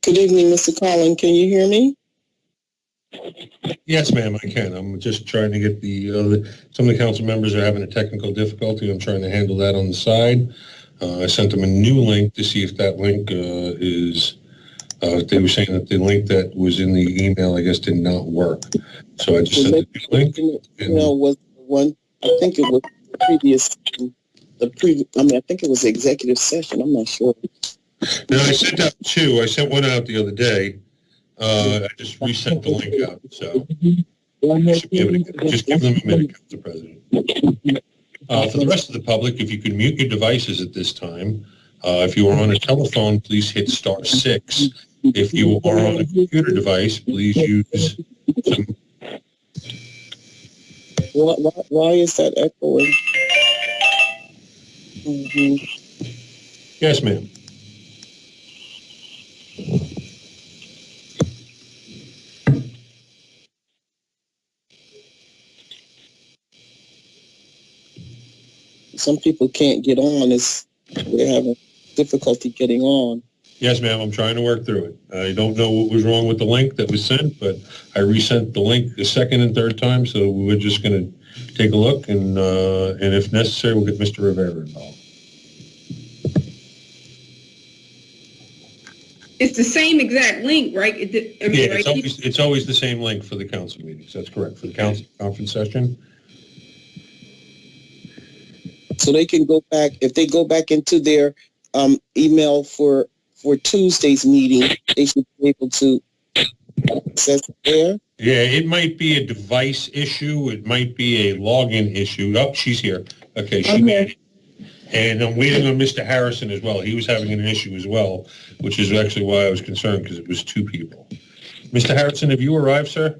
Good evening, Mr. Collin. Can you hear me? Yes, ma'am, I can. I'm just trying to get some of the council members are having a technical difficulty. I'm trying to handle that on the side. I sent them a new link to see if that link they were saying that the link that was in the email, I guess, did not work. So I just sent a new link. Was the one, I think it was the previous, I think it was the executive session. I'm not sure. No, I sent out two. I sent one out the other day. I just resent the link out, so you should be able to just give them a minute, Mr. President. For the rest of the public, if you could mute your devices at this time. If you are on a telephone, please hit *6. If you are on a computer device, please use some... Why is that echoing? Mm-hmm. Yes, ma'am. Some people can't get on. They're having difficulty getting on. Yes, ma'am. I'm trying to work through it. I don't know what was wrong with the link that was sent, but I resent the link the second and third time, so we're just going to take a look, and if necessary, we'll get Mr. Rivera involved. It's the same exact link, right? It's always the same link for the council meetings. That's correct, for the council conference session. So they can go back, if they go back into their email for Tuesday's meeting, they should be able to access it there. Yeah, it might be a device issue. It might be a login issue. Oh, she's here. Okay, she made it. And I'm waiting on Mr. Harrison as well. He was having an issue as well, which is actually why I was concerned, because it was two people. Mr. Harrison, have you arrived, sir?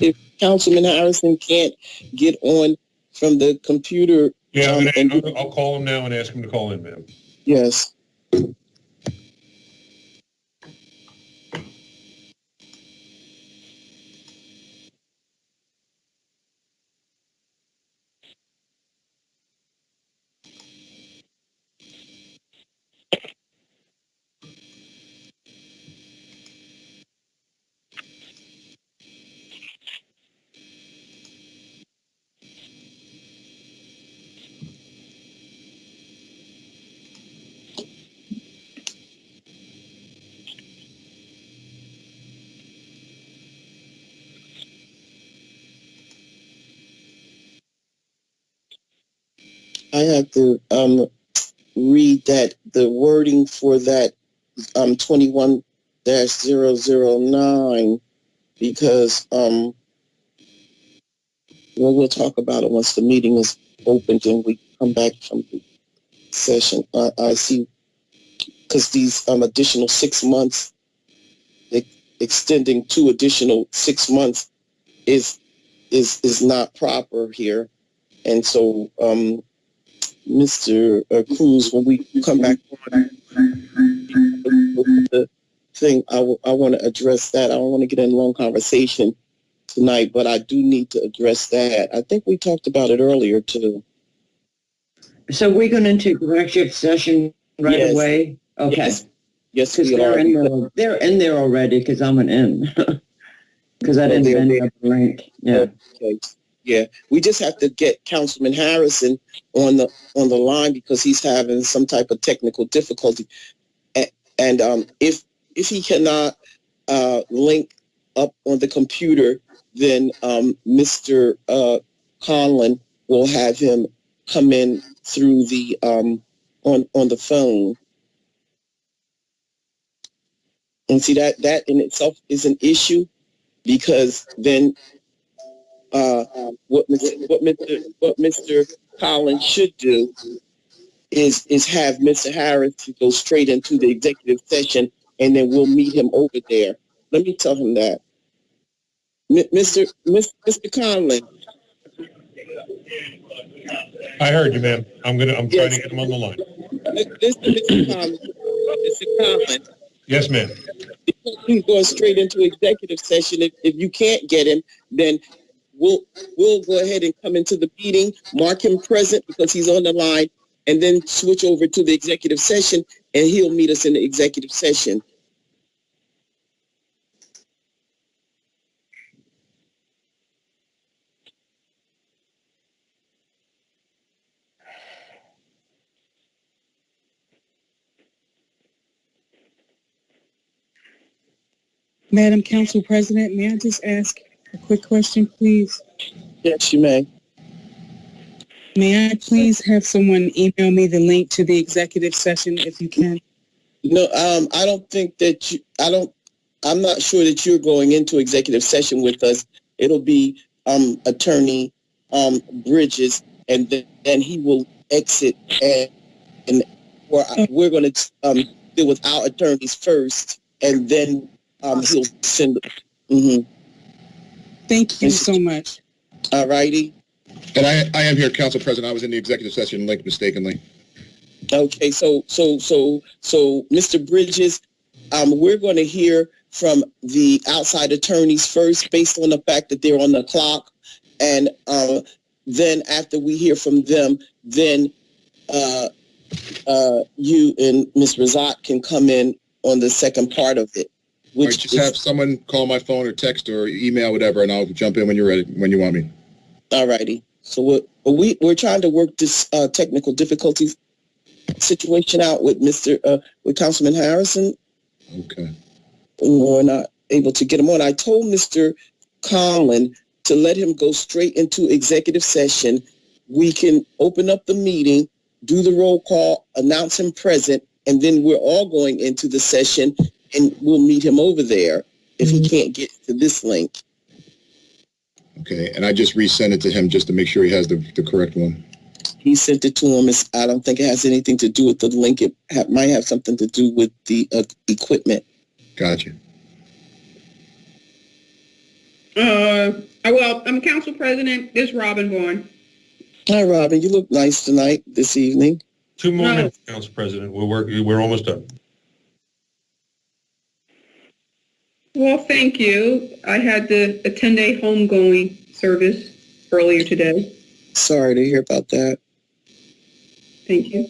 If Councilman Harrison can't get on from the computer... Yeah, I'll call him now and ask him to call in, ma'am. Yes. I have to read that the wording for that 21-009 because we'll talk about it once the meeting is opened and we come back from the session. I see, because these additional 6 months, extending 2 additional 6 months is not proper here, and so Mr. Cruz, when we come back on the thing, I want to address that. I don't want to get in a long conversation tonight, but I do need to address that. I think we talked about it earlier too. So we're going into executive session right away? Okay. Yes, because they're in there already because I'm an in. Because I didn't send up the link. Yeah. Okay. Yeah, we just have to get Councilman Harrison on the line because he's having some type of technical difficulty, and if he cannot link up on the computer, then Mr. Conlon will have him come in through the on the phone. And see that in itself is an issue because then. What Mr. Collins should do is have Mr. Harris to go straight into the executive session, and then we'll meet him over there. Let me tell him that, Mr. Conlon. I heard you, ma'am. I'm trying to get him on the line. Mr. Conlon. Yes, ma'am. He's going straight into executive session. If you can't get him, then we'll go ahead and come into the meeting, mark him present because he's on the line, and then switch over to the executive session, and he'll meet us in the executive session. Madam Council President, may I just ask a quick question, please? Yes, you may. May I please have someone email me the link to the executive session if you can? No, I don't think that I'm not sure that you're going into executive session with us. It'll be Attorney Bridges, and then he will exit, and we're going to deal with our attorneys first, and then he'll send. Mm-hmm. Thank you so much. All righty. And I am here, Council President. I was in the executive session link mistakenly. Okay, so Mr. Bridges, we're going to hear from the outside attorneys first, based on the fact that they're on the clock, and then after we hear from them, then you and Ms. Razak can come in on the second part of it. Which just have someone call my phone or text or email, whatever, and I'll jump in when you're ready, when you want me. All righty. So we're trying to work this technical difficulties situation out with with Councilman Harrison. Okay. We're not able to get him on. I told Mr. Conlon to let him go straight into executive session. We can open up the meeting, do the roll call, announce him present, and then we're all going into the session, and we'll meet him over there if he can't get to this link. Okay, and I just resend it to him just to make sure he has the correct one. He sent it to him. I don't think it has anything to do with the link. It might have something to do with the equipment. Gotcha. Well, I'm Council President. This is Robin Vaughn. Hi, Robin. You look nice tonight, this evening. 2 more minutes, Council President. We're almost done. Well, thank you. I had a 10-day homegoing service earlier today. Sorry to hear about that. Thank you.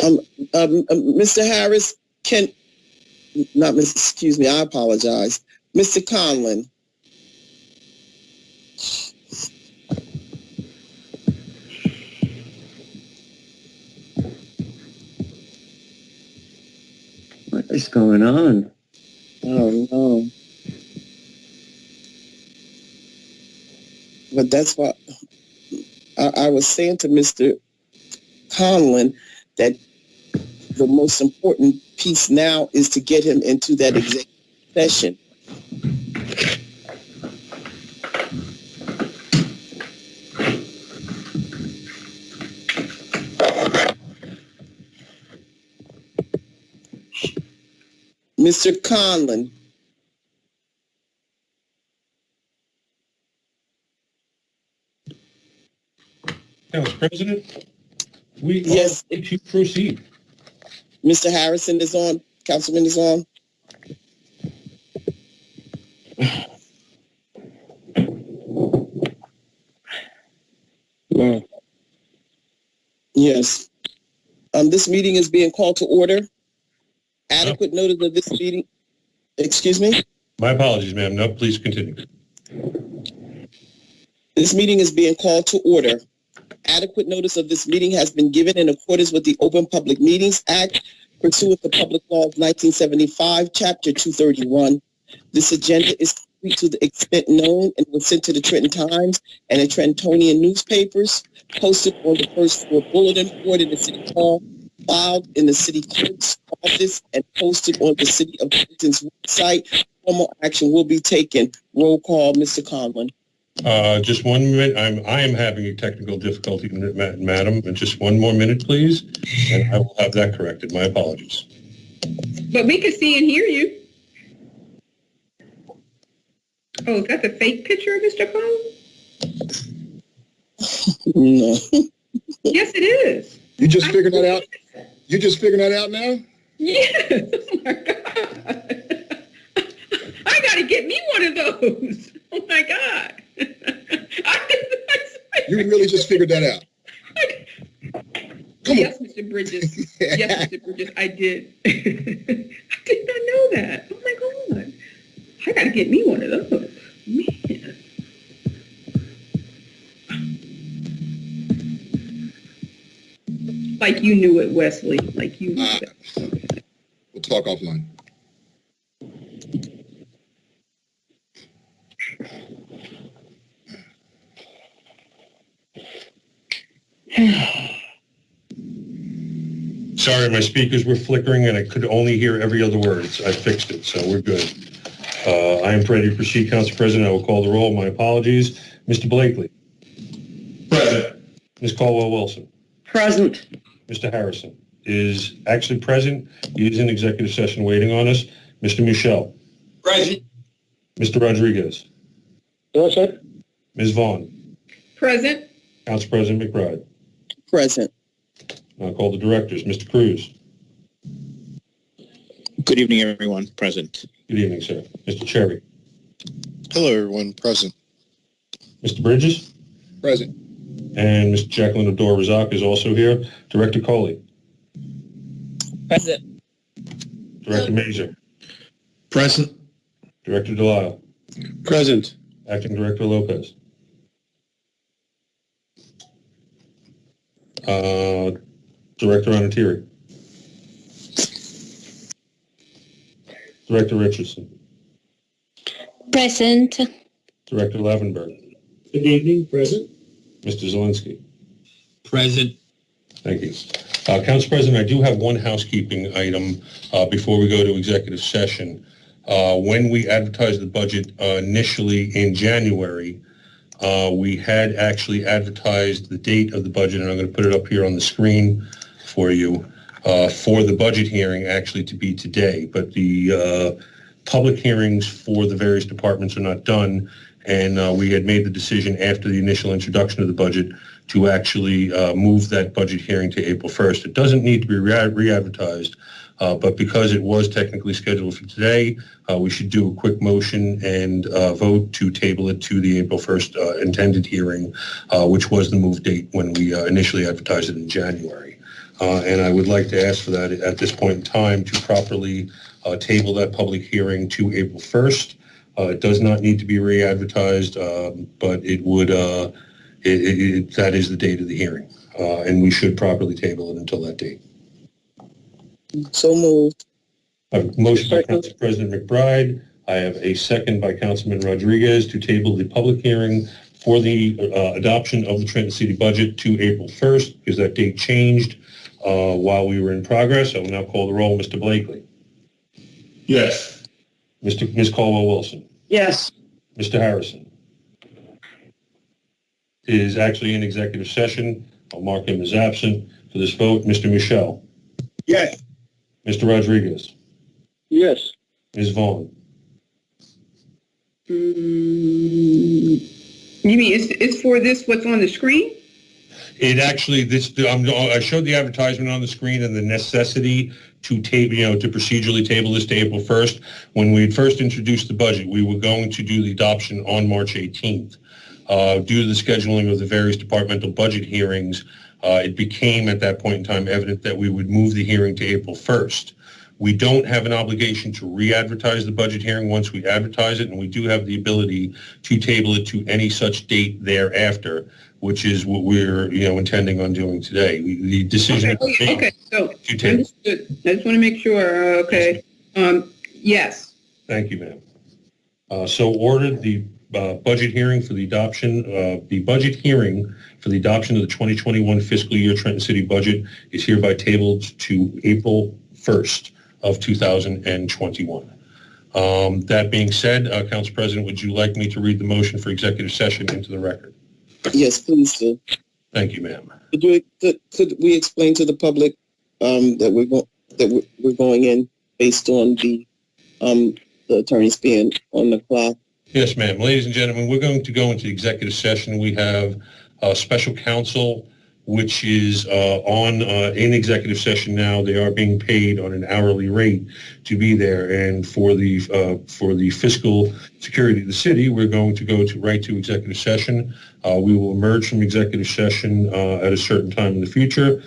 Mr. Harris, excuse me, I apologize. Mr. Conlon. What is going on? Oh, no. But that's what I was saying to Mr. Conlon, that the most important piece now is to get him into that executive session. Mr. Conlon. Council President, we Yes. are to proceed. Mr. Harrison is on. Councilman is on. No. Yes. This meeting is being called to order. Adequate notice of this meeting. Excuse me? My apologies, ma'am. No, please continue. This meeting is being called to order. Adequate notice of this meeting has been given in accordance with the Open Public Meetings Act, pursuant to Public Law of 1975, Chapter 231. This agenda is complete to the extent known and was sent to the Trenton Times and the Trentonian newspapers, posted on the first floor bulletin board in the City Hall, filed in the City Clerk's office, and posted on the City of Trenton's website. Formal action will be taken. Roll call, Mr. Conlon. Just 1 minute. I am having a technical difficulty, madam. Just 1 more minute, please, and I will have that corrected. My apologies. But we can see and hear you. Oh, is that the fake picture of Mr. Cone? No. Yes, it is. You just figured that out? You just figured that out now? Yes. Oh my God. I gotta get me one of those. Oh my God. You really just figured that out. Come Yes, Mr. Bridges. Yes, Mr. Bridges, I did. I did not know that. Oh my God. I gotta get me one of those. Man. Like you knew it, Wesley. Like you knew it. We'll talk offline. Sorry, my speakers were flickering and I could only hear every other word. I fixed it, so we're good. I am ready to proceed, Council President. I will call the roll. My apologies. Mr. Blakely. Present. Ms. Caldwell-Wilson. Present. Mr. Harrison is actually present. He is in executive session waiting on us. Mr. Michel. Present. Mr. Rodriguez. Present. Ms. Vaughn. Present. Council President McBride. Present. I'll call the directors. Mr. Cruz. Good evening, everyone. Present. Good evening, sir. Mr. Cherry. Hello, everyone. Present. Mr. Bridges. Present. And Ms. Jacqueline Adore-Razak is also here. Director Coley. Present. Director Mazur. Present. Director Delisle. Present. Acting Director Lopez. Director Anatiri. Director Richardson. Present. Director Lavenberg. Good evening. Present. Mr. Zelinski. Present. Thank you. Council President, I do have one housekeeping item before we go to executive session. When we advertised the budget initially in January, we had actually advertised the date of the budget, and I'm going to put it up here on the screen for you, for the budget hearing actually to be today. But the public hearings for the various departments are not done, and we had made the decision after the initial introduction of the budget to actually move that budget hearing to April 1st. It doesn't need to be re-advertised, but because it was technically scheduled for today, we should do a quick motion and vote to table it to the April 1st intended hearing, which was the move date when we initially advertised it in January. And I would like to ask for that at this point in time to properly table that public hearing to April 1st. It does not need to be re-advertised, but it would, that is the date of the hearing. And we should properly table it until that date. So moved. I have a motion by Council President McBride. I have a second by Councilman Rodriguez to table the public hearing for the adoption of the Trenton City budget to April 1st, because that date changed while we were in progress. I will now call the roll. Mr. Blakely. Yes. Ms. Caldwell-Wilson. Yes. Mr. Harrison is actually in executive session. I'll mark him as absent for this vote. Mr. Michel. Yes. Mr. Rodriguez. Yes. Ms. Vaughn. You mean it's for this, what's on the screen? It actually, I showed the advertisement on the screen and the necessity to table, to procedurally table this to April 1st. When we had first introduced the budget, we were going to do the adoption on March 18th. Due to the scheduling of the various departmental budget hearings, it became at that point in time evident that we would move the hearing to April 1st. We don't have an obligation to re-advertise the budget hearing once we advertise it, and we do have the ability to table it to any such date thereafter, which is what we're, intending on doing today. The decision. Okay, so to table. understood. I just want to make sure. Okay. Yes. Thank you, ma'am. So ordered the budget hearing for the adoption of the budget hearing for the adoption of the 2021 fiscal year Trenton City budget is hereby tabled to April 1st of 2021. That being said, Council President, would you like me to read the motion for executive session into the record? Yes, please do. Thank you, ma'am. Could we explain to the public that we're going in based on the attorneys being on the clock? Yes, ma'am. Ladies and gentlemen, we're going to go into executive session. We have special counsel which is in executive session now. They are being paid on an hourly rate to be there. And for the fiscal security of the city, we're going to go right to executive session. We will emerge from executive session at a certain time in the future.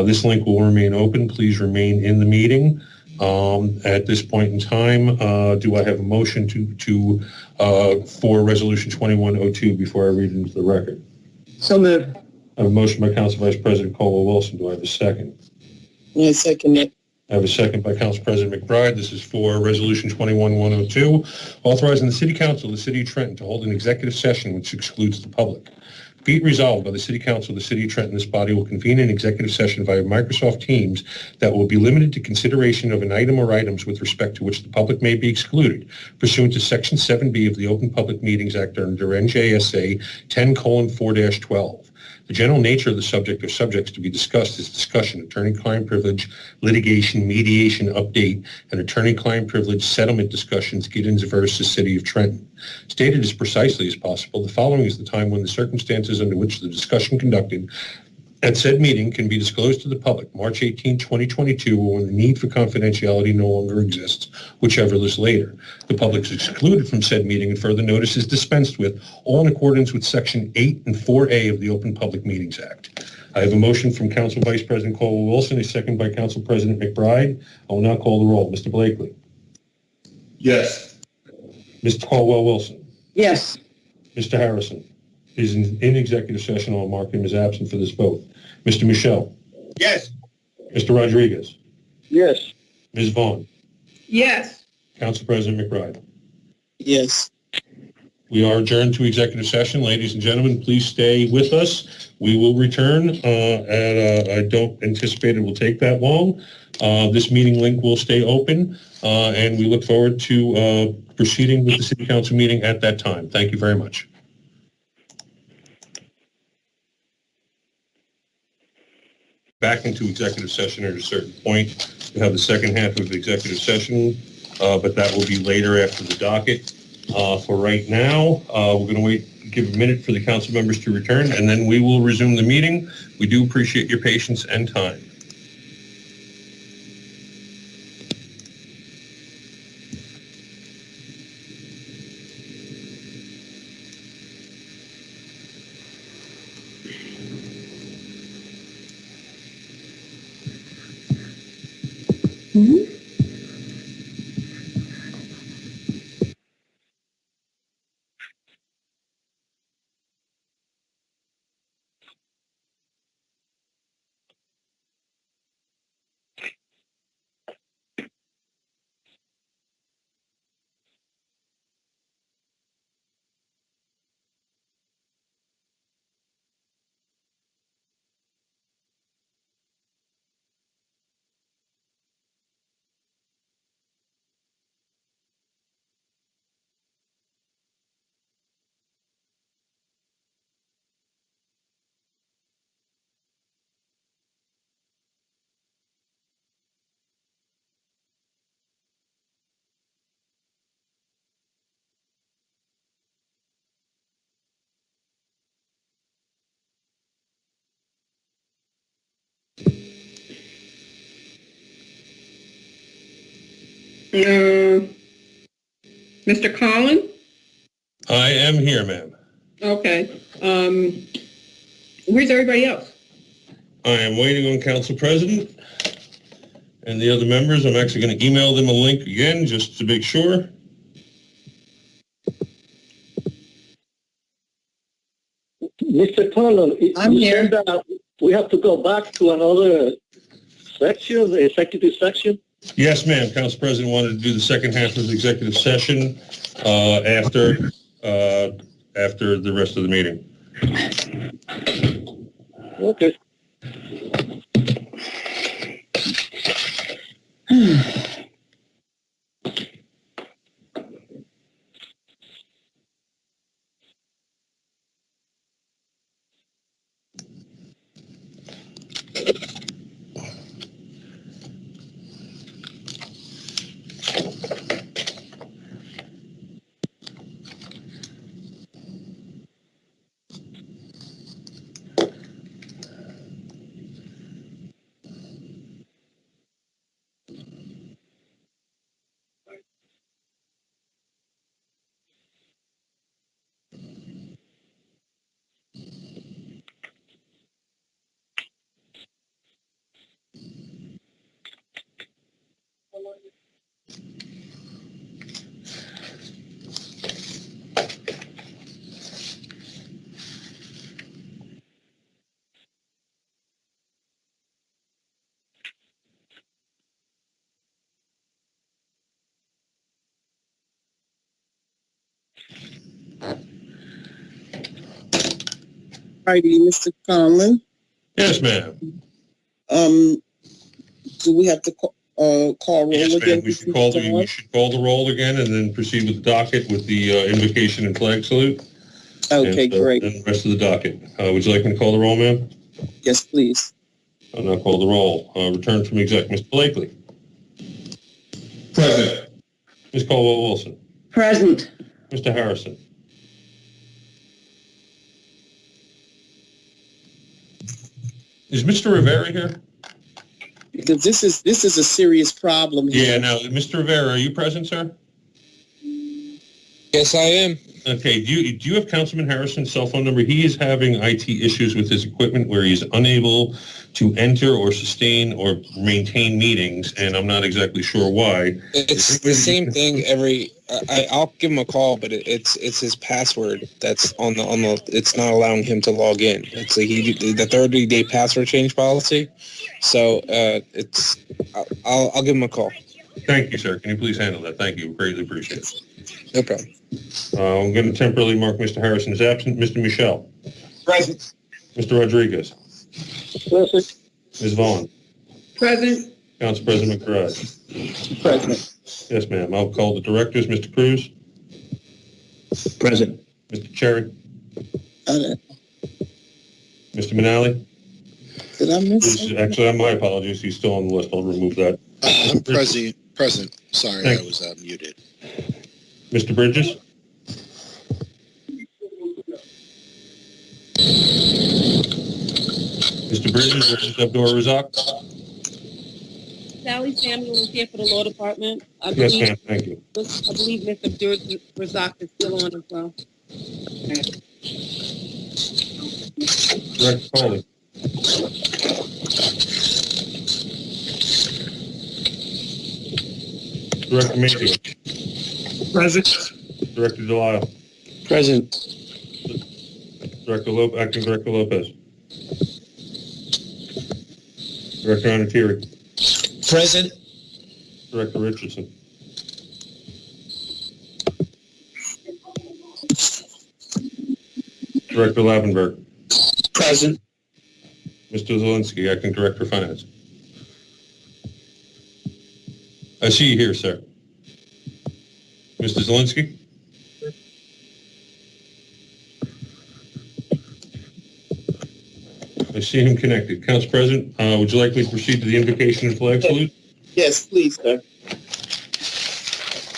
This link will remain open. Please remain in the meeting. At this point in time, do I have a motion for Resolution 2102 before I read it into the record? So moved. I have a motion by Council Vice President Colwell-Wilson. Do I have a second? I second it. I have a second by Council President McBride. This is for Resolution 21102, authorizing the City Council of the City of Trenton to hold an executive session which excludes the public. Be it resolved by the City Council of the City of Trenton, this body will convene an executive session via Microsoft Teams that will be limited to consideration of an item or items with respect to which the public may be excluded, pursuant to Section 7B of the Open Public Meetings Act under NJSA 10:4-12. The general nature of the subject or subjects to be discussed is discussion, attorney-client privilege, litigation, mediation update, and attorney-client privilege settlement discussions, Giddens versus City of Trenton. Stated as precisely as possible, the following is the time when the circumstances under which the discussion conducted at said meeting can be disclosed to the public, March 18, 2022, or when the need for confidentiality no longer exists, whichever is later. The public is excluded from said meeting and further notice is dispensed with, all in accordance with Section 8 and 4A of the Open Public Meetings Act. I have a motion from Council Vice President Colwell-Wilson, a second by Council President McBride. I will now call the roll. Mr. Blakely. Yes. Mr. Colwell-Wilson. Yes. Mr. Harrison is in executive session. I'll mark him as absent for this vote. Mr. Michel. Yes. Mr. Rodriguez. Yes. Ms. Vaughn. Yes. Council President McBride. Yes. We are adjourned to executive session. Ladies and gentlemen, please stay with us. We will return. I don't anticipate it will take that long. This meeting link will stay open, and we look forward to proceeding with the City Council meeting at that time. Thank you very much. Back into executive session at a certain point. We have the second half of the executive session, but that will be later after the docket. For right now, we're going to give a minute for the council members to return, and then we will resume the meeting. We do appreciate your patience and time. Mr. Collin? I am here, ma'am. Okay. Where's everybody else? I am waiting on Council President and the other members. I'm actually going to email them a link again just to make sure. Mr. Collin, I'm here. We have to go back to another section, the executive section. Yes, ma'am. Council President wanted to do the second half of the executive session after the rest of the meeting. Okay. righty, Mr. Conlon. Yes, ma'am. Do we have to call roll Yes, again? ma'am. We should call the roll again and then proceed with the docket with the invocation and flag salute. Okay, great. And the rest of the docket. Would you like me to call the roll, ma'am? Yes, please. I'll now call the roll. Return from exec. Mr. Blakely. Present. Ms. Caldwell-Wilson. Present. Mr. Harrison. Is Mr. Rivera here? Because this is a serious problem here. Yeah, no. Mr. Rivera, are you present, sir? Yes, I am. Okay. Do you have Councilman Harrison's cell phone number? He is having IT issues with his equipment where he's unable to enter or sustain or maintain meetings, and I'm not exactly sure why. It's the same thing I'll give him a call, but it's his password that's on the it's not allowing him to log in. It's like the 30-day password change policy. So I'll give him a call. Thank you, sir. Can you please handle that? Thank you. Greatly appreciate it. No problem. I'm going to temporarily mark Mr. Harrison as absent. Mr. Michelle. Present. Mr. Rodriguez. Present. Ms. Vaughn. Present. Council President McBride. Present. Yes, ma'am. I'll call the directors. Mr. Cruz. Present. Mr. Cherry. Uh, Mr. Manali. Did I miss something? Actually, my apologies. He's still on the list. I'll remove that. I'm present. Sorry, I was muted. Mr. Bridges. Mr. Bridges versus Abdul Razak. Sally Samuel is here for the law department. Yes, ma'am. Thank you. I believe Mr. Abdul Razak is still on as well. Director Foley. Director Mayfield. Present. Director Delisle. Present. Acting Director Lopez. Director Anatiri. Present. Director Richardson. Director Lavenberg. Present. Mr. Zelinski, Acting Director of Finance. I see you here, sir. Mr. Zelinski? I see him connected. Council President, would you like me to proceed to the invocation and flag salute? Yes, please, sir.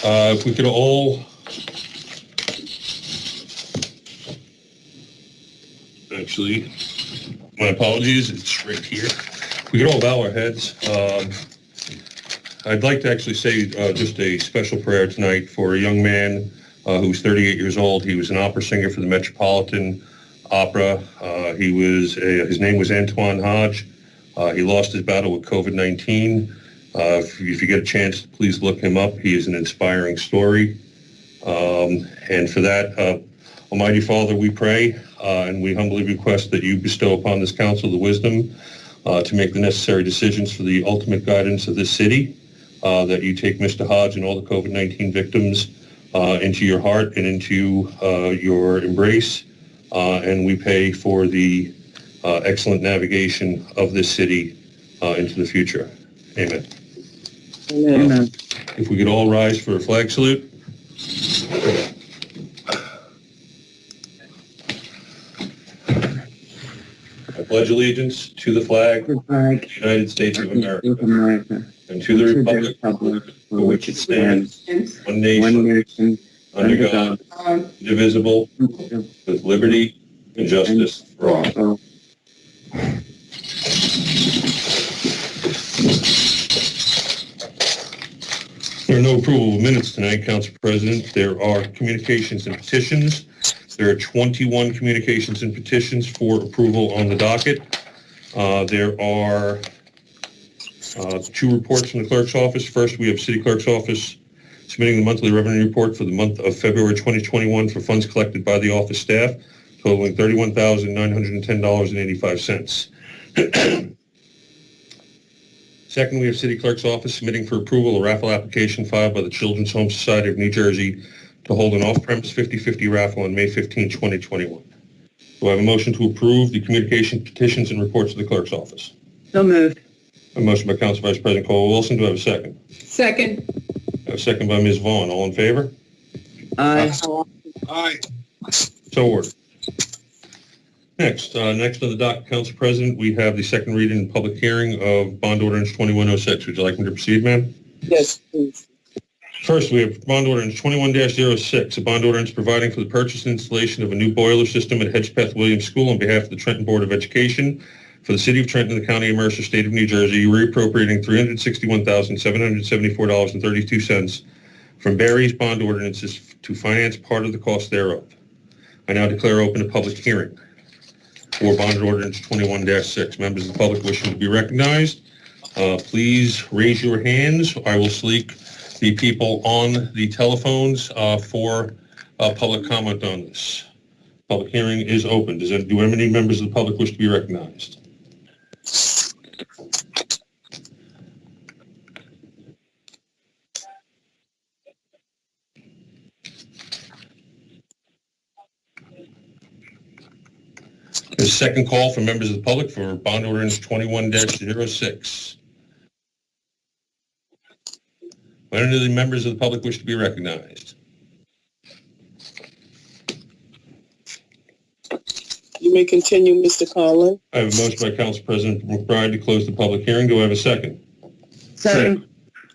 If we could all... Actually, my apologies, it's right here. If we could all bow our heads. I'd like to actually say just a special prayer tonight for a young man who's 38 years old. He was an opera singer for the Metropolitan Opera. His name was Antoine Hodge. He lost his battle with COVID-19. If you get a chance, please look him up. He is an inspiring story. And for that, Almighty Father, we pray and we humbly request that you bestow upon this council the wisdom to make the necessary decisions for the ultimate guidance of this city, that you take Mr. Hodge and all the COVID-19 victims into your heart and into your embrace, and we pray for the excellent navigation of this city into the future. Amen. Amen. If we could all rise for a flag salute. I pledge allegiance to the flag of the United States of America and to the republic for which it stands, one nation, under God, indivisible, with liberty and justice for all. There are no approval of minutes tonight, Council President. There are communications and petitions. There are 21 communications and petitions for approval on the docket. There are 2 reports from the clerk's office. First, we have City Clerk's Office submitting the monthly revenue report for the month of February 2021 for funds collected by the office staff, totaling $31,910.85. Second, we have City Clerk's Office submitting for approval a raffle application filed by the Children's Home Society of New Jersey to hold an off-premise 50-50 raffle on May 15, 2021. Do I have a motion to approve the communication petitions and reports to the clerk's office? So moved. A motion by Council Vice President Colwell-Wilson. Do I have a second? Second. I have a second by Ms. Vaughn. All in favor? Aye. Aye. So ordered. Next on the docket, Council President, we have the second reading and public hearing of Bond Ordinance 2106. Would you like me to proceed, ma'am? Yes, please. First, we have Bond Ordinance 21-06, a bond ordinance providing for the purchase and installation of a new boiler system at Hedgepeth Williams School on behalf of the Trenton Board of Education for the City of Trenton, the County of Mercer, State of New Jersey, reappropriating $361,774.32 from various bond ordinances to finance part of the cost thereof. I now declare open a public hearing for Bond Ordinance 21-6. Members of the public wishing to be recognized, please raise your hands. I will seek the people on the telephones for public comment on this. Public hearing is open. Do any members of the public wish to be recognized? There's a second call for members of the public for Bond Ordinance 21-06. When do the members of the public wish to be recognized? You may continue, Mr. Conlon. I have a motion by Council President McBride to close the public hearing. Do I have a second? Second.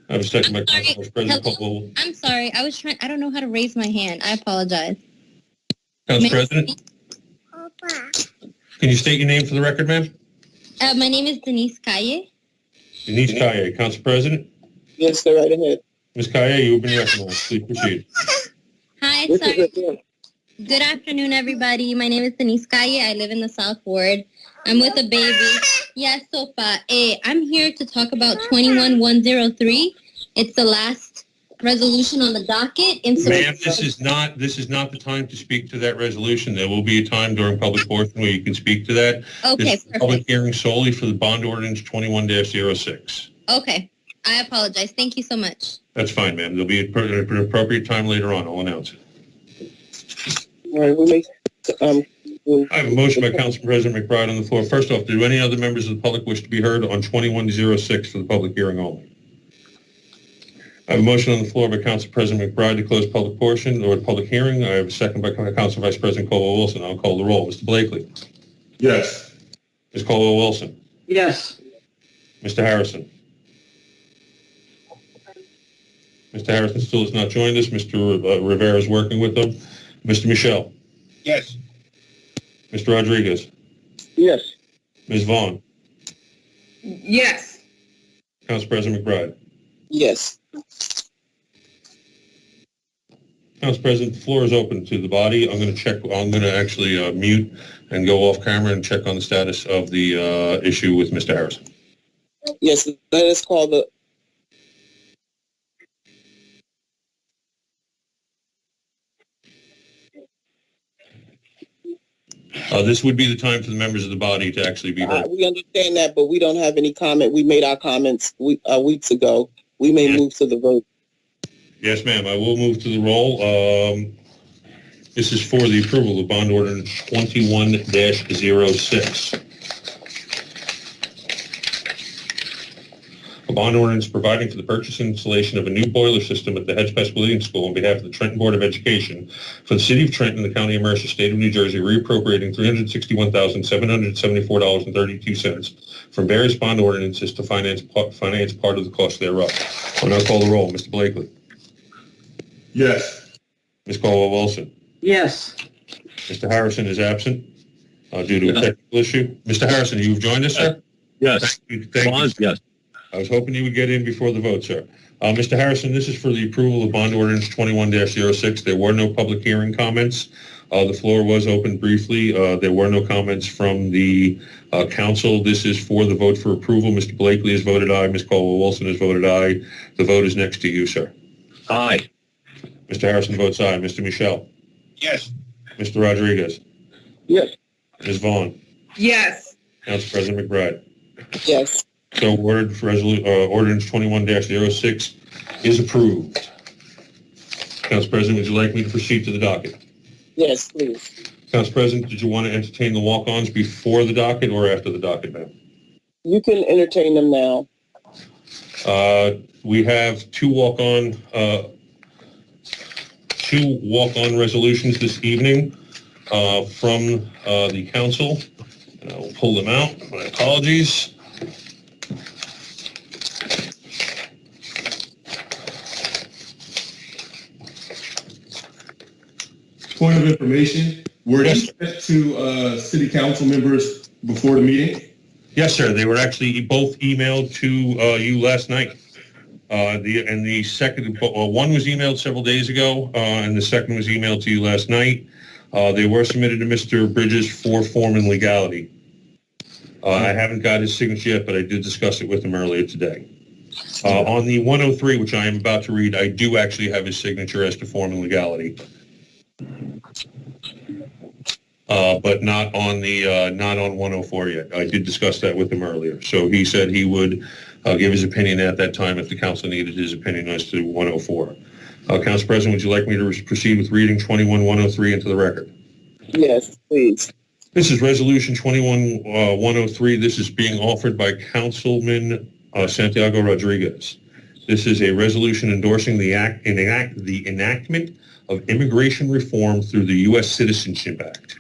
I have a second by Council President Colwell. I'm sorry. I don't know how to raise my hand. I apologize. Council President? Can you state your name for the record, ma'am? My name is Denise Calle. Denise Calle. Council President? Yes, go right ahead. Ms. Calle, you have been recognized. Please proceed. Hi, sorry. Good afternoon, everybody. My name is Denise Calle. I live in the South Ward. I'm with a baby. Yes, Sofa. I'm here to talk about 21103. It's the last resolution on the docket. Ma'am, this is not the time to speak to that resolution. There will be a time during public portion where you can speak to that. Okay, This is perfect. public hearing solely for the Bond Ordinance 21-06. Okay. I apologize. Thank you so much. That's fine, ma'am. There'll be an appropriate time later on. I'll announce it. All right, we may, I have a motion by Council President McBride on the floor. First off, do any other members of the public wish to be heard on 21-06 for the public hearing only? I have a motion on the floor by Council President McBride to close public portion or public hearing. I have a second by Council Vice President Colwell-Wilson. I'll call the roll. Mr. Blakely. Yes. Ms. Colwell-Wilson. Yes. Mr. Harrison. Mr. Harrison still has not joined us. Mr. Rivera is working with them. Mr. Michel. Yes. Mr. Rodriguez. Yes. Ms. Vaughn. Yes. Council President McBride. yes. Council President, the floor is open to the body. I'm going to actually mute and go off camera and check on the status of the issue with Mr. Harrison. Yes, let us call the... This would be the time for the members of the body to actually be heard. we understand that, but we don't have any comment. We made our comments weeks ago. We may move to the vote. Yes, ma'am. I will move to the roll. This is for the approval of Bond Ordinance 21-06. A bond ordinance providing for the purchase and installation of a new boiler system at the Hedgepeth Williams School on behalf of the Trenton Board of Education for the City of Trenton, the County of Mercer, State of New Jersey, reappropriating $361,774.32 from various bond ordinances to finance part of the cost thereof. I'll now call the roll. Mr. Blakely. Yes. Ms. Colwell-Wilson. Yes. Mr. Harrison is absent due to a technical issue. Mr. Harrison, you've joined us, sir? Yes. Thank you. Yes. I was hoping you would get in before the vote, sir. Mr. Harrison, this is for the approval of Bond Ordinance 21-06. There were no public hearing comments. The floor was open briefly. There were no comments from the council. This is for the vote for approval. Mr. Blakely has voted aye. Ms. Colwell-Wilson has voted aye. The vote is next to you, sir. Aye. Mr. Harrison votes aye. Mr. Michel. Yes. Mr. Rodriguez. Yes. Ms. Vaughn. Yes. Council President McBride. Yes. So ordered for Ordinance 21-06 is approved. Council President, would you like me to proceed to the docket? Yes, please. Council President, did you want to entertain the walk-ons before the docket or after the docket, ma'am? You can entertain them now. We have two walk-on resolutions this evening from the council. And I will pull them out. My apologies. Point of information, were these sent to city council members before the meeting? Yes, sir. They were actually both emailed to you last night. The second, one was emailed several days ago, and the second was emailed to you last night. They were submitted to Mr. Bridges for form and legality. I haven't got his signature yet, but I did discuss it with him earlier today. On the 103, which I am about to read, I do actually have his signature as to form and legality. But not on 104 yet. I did discuss that with him earlier. So he said he would give his opinion at that time if the council needed his opinion as to 104. Council President, would you like me to proceed with reading 21-103 into the record? Yes, please. This is Resolution 21-103. This is being offered by Councilman Santiago Rodriguez. This is a resolution endorsing the enactment of immigration reform through the U.S. Citizenship Act.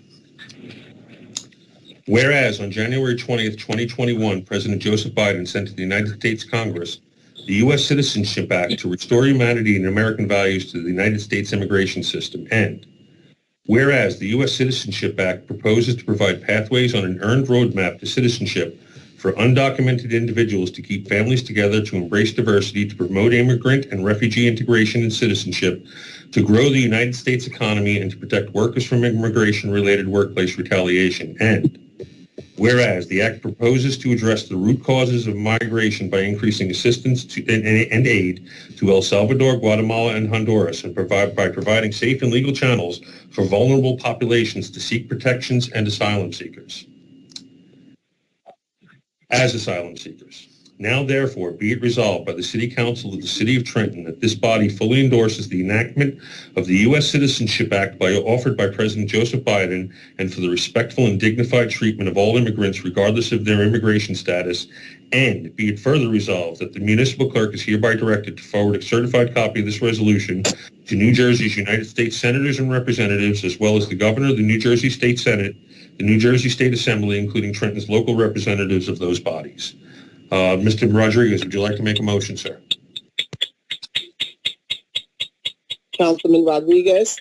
Whereas on January 20th, 2021, President Joseph Biden sent to the United States Congress the U.S. Citizenship Act to restore humanity and American values to the United States immigration system. And whereas the U.S. Citizenship Act proposes to provide pathways on an earned roadmap to citizenship for undocumented individuals to keep families together, to embrace diversity, to promote immigrant and refugee integration and citizenship, to grow the United States economy, and to protect workers from immigration-related workplace retaliation. And whereas the Act proposes to address the root causes of migration by increasing assistance and aid to El Salvador, Guatemala, and Honduras, and by providing safe and legal channels for vulnerable populations to seek protections and asylum seekers. As asylum seekers. Now, therefore, be it resolved by the City Council of the City of Trenton that this body fully endorses the enactment of the U.S. Citizenship Act offered by President Joseph Biden, and for the respectful and dignified treatment of all immigrants regardless of their immigration status. And be it further resolved that the municipal clerk is hereby directed to forward a certified copy of this resolution to New Jersey's United States Senators and Representatives, as well as the Governor of the New Jersey State Senate, the New Jersey State Assembly, including Trenton's local representatives of those bodies. Mr. Rodriguez, would you like to make a motion, sir? Councilman Rodriguez?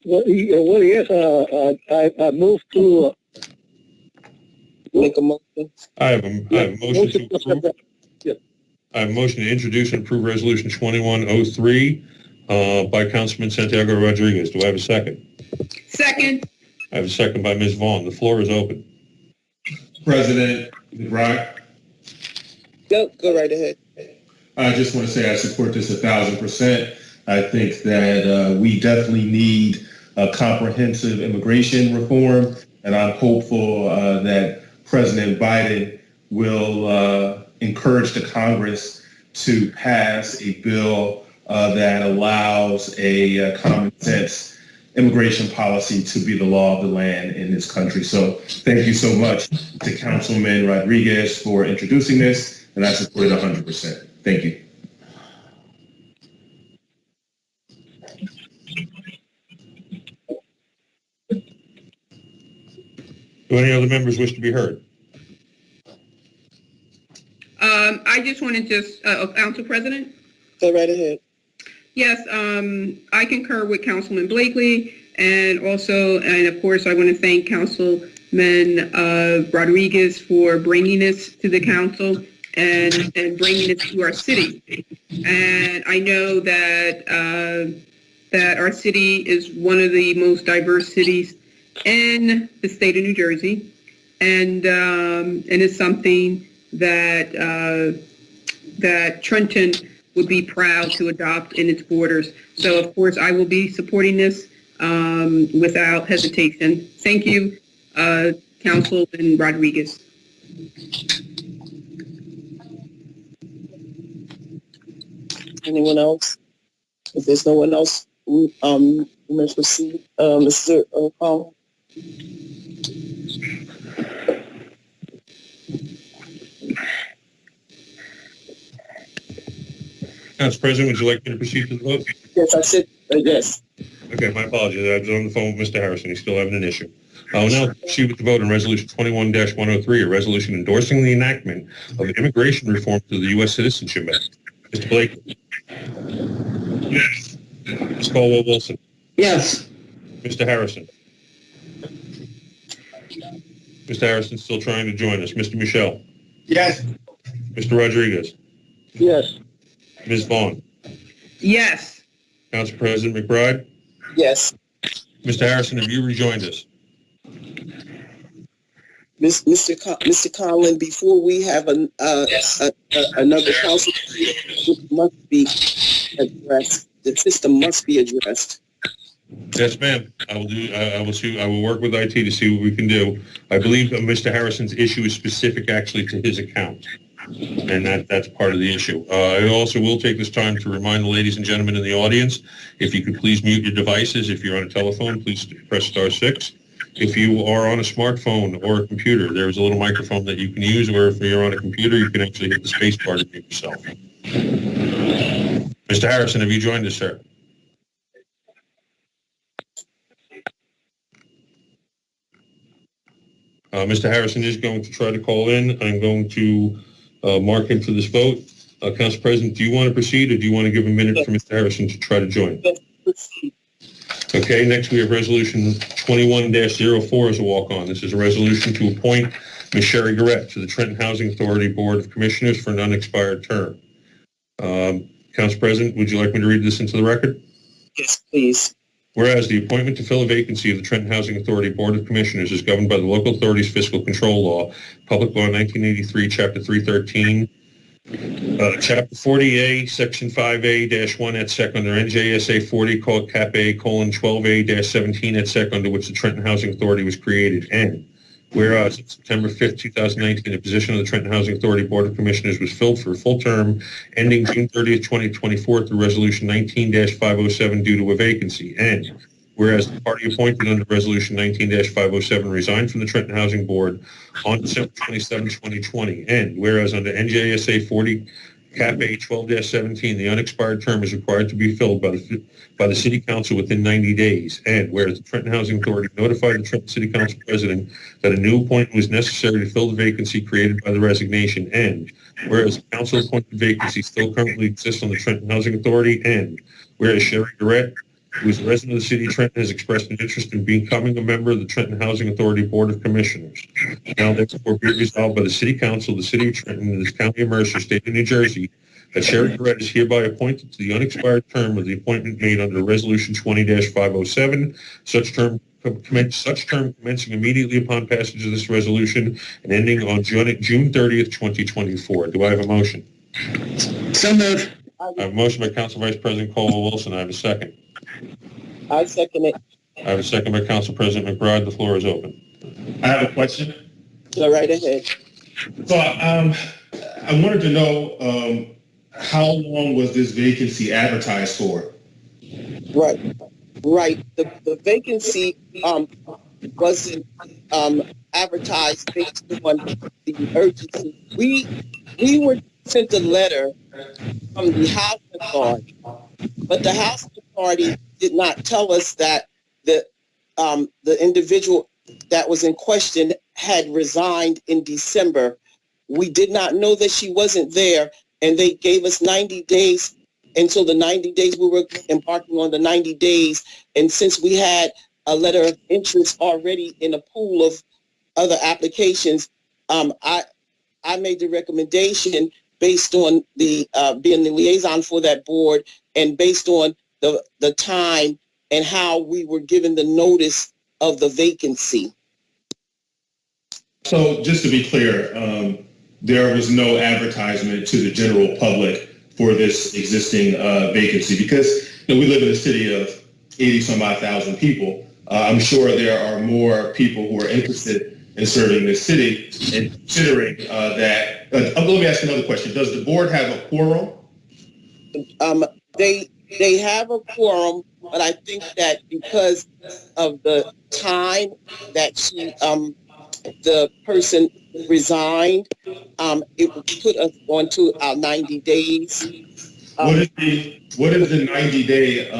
Well, yes, I move to make a motion. I have a motion to approve. I have a motion to introduce and approve Resolution 2103 by Councilman Santiago Rodriguez. Do I have a second? Second. I have a second by Ms. Vaughn. The floor is open. President McBride. Go right ahead. I just want to say I support this 1,000%. I think that we definitely need a comprehensive immigration reform, and I'm hopeful that President Biden will encourage the Congress to pass a bill that allows a common sense immigration policy to be the law of the land in this country. So thank you so much to Councilman Rodriguez for introducing this, and I support it 100%. Thank you. Do any other members wish to be heard? I just want to Council President? Go right ahead. Yes, I concur with Councilman Blakely, and of course, I want to thank Councilman Rodriguez for bringing this to the council and bringing it to our city. And I know that that our city is one of the most diverse cities in the state of New Jersey, and it's something that that Trenton would be proud to adopt in its borders. So, of course, I will be supporting this without hesitation. Thank you, Councilman Rodriguez. Anyone else? If there's no one else You may proceed, Mr. Collins. Council President, would you like me to proceed to the vote? Yes, I said yes. Okay, my apologies. I was on the phone with Mr. Harrison. He's still having an issue. I will now proceed with the vote on Resolution 21-103, a resolution endorsing the enactment of immigration reform to the U.S. Citizenship Act. Mr. Blakely. Yes. Ms. Caldwell-Wilson. Yes. Mr. Harrison. Mr. Harrison's still trying to join us. Mr. Michel. Yes. Mr. Rodriguez. Yes. Ms. Vaughn. Yes. Council President McBride. Yes. Mr. Harrison, have you rejoined us? Mr. Conlon, before we have another council, it must be addressed. The system must be addressed. Yes, ma'am. I will work with IT to see what we can do. I believe that Mr. Harrison's issue is specific actually to his account, and that's part of the issue. I also will take this time to remind the ladies and gentlemen in the audience, if you could please mute your devices. If you're on a telephone, please press *6. If you are on a smartphone or a computer, there's a little microphone that you can use, or if you're on a computer, you can actually hit the space bar to mute yourself. Mr. Harrison, have you joined us, sir? Mr. Harrison is going to try to call in. I'm going to mark him for this vote. Council President, do you want to proceed, or do you want to give a minute for Mr. Harrison to try to join? Okay, next we have Resolution 21-04 as a walk-on. This is a resolution to appoint Ms. Sherry Garrett to the Trenton Housing Authority Board of Commissioners for an unexpired term. Council President, would you like me to read this into the record? Yes, please. Whereas the appointment to fill a vacancy of the Trenton Housing Authority Board of Commissioners is governed by the local authority's fiscal control law, Public Law 1983, Chapter 313, Chapter 40A, Section 5A-1 et sec under NJSA 40 Cap A: 12A-17 et sec, under which the Trenton Housing Authority was created. And whereas on September 5th, 2019, the position of the Trenton Housing Authority Board of Commissioners was filled for a full term ending June 30th, 2024 through Resolution 19-507 due to a vacancy. And whereas the party appointed under Resolution 19-507 resigned from the Trenton Housing Board on December 27, 2020. And whereas under NJSA 40 Cap A 12-17, the unexpired term is required to be filled by the City Council within 90 days. And whereas the Trenton Housing Authority notified the Trenton City Council President that a new appointment was necessary to fill the vacancy created by the resignation. And whereas the council-appointed vacancy still currently exists on the Trenton Housing Authority. And whereas Sherry Garrett, who is a resident of the City of Trenton, has expressed an interest in becoming a member of the Trenton Housing Authority Board of Commissioners. Now therefore be resolved by the City Council of the City of Trenton and the County of Mercer, State of New Jersey, that Sherry Garrett is hereby appointed to the unexpired term of the appointment made under Resolution 20-507, such term commencing immediately upon passage of this resolution and ending on June 30th, 2024. Do I have a motion? So moved. I have a motion by Council Vice President Caldwell-Wilson. I have a second. I second it. I have a second by Council President McBride. The floor is open. I have a question. Go right ahead. So I wanted to know how long was this vacancy advertised for? Right. The vacancy wasn't advertised based on the urgency. We were sent a letter from the housing authority, but the housing authority did not tell us that the individual that was in question had resigned in December. We did not know that she wasn't there, and they gave us 90 days until the 90 days. We were embarking on the 90 days, and since we had a letter of interest already in a pool of other applications, I made the recommendation based on the being the liaison for that board and based on the time and how we were given the notice of the vacancy. So just to be clear, there was no advertisement to the general public for this existing vacancy because we live in a city of 80 some odd thousand people. I'm sure there are more people who are interested in serving this city and considering that. Let me ask another question. Does the board have a quorum? They have a quorum, but I think that because of the time that the person resigned, it would put us onto our 90 days. What is the 90-day?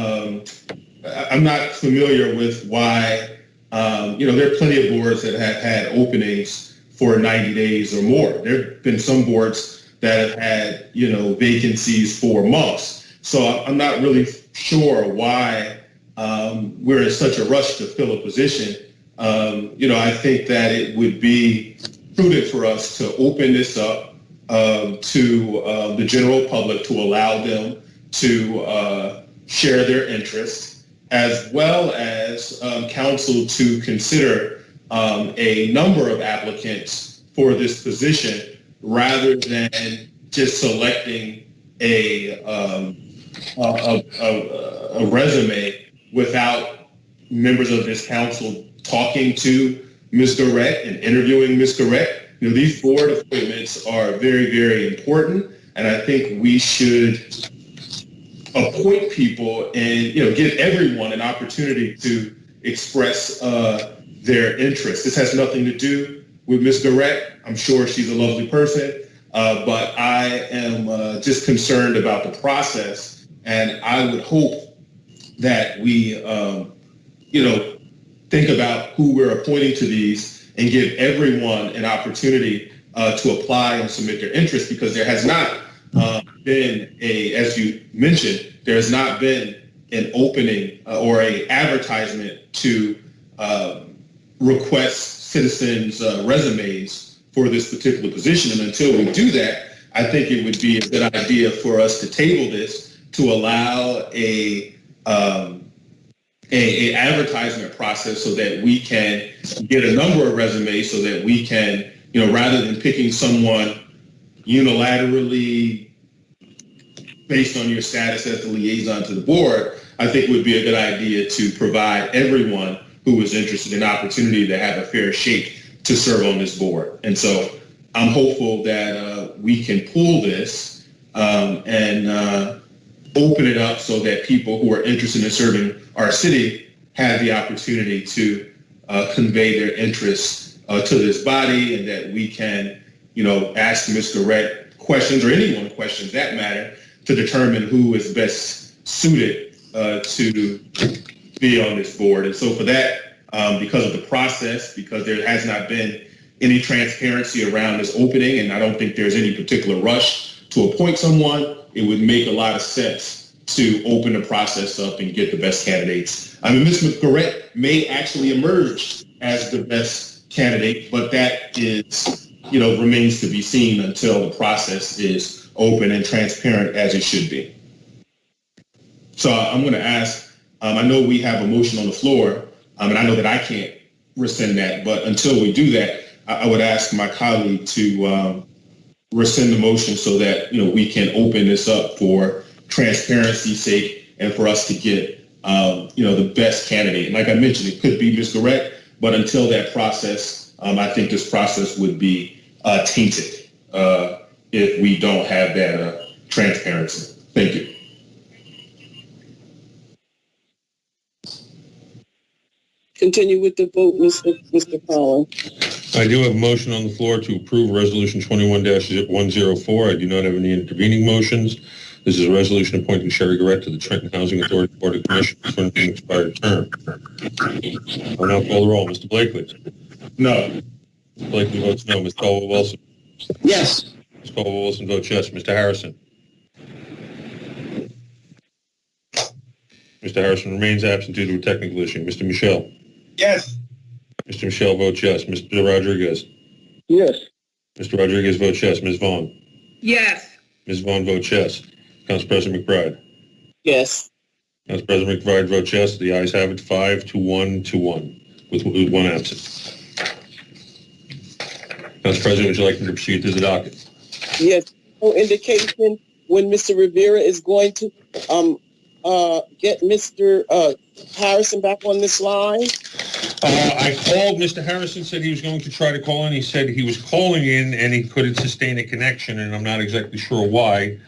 I'm not familiar with why. There are plenty of boards that have had openings for 90 days or more. There have been some boards that have had, vacancies for months. So I'm not really sure why we're in such a rush to fill a position. I think that it would be prudent for us to open this up to the general public, to allow them to share their interests, as well as council to consider a number of applicants for this position, rather than just selecting a resume without members of this council talking to Ms. Garrett and interviewing Ms. Garrett. These board appointments are very, very important, and I think we should appoint people and give everyone an opportunity to express their interest. This has nothing to do with Ms. Garrett. I'm sure she's a lovely person, but I am just concerned about the process, and I would hope that we, think about who we're appointing to these and give everyone an opportunity to apply and submit their interest, because there has not been as you mentioned, there has not been an opening or a advertisement to request citizens' resumes for this particular position. And until we do that, I think it would be a good idea for us to table this to allow a advertisement process so that we can get a number of resumes, so that we can, rather than picking someone unilaterally based on your status as the liaison to the board, I think it would be a good idea to provide everyone who is interested an opportunity to have a fair shake to serve on this board. And so I'm hopeful that we can pull this and open it up so that people who are interested in serving our city have the opportunity to convey their interests to this body, and that we can, ask Ms. Garrett questions, or anyone questions that matter, to determine who is best suited to be on this board. And so for that, because of the process, because there has not been any transparency around this opening, and I don't think there's any particular rush to appoint someone, it would make a lot of sense to open the process up and get the best candidates. I mean, Ms. Garrett may actually emerge as the best candidate, but that is, remains to be seen until the process is open and transparent as it should be. So I'm going to ask, I know we have a motion on the floor, and I know that I can't rescind that, but until we do that, I would ask my colleague to rescind the motion so that, we can open this up for transparency's sake and for us to get, the best candidate. And like I mentioned, it could be Ms. Garrett, but until that process, I think this process would be tainted if we don't have that transparency. Thank you. Continue with the vote, Mr. Collins. I do have a motion on the floor to approve Resolution 21-104. I do not have any intervening motions. This is a resolution appointing Sherry Garrett to the Trenton Housing Authority Board of Commissioners for an expired term. I'll now call the roll. Mr. Blakely? No. Mr. Blakely votes no. Ms. Caldwell-Wilson? Yes. Ms. Caldwell-Wilson votes yes. Mr. Harrison? Mr. Harrison remains absent due to a technical issue. Mr. Michel? Yes. Mr. Michel votes yes. Mr. Rodriguez? Yes. Mr. Rodriguez votes yes. Ms. Vaughn? Yes. Ms. Vaughn votes yes. Council President McBride? Yes. Council President McBride votes yes. The ayes have it, 5-1, with one absent. Council President, would you like me to proceed to the docket? Yes. No indication when Mr. Rivera is going to get Mr. Harrison back on this line? I called Mr. Harrison, said he was going to try to call in. He said he was calling in and he couldn't sustain a connection, and I'm not exactly sure why.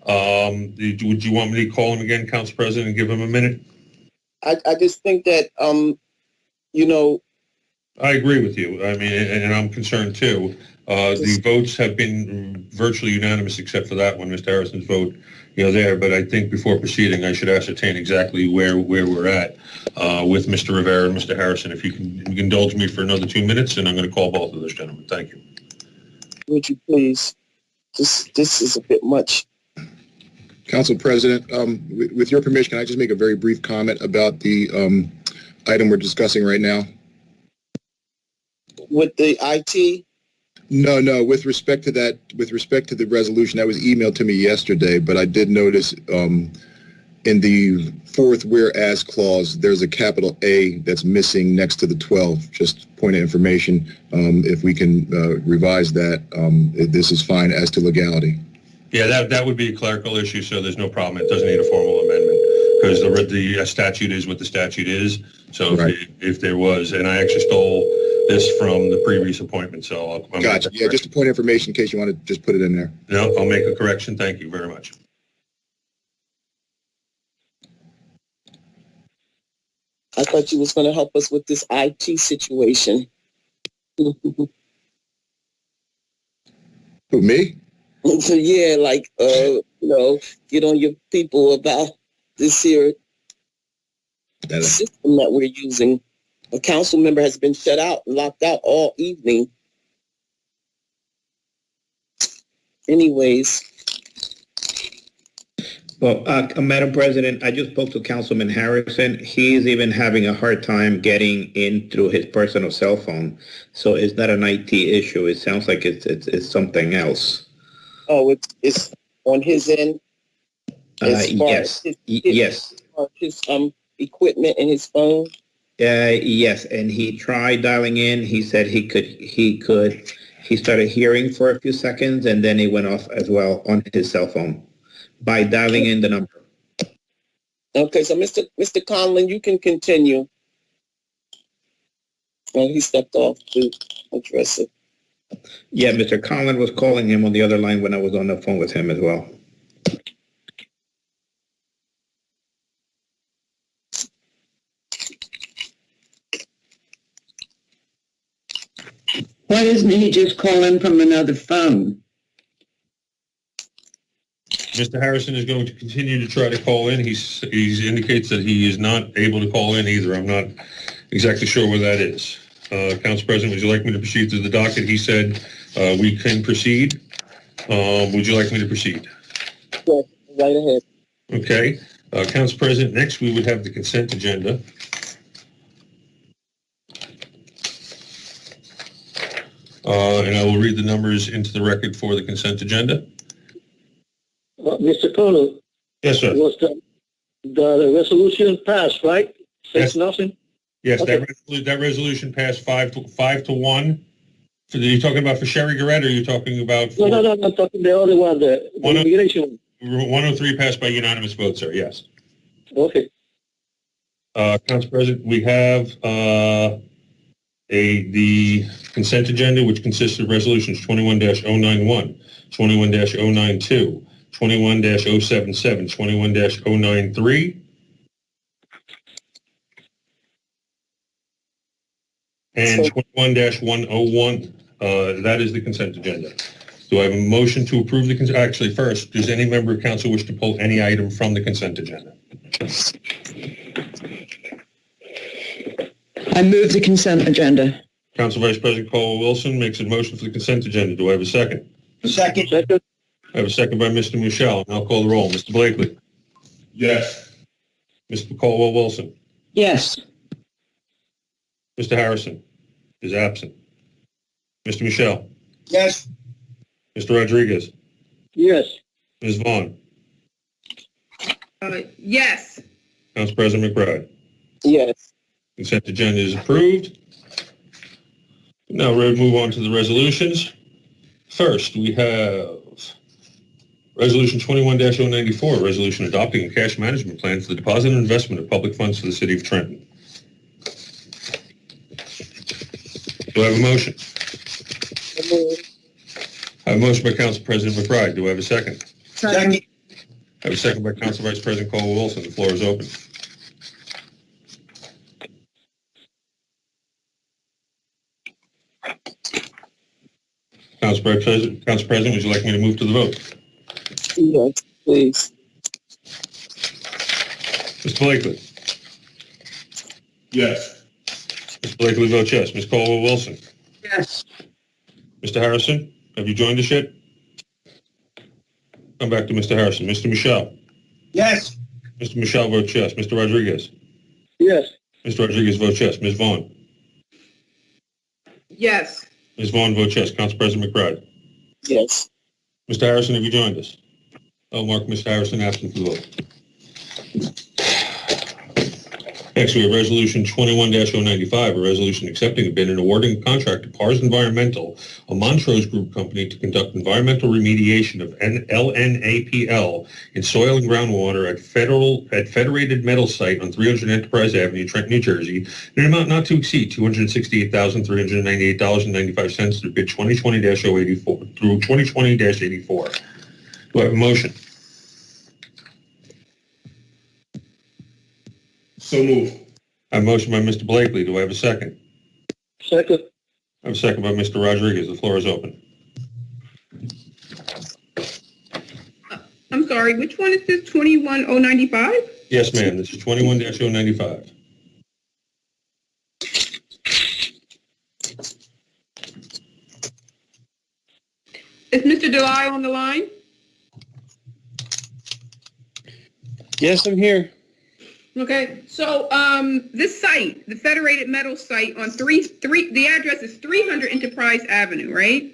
Would you want me to call him again, Council President, and give him a minute? I just think that, you know. I agree with you. I mean, and I'm concerned too. The votes have been virtually unanimous except for that one, Mr. Harrison's vote, there. But I think before proceeding, I should ascertain exactly where we're at with Mr. Rivera and Mr. Harrison. If you can indulge me for another 2 minutes, and I'm going to call both of those gentlemen. Thank you. Would you please? This is a bit much. Council President, with your permission, can I just make a very brief comment about the item we're discussing right now? With the IT? No, with respect to that, with respect to the resolution that was emailed to me yesterday, but I did notice in the fourth whereas clause, there's a capital A that's missing next to the 12. Just point of information, if we can revise that, this is fine as to legality. Yeah, that would be a clerical issue, so there's no problem. It doesn't need a formal amendment because the statute is what the statute is. So right. if there was, and I actually stole this from the previous appointment, so I'll gotcha. Yeah, just a point of information in case you want to just put it in there. No, I'll make a correction. Thank you very much. I thought you was going to help us with this IT situation. Who, me? So yeah, like get on your people about this here system that we're using. A council member has been shut out and locked out all evening. Anyways. Well, Madam President, I just spoke to Councilman Harrison. He's even having a hard time getting in through his personal cell phone. So it's not an IT issue. It sounds like it's something else. Oh, it's on his end? Yes. Yes. His equipment and his phone? Yes, and he tried dialing in. He said he could. He started hearing for a few seconds, and then he went off as well on his cell phone by dialing in the number. Okay, so Mr. Conlon, you can continue. Oh, he stepped off to address it. Yeah, Mr. Conlon was calling him on the other line when I was on the phone with him as well. Why doesn't he just call in from another phone? Mr. Harrison is going to continue to try to call in. He indicates that he is not able to call in either. I'm not exactly sure where that is. Council President, would you like me to proceed through the docket? He said we can proceed. Would you like me to proceed? Yes, right ahead. Okay. Council President, next we would have the consent agenda. And I will read the numbers into the record for the consent agenda. Mr. Connell. Yes, sir. Was the resolution passed, right? 6-0? Yes, okay. that resolution passed 5-1. Are you talking about for Sherry Garrett, or are you talking about for... No, I'm talking the other one, the immigration one. 103 passed by unanimous vote, sir, yes. Okay. Council President, we have the consent agenda, which consists of resolutions 21-091, 21-092, 21-077, 21-093, and 21-101. That is the consent agenda. Do I have a motion to approve the consent? Actually, first, does any member of council wish to pull any item from the consent agenda? I move the consent agenda. Council Vice President Caldwell-Wilson makes a motion for the consent agenda. Do I have a second? Second. I have a second by Mr. Michel. I'll call the roll. Mr. Blakely. Yes. Mr. Caldwell-Wilson. Yes. Mr. Harrison is absent. Mr. Michel. Yes. Mr. Rodriguez. Yes. Ms. Vaughn. Yes. Council President McBride. Yes. Consent agenda is approved. Now we'll move on to the resolutions. First, we have Resolution 21-094, resolution adopting a cash management plan for the deposit and investment of public funds for the city of Trenton. Do I have a motion? I have a motion by Council President McBride. Do I have a second? Second. I have a second by Council Vice President Caldwell-Wilson. The floor is open. Council President, would you like me to move to the vote? Yes, please. Mr. Blakely. Yes. Mr. Blakely votes yes. Ms. Caldwell-Wilson. Yes. Mr. Harrison, have you joined us yet? Come back to Mr. Harrison. Mr. Michelle. Yes. Mr. Michelle votes yes. Mr. Rodriguez. Yes. Mr. Rodriguez votes yes. Ms. Vaughn. Yes. Ms. Vaughn votes yes. Council President McBride. Yes. Mr. Harrison, have you joined us? I'll mark Mr. Harrison absent from the vote. Next, we have Resolution 21-095, a resolution accepting a bid and awarding a contract to Pars Environmental, a Montrose Group company, to conduct environmental remediation of LNAPL in soil and groundwater at Federated Metal Site on 300 Enterprise Avenue, Trenton, New Jersey, in an amount not to exceed $268,398.95 through bid 2020-084 through 2020-84. Do I have a motion? So moved. I have a motion by Mr. Blakely. Do I have a second? Second. I have a second by Mr. Rodriguez. The floor is open. I'm sorry, which one is this, 21095? Yes, ma'am. This is 21-095. Is Mr. Delisle on the line? Yes, I'm here. Okay, so this site, the Federated Metal Site on the address is 300 Enterprise Avenue, right?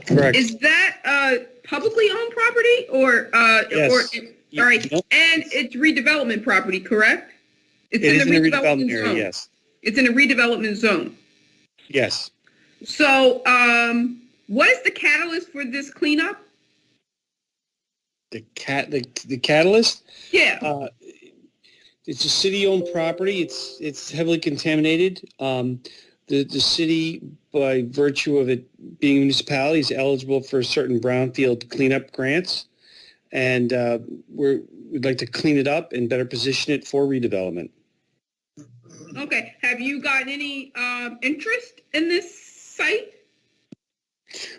Correct. Is that publicly owned property or Yes. All right, Nope. and it's redevelopment property, correct? It's It is in the redevelopment area, zone. yes. It's in a redevelopment zone. Yes. So, what is the catalyst for this cleanup? The catalyst? Yeah. It's a city-owned property. It's heavily contaminated. The city, by virtue of it being a municipality, is eligible for certain brownfield cleanup grants, and we'd like to clean it up and better position it for redevelopment. Okay. Have you gotten any interest in this site?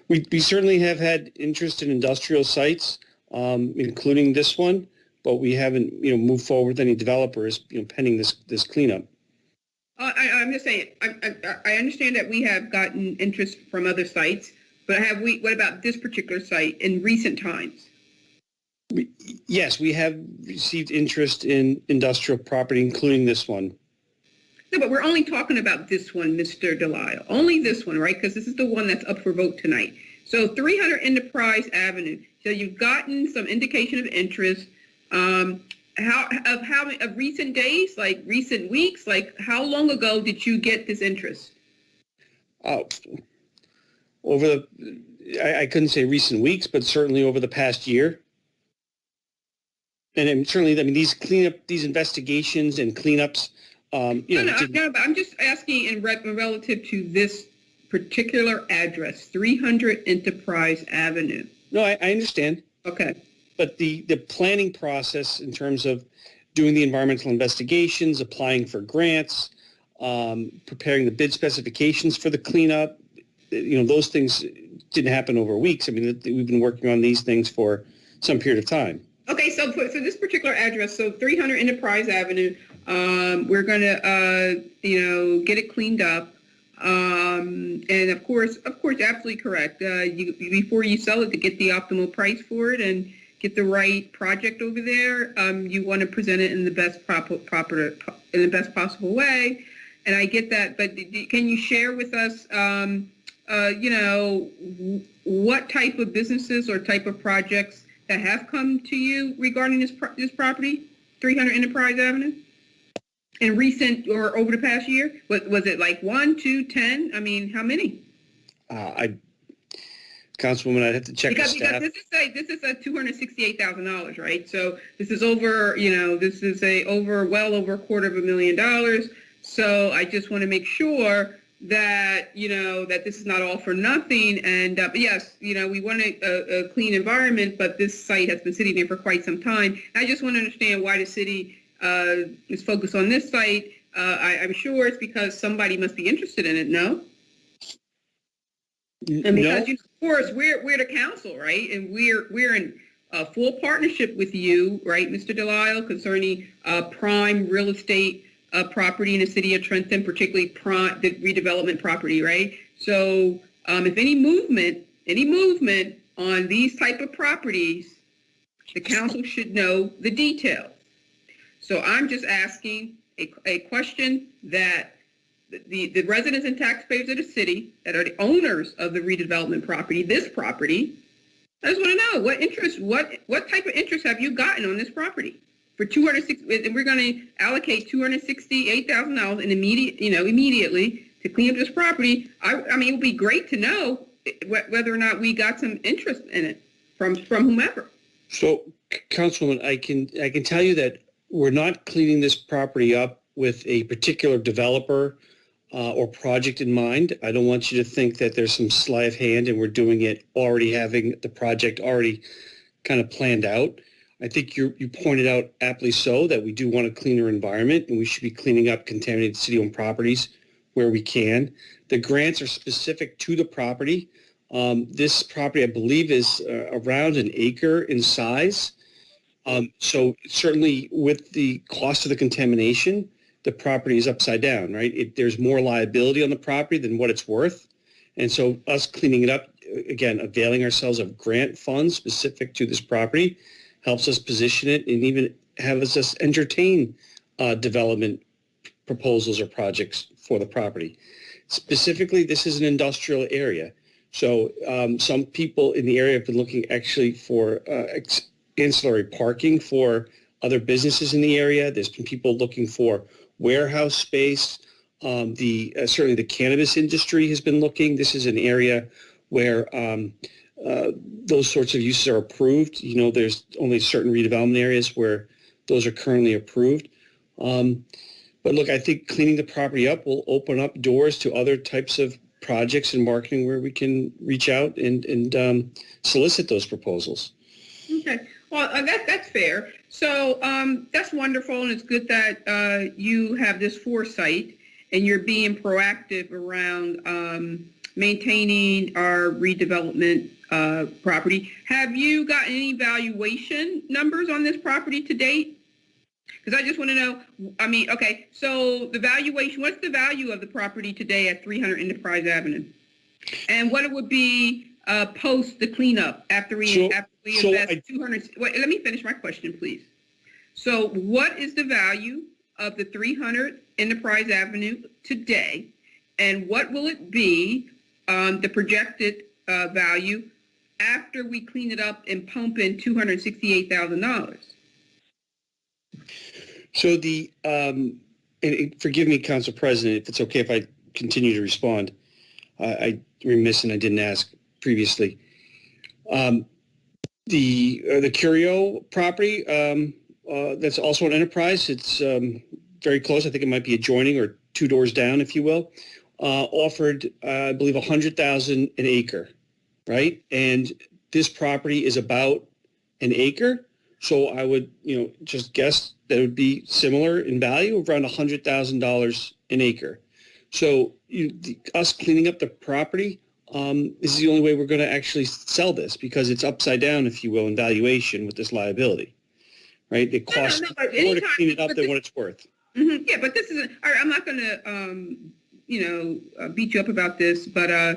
We certainly have had interest in industrial sites, including this one, but we haven't, moved forward with any developers, pending this cleanup. I'm just saying, I understand that we have gotten interest from other sites, but what about this particular site in recent times? Yes, we have received interest in industrial property, including this one. No, but we're only talking about this one, Mr. Delisle. Only this one, right? Because this is the one that's up for vote tonight. So 300 Enterprise Avenue. So you've gotten some indication of interest. Of recent days, like recent weeks, like how long ago did you get this interest? I couldn't say recent weeks, but certainly over the past year. And certainly, these investigations and cleanups. No, but I'm just asking in relative to this particular address, 300 Enterprise Avenue. No, I understand. Okay. But the planning process in terms of doing the environmental investigations, applying for grants, preparing the bid specifications for the cleanup, those things didn't happen over weeks. We've been working on these things for some period of time. Okay, so for this particular address, so 300 Enterprise Avenue, we're going to, get it cleaned up. And of course, absolutely correct. Before you sell it, to get the optimal price for it and get the right project over there, you want to present it in the best in the best possible way. And I get that, but can you share with us, what type of businesses or type of projects that have come to you regarding this property, 300 Enterprise Avenue? In recent or over the past year? Was it like 1, 2, 10? How many? Councilwoman, I'd have to check because the staff. This is a $268,000, right? So this is over, well over $250,000. So I just want to make sure that, that this is not all for nothing. And but yes, we want a clean environment, but this site has been sitting there for quite some time. I just want to understand why the city is focused on this site. I'm sure it's because somebody must be interested in it, no? And because, of course, we're the council, right? And we're in full partnership with you, right, Mr. Delisle, concerning prime real estate property in the city of Trenton, particularly the redevelopment property, right? So if any movement on these type of properties, the council should know the details. So I'm just asking a question that the residents and taxpayers of the city that are the owners of the redevelopment property, this property, I just want to know what type of interest have you gotten on this property for $260, and we're going to allocate $268,000 immediately to clean up this property. I mean, it would be great to know whether or not we got some interest in it from whomever. So, Councilwoman, I can tell you that we're not cleaning this property up with a particular developer or project in mind. I don't want you to think that there's some sleight of hand and we're doing it already having the project already kind of planned out. I think you pointed out aptly so that we do want a cleaner environment and we should be cleaning up contaminated city-owned properties where we can. The grants are specific to the property. This property, I believe, is around an acre in size. So certainly with the cost of the contamination, the property is upside down, right? There's more liability on the property than what it's worth. And so us cleaning it up, again, availing ourselves of grant funds specific to this property helps us position it and even have us entertain development proposals or projects for the property. Specifically, this is an industrial area. So some people in the area have been looking actually for ancillary parking for other businesses in the area. There's been people looking for warehouse space. Certainly the cannabis industry has been looking. This is an area where those sorts of uses are approved. You know, there's only certain redevelopment areas where those are currently approved. But look, I think cleaning the property up will open up doors to other types of projects and marketing where we can reach out and solicit those proposals. Okay. Well, that's fair. So that's wonderful, and it's good that you have this foresight and you're being proactive around maintaining our redevelopment property. Have you gotten any valuation numbers on this property to date? Because I just want to know, I mean, okay, so the valuation, what's the value of the property today at 300 Enterprise Avenue? And what it would be post the cleanup after we invest 200, wait, let me finish my question, please. So what is the value of the 300 Enterprise Avenue today, and what will it be, the projected value after we clean it up and pump in $268,000? So and forgive me, Council President, if it's okay if I continue to respond. I remiss and I didn't ask previously. The Curio property, that's also an enterprise. It's very close. I think it might be adjoining or two doors down, if you will. Offered, I believe, $100,000 an acre, right? And this property is about an acre. So I would, just guess that it would be similar in value, around $100,000 an acre. So us cleaning up the property, this is the only way we're going to actually sell this, because it's upside down, if you will, in valuation with this liability, right? It costs more to clean it up than what it's worth. Mm-hmm, yeah, but this isn't. I'm not going to, beat you up about this, but I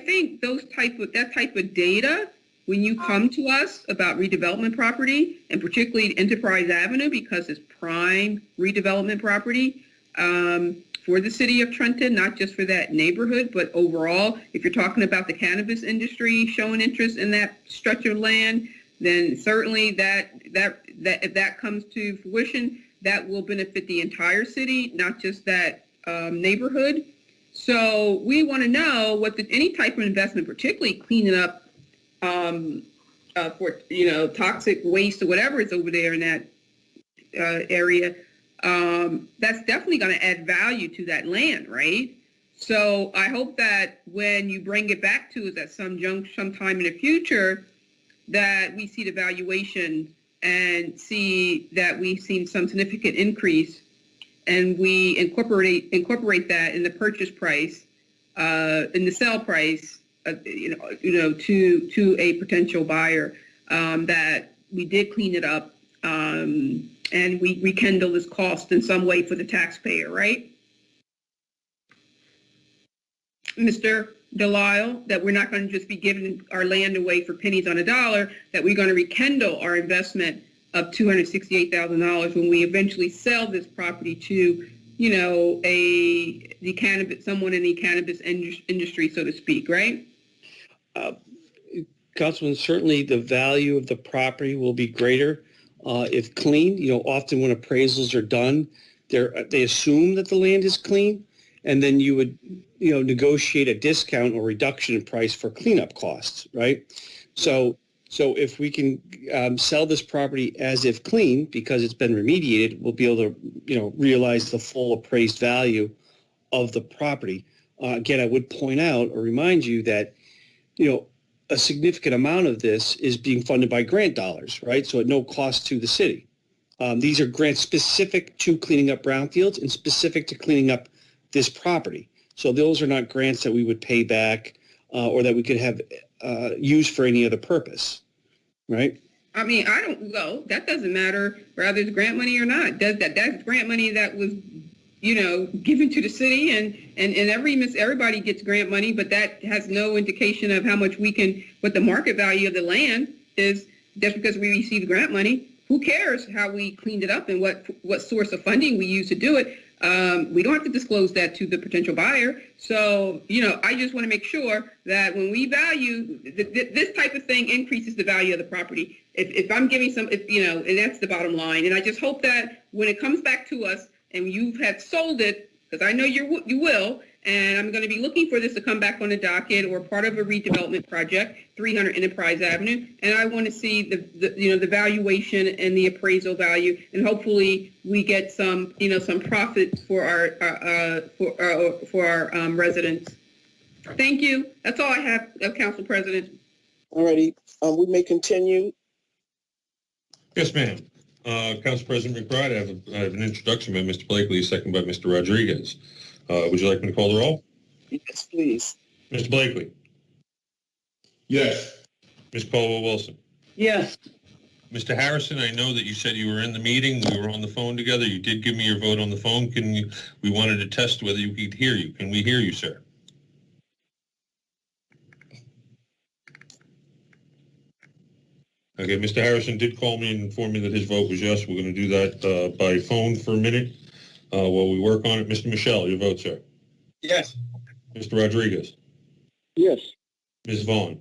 think that type of data, when you come to us about redevelopment property, and particularly Enterprise Avenue, because it's prime redevelopment property for the city of Trenton, not just for that neighborhood, but overall, if you're talking about the cannabis industry showing interest in that stretch of land, then certainly that if that comes to fruition, that will benefit the entire city, not just that neighborhood. So we want to know what any type of investment, particularly cleaning up for toxic waste or whatever is over there in that area, that's definitely going to add value to that land, right? So I hope that when you bring it back to us at sometime in the future, that we see the valuation and see that we've seen some significant increase, and we incorporate that in the purchase price in the sell price, to a potential buyer, that we did clean it up, and we rekindle this cost in some way for the taxpayer, right? Mr. Delisle, that we're not going to just be giving our land away for pennies on a dollar, that we're going to rekindle our investment of $268,000 when we eventually sell this property to, someone in the cannabis industry, so to speak, right? Councilman, certainly the value of the property will be greater if clean. Often when appraisals are done, they assume that the land is clean, and then you would, negotiate a discount or reduction in price for cleanup costs, right? So if we can sell this property as if clean because it's been remediated, we'll be able to, realize the full appraised value of the property. Again, I would point out or remind you that, a significant amount of this is being funded by grant dollars, right? So at no cost to the city. These are grants specific to cleaning up brownfields and specific to cleaning up this property. So those are not grants that we would pay back or that we could have used for any other purpose, right? I mean, that doesn't matter whether it's grant money or not. That's grant money that was, given to the city, and everybody gets grant money, but that has no indication of how much what the market value of the land is just because we received grant money. Who cares how we cleaned it up and what source of funding we used to do it? We don't have to disclose that to the potential buyer. So, I just want to make sure that when we value this type of thing increases the value of the property. If I'm giving and that's the bottom line. And I just hope that when it comes back to us and you have sold it, because I know you will, and I'm going to be looking for this to come back on the docket or part of a redevelopment project, 300 Enterprise Avenue, and I want to see the valuation and the appraisal value, and hopefully we get some profit for our residents. Thank you. That's all I have, Council President. Alrighty, we may continue. Yes, ma'am. Council President McBride, I have an introduction by Mr. Blakely, second by Mr. Rodriguez. Would you like me to call the roll? Yes, please. Mr. Blakely. Yes. Ms. Caldwell-Wilson. Yes. Mr. Harrison, I know that you said you were in the meeting. We were on the phone together. You did give me your vote on the phone. We wanted to test whether we could hear you. Can we hear you, sir? Okay, Mr. Harrison did call me and inform me that his vote was yes. We're going to do that by phone for a minute while we work on it. Mr. Michelle, your vote, sir. Yes. Mr. Rodriguez. Yes. Ms. Vaughn.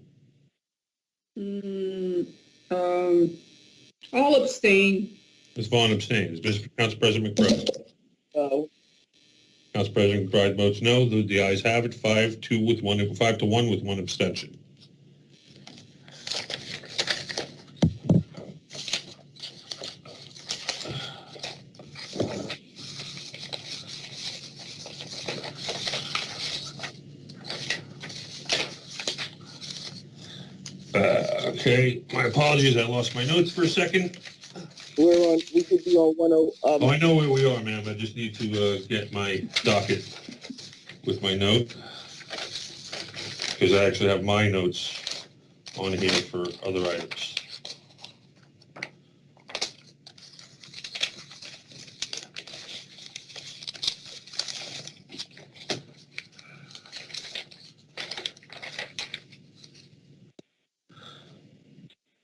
All abstain. Ms. Vaughn abstains. Council President McBride. No. Council President McBride votes no. The ayes have it. 5-1 with one abstention. Okay, my apologies. I lost my notes for a second. We could be on 10. I know where we are, ma'am. I just need to get my docket with my note because I actually have my notes on here for other items.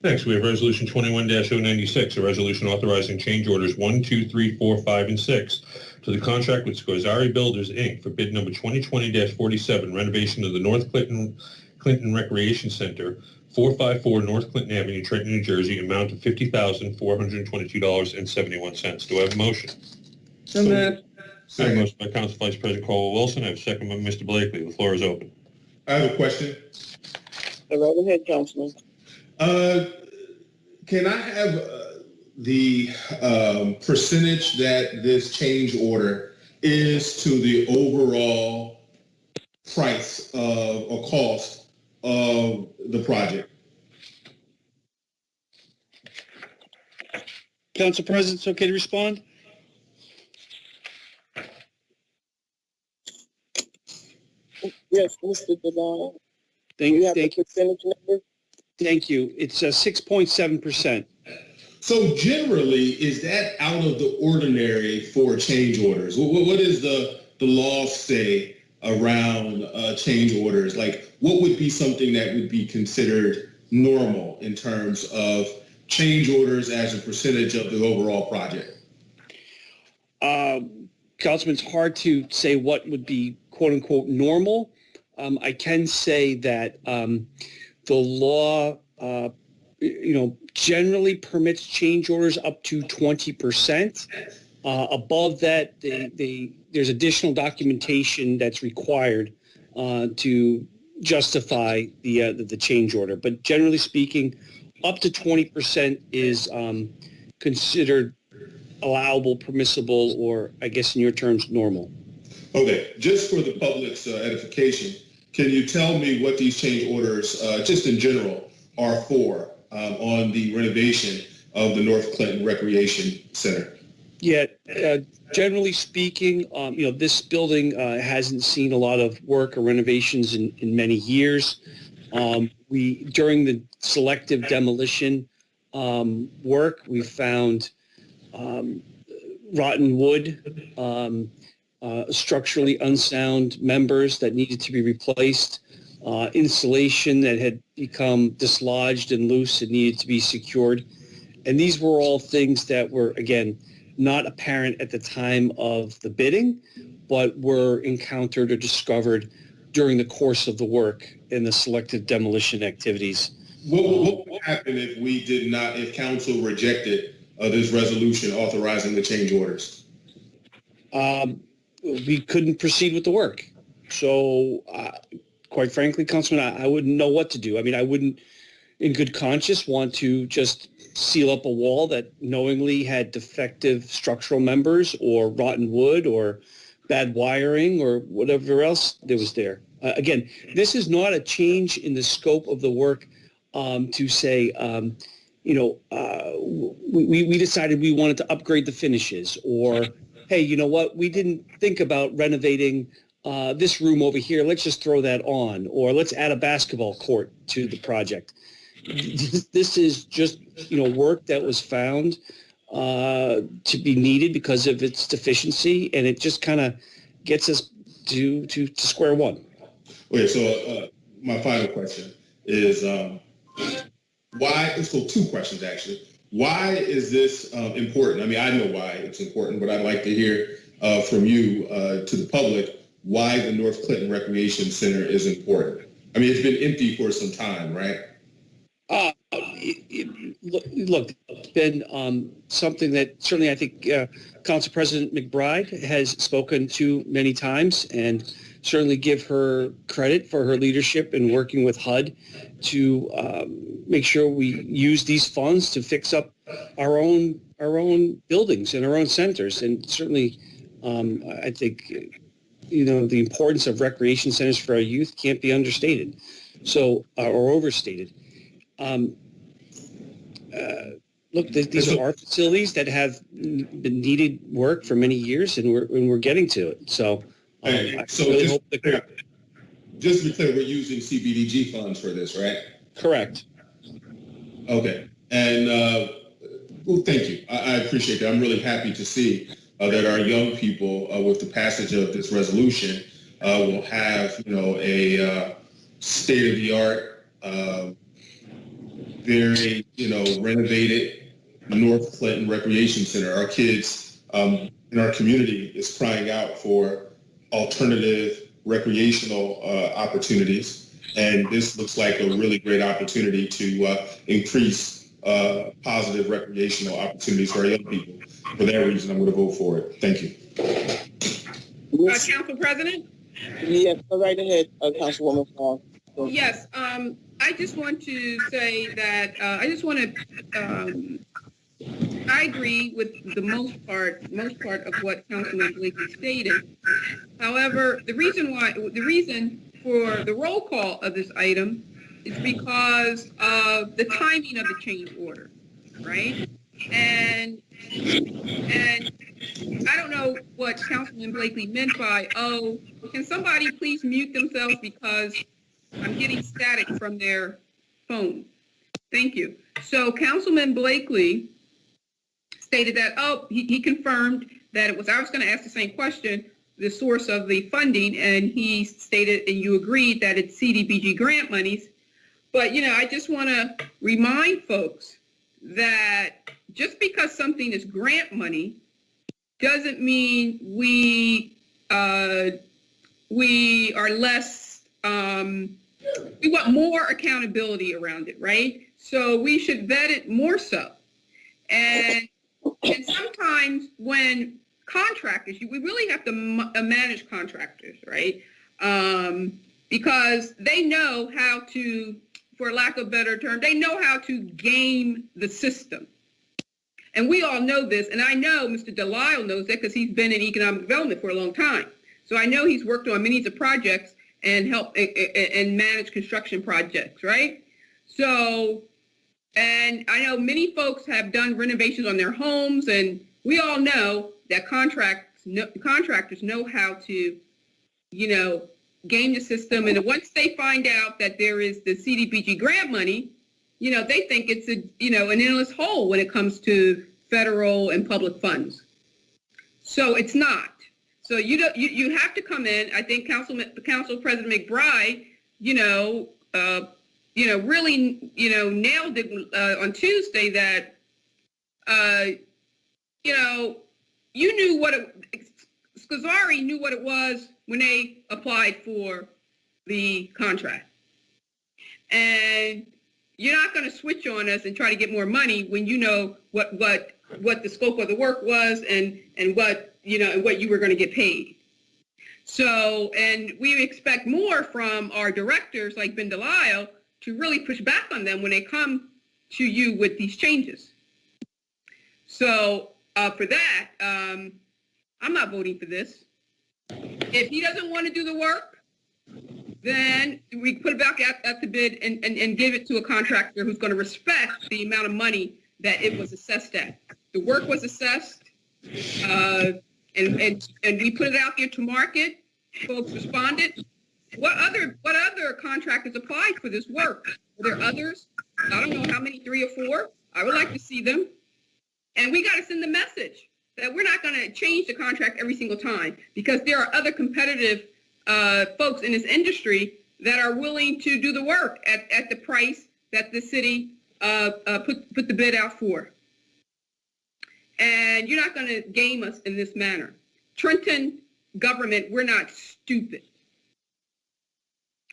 Next, we have Resolution 21-096, a resolution authorizing change orders 1, 2, 3, 4, 5, and 6 to the contract with Scozzari Builders, Inc. for bid number 2020-47, renovation of the North Clinton Recreation Center, 454 North Clinton Avenue, Trenton, New Jersey, amount of $50,422.71. Do I have a motion? So moved. Second. Motion by Council Vice President Caldwell-Wilson. I have a second by Mr. Blakely. The floor is open. I have a question. Go right ahead, Councilman. Can I have the percentage that this change order is to the overall price of or cost of the project? Council President, it's okay to respond? Yes, Mr. Devon. Thank You have the percentage number? Thank you. It's 6.7%. So generally, is that out of the ordinary for change orders? What is the law say around change orders? Like, what would be something that would be considered normal in terms of change orders as a percentage of the overall project? Councilman, it's hard to say what would be quote unquote normal. I can say that the law, generally permits change orders up to 20%. Above that, there's additional documentation that's required to justify the change order. But generally speaking, up to 20% is considered allowable, permissible, or I guess in your terms, normal. Okay, just for the public's edification, can you tell me what these change orders, just in general, are for on the renovation of the North Clinton Recreation Center? Yeah, generally speaking, this building hasn't seen a lot of work or renovations in many years. During the selective demolition work, we found rotten wood, structurally unsound members that needed to be replaced, insulation that had become dislodged and loose and needed to be secured. And these were all things that were, again, not apparent at the time of the bidding, but were encountered or discovered during the course of the work in the selective demolition activities. What would happen if council rejected this resolution authorizing the change orders? We couldn't proceed with the work. So, quite frankly, Councilman, I wouldn't know what to do. I mean, I wouldn't, in good conscience, want to just seal up a wall that knowingly had defective structural members or rotten wood or bad wiring or whatever else there was there. Again, this is not a change in the scope of the work to say, we decided we wanted to upgrade the finishes, or, hey, you know what, we didn't think about renovating this room over here. Let's just throw that on, or let's add a basketball court to the project. This is just, work that was found to be needed because of its deficiency, and it just kind of gets us to square one. Okay, so my final question is why? So two questions actually. Why is this important? I mean, I know why it's important, but I'd like to hear from you to the public why the North Clinton Recreation Center is important. I mean, it's been empty for some time, right? Look, it's been something that certainly I think Council President McBride has spoken to many times, and certainly give her credit for her leadership in working with HUD to make sure we use these funds to fix up our own buildings and our own centers. And certainly, I think the importance of recreation centers for our youth can't be understated, or overstated. Look, these are our facilities that have been needed work for many years, and we're getting to it. So, just to be clear, we're using CBDG funds for this, right? Correct. Okay, and well, thank you. I appreciate that. I'm really happy to see that our young people, with the passage of this resolution, will have a state-of-the-art, very renovated North Clinton Recreation Center. Our kids in our community is crying out for alternative recreational opportunities, and this looks like a really great opportunity to increase positive recreational opportunities for our young people. For that reason, I'm going to vote for it. Thank you. Council President? Yes, go right ahead, Councilwoman Fall. Yes, I just want to say that I agree with the most part of what Councilman Blakey stated. However, the reason for the roll call of this item is because of the timing of the change order, right? And I don't know what Councilman Blakely meant by, oh, can somebody please mute themselves because I'm getting static from their phone. Thank you. So Councilman Blakely stated that, he confirmed that it was, I was going to ask the same question, the source of the funding, and he stated, and you agreed that it's CDBG grant monies. But, I just want to remind folks that just because something is grant money doesn't mean we are less, we want more accountability around it, right? So we should vet it more so. And sometimes when contractors, we really have to manage contractors, right? Because they know how to, for lack of a better term, they know how to game the system. And we all know this, and I know Mr. Delisle knows that because he's been in economic development for a long time. So I know he's worked on many of the projects and helped and manage construction projects, right? So, and I know many folks have done renovations on their homes, and we all know that contractors know how to, game the system. And once they find out that there is the CDBG grant money, they think it's an endless hole when it comes to federal and public funds. So it's not. So you have to come in. I think Council President McBride, really, nailed it on Tuesday that, you knew Scazzari knew what it was when they applied for the contract. And you're not going to switch on us and try to get more money when you know what the scope of the work was and what, and what you were going to get paid. So, and we expect more from our directors like Ben Delisle to really push back on them when they come to you with these changes. So for that, I'm not voting for this. If he doesn't want to do the work, then we put it back at the bid and give it to a contractor who's going to respect the amount of money that it was assessed at. The work was assessed, and we put it out there to market. Folks responded. What other contractors applied for this work? Were there others? I don't know how many, 3 or 4. I would like to see them. And we got to send the message that we're not going to change the contract every single time, because there are other competitive folks in this industry that are willing to do the work at the price that the city put the bid out for. And you're not going to game us in this manner. Trenton government, we're not stupid.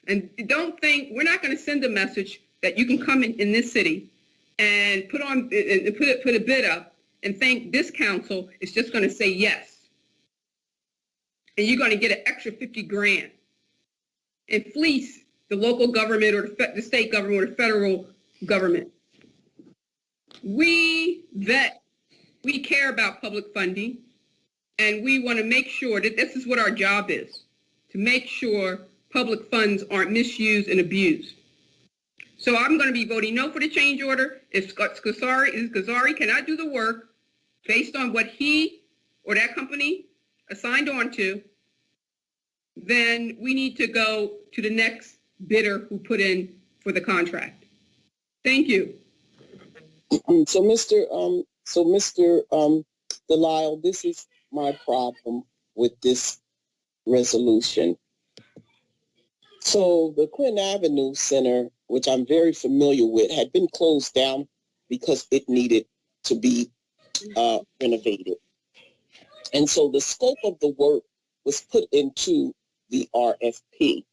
And don't think, we're not going to send a message that you can come in this city and put a bid up and think this council is just going to say yes. And you're going to get an extra 50 grand and fleece the local government or the state government or the federal government. We vet, we care about public funding, and we want to make sure that this is what our job is, to make sure public funds aren't misused and abused. So I'm going to be voting no for the change order. If Scazzari cannot do the work based on what he or that company assigned on to, then we need to go to the next bidder who put in for the contract. Thank you. So Mr. Delisle, this is my problem with this resolution. So the Quinn Avenue Center, which I'm very familiar with, had been closed down because it needed to be renovated. And so the scope of the work was put into the RFP.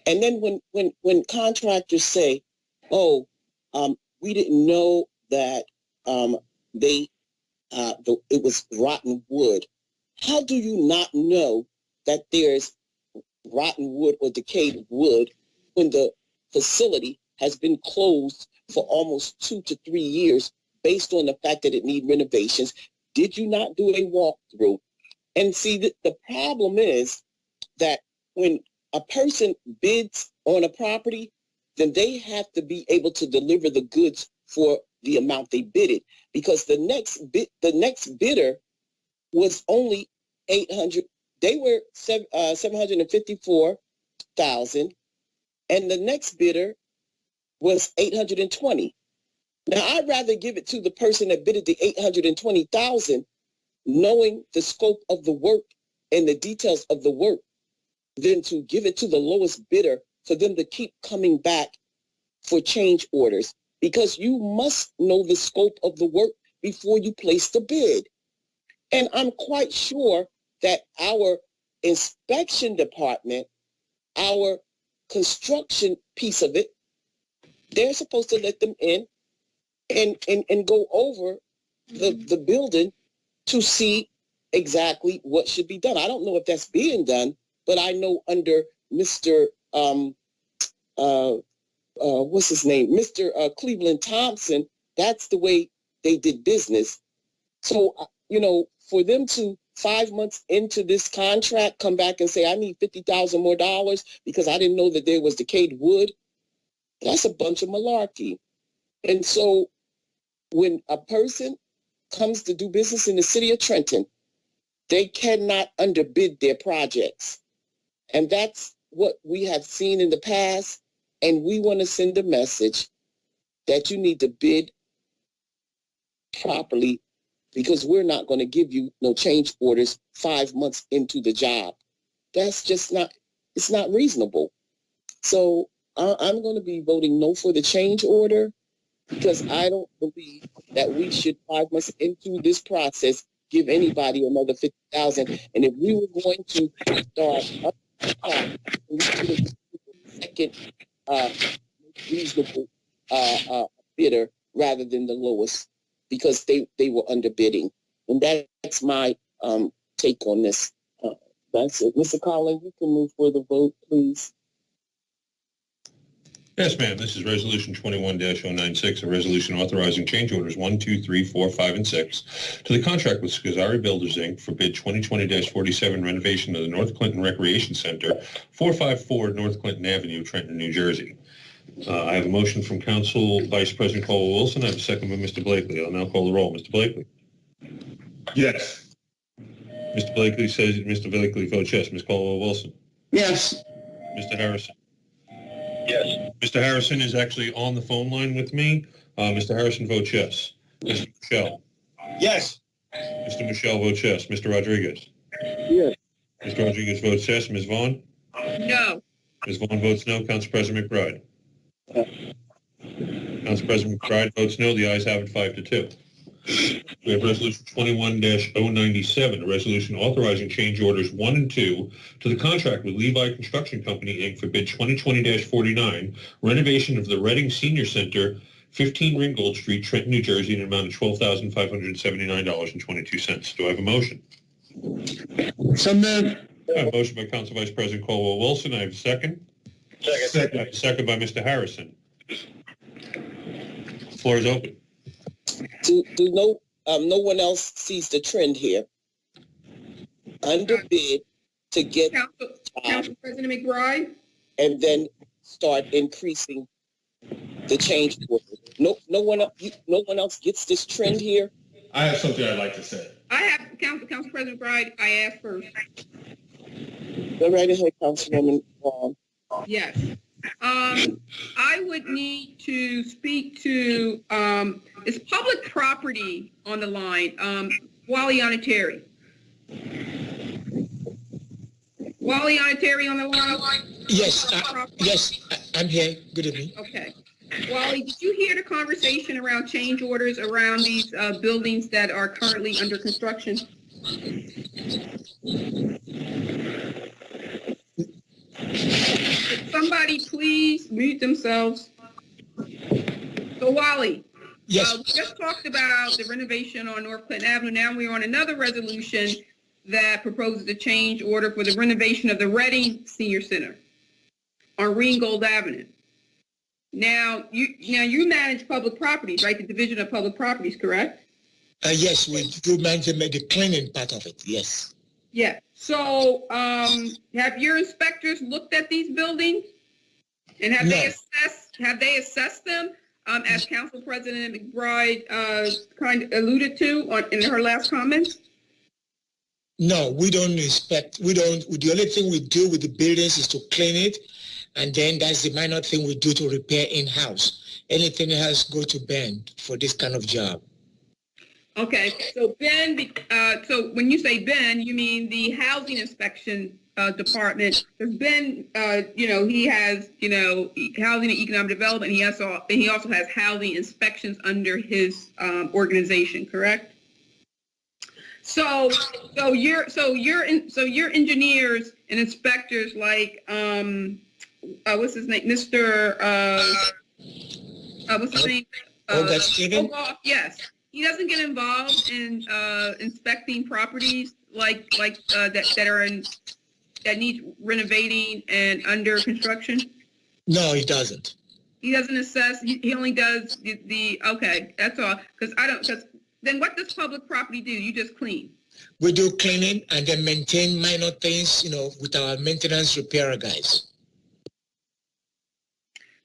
And then when contractors say, we didn't know that it was rotten wood. How do you not know that there's rotten wood or decayed wood when the facility has been closed for almost 2 to 3 years based on the fact that it needs renovations? Did you not do a walkthrough? And see, the problem is that when a person bids on a property, then they have to be able to deliver the goods for the amount they bidded, because the next bidder was only 800. They were 754,000, and the next bidder was 820. Now, I'd rather give it to the person that bidded the 820,000, knowing the scope of the work and the details of the work, than to give it to the lowest bidder for them to keep coming back for change orders, because you must know the scope of the work before you place the bid. And I'm quite sure that our inspection department, our construction piece of it, they're supposed to let them in and go over the building to see exactly what should be done. I don't know if that's being done, but I know under Mr. What's his name? Mr. Cleveland Thompson, that's the way they did business. So, for them to 5 months into this contract come back and say, I need $50,000 more because I didn't know that there was decayed wood, that's a bunch of malarkey. And so when a person comes to do business in the city of Trenton, they cannot underbid their projects. And that's what we have seen in the past. And we want to send a message that you need to bid properly, because we're not going to give you no change orders 5 months into the job. That's just it's not reasonable. So I'm going to be voting no for the change order, because I don't believe that we should 5 months into this process give anybody another $50,000. And if we were going to start up we should have second reasonable bidder rather than the lowest, because they were underbidding. And that's my take on this. That's it. Mr. Collins, you can move for the vote, please. Yes, ma'am. This is Resolution 21-096, a resolution authorizing change orders 1, 2, 3, 4, 5, and 6 to the contract with Scazzari Builders, Inc. for bid 2020-47 renovation of the North Clinton Recreation Center, 454 North Clinton Avenue, Trenton, New Jersey. I have a motion from Council Vice President Caldwell-Wilson. I have a second by Mr. Blakely. I'll now call the roll. Mr. Blakely? Yes. Mr. Blakely says Mr. Blakely votes yes. Ms. Caldwell-Wilson? Yes. Mr. Harrison? Yes. Mr. Harrison is actually on the phone line with me. Mr. Harrison votes yes. Mr. Michelle? Yes. Mr. Michelle votes yes. Mr. Rodriguez? Yes. Mr. Rodriguez votes yes. Ms. Vaughn? No. Ms. Vaughn votes no. Council President McBride? Council President McBride votes no. The ayes have it 5-2. We have Resolution 21-097, a resolution authorizing change orders 1 and 2 to the contract with Levi Construction Company, Inc. for bid 2020-49, renovation of the Reading Senior Center, 15 Ringgold Street, Trenton, New Jersey, in an amount of $12,579.22. Do I have a motion? So moved. I have a motion by Council Vice President Caldwell-Wilson. I have a second. Second. Second by Mr. Harrison. The floor is open. No one else sees the trend here. Underbid to get Council President McBride? and then start increasing the change order. No one else gets this trend here. I have something I'd like to say. I have, Council President McBride, I asked first. Go right ahead, Councilwoman. Yes. I would need to speak to, is public property on the line? Wally Onateri. Wally Onateri on the line? Yes, yes, I'm here. Good evening. Okay. Wally, did you hear the conversation around change orders around these buildings that are currently under construction? Could somebody please mute themselves? So Wally, yes, we just talked about the renovation on North Clinton Avenue. Now we're on another resolution that proposes a change order for the renovation of the Reading Senior Center on Ringgold Avenue. Now you manage public properties, right? The Division of Public Properties, correct? yes, we do manage the cleaning part of it. Yes. Yeah. So, have your inspectors looked at these buildings, and have they assessed them as Council President McBride kind of alluded to in her last comments? No, we don't inspect. The only thing we do with the buildings is to clean it, and then that's the minor thing we do to repair in-house. Anything else go to Ben for this kind of job. Okay, so Ben, so when you say Ben, you mean the housing inspection department. Because Ben, he has, housing and economic development. He also has housing inspections under his organization, correct? So your engineers and inspectors like what's his name, Mr. What's his name? Yes. He doesn't get involved in inspecting properties like that need renovating and under construction. No, he doesn't. He doesn't assess. He only does the okay. That's all. Because then what does public property do? You just clean. We do cleaning and then maintain minor things, with our maintenance repair guys.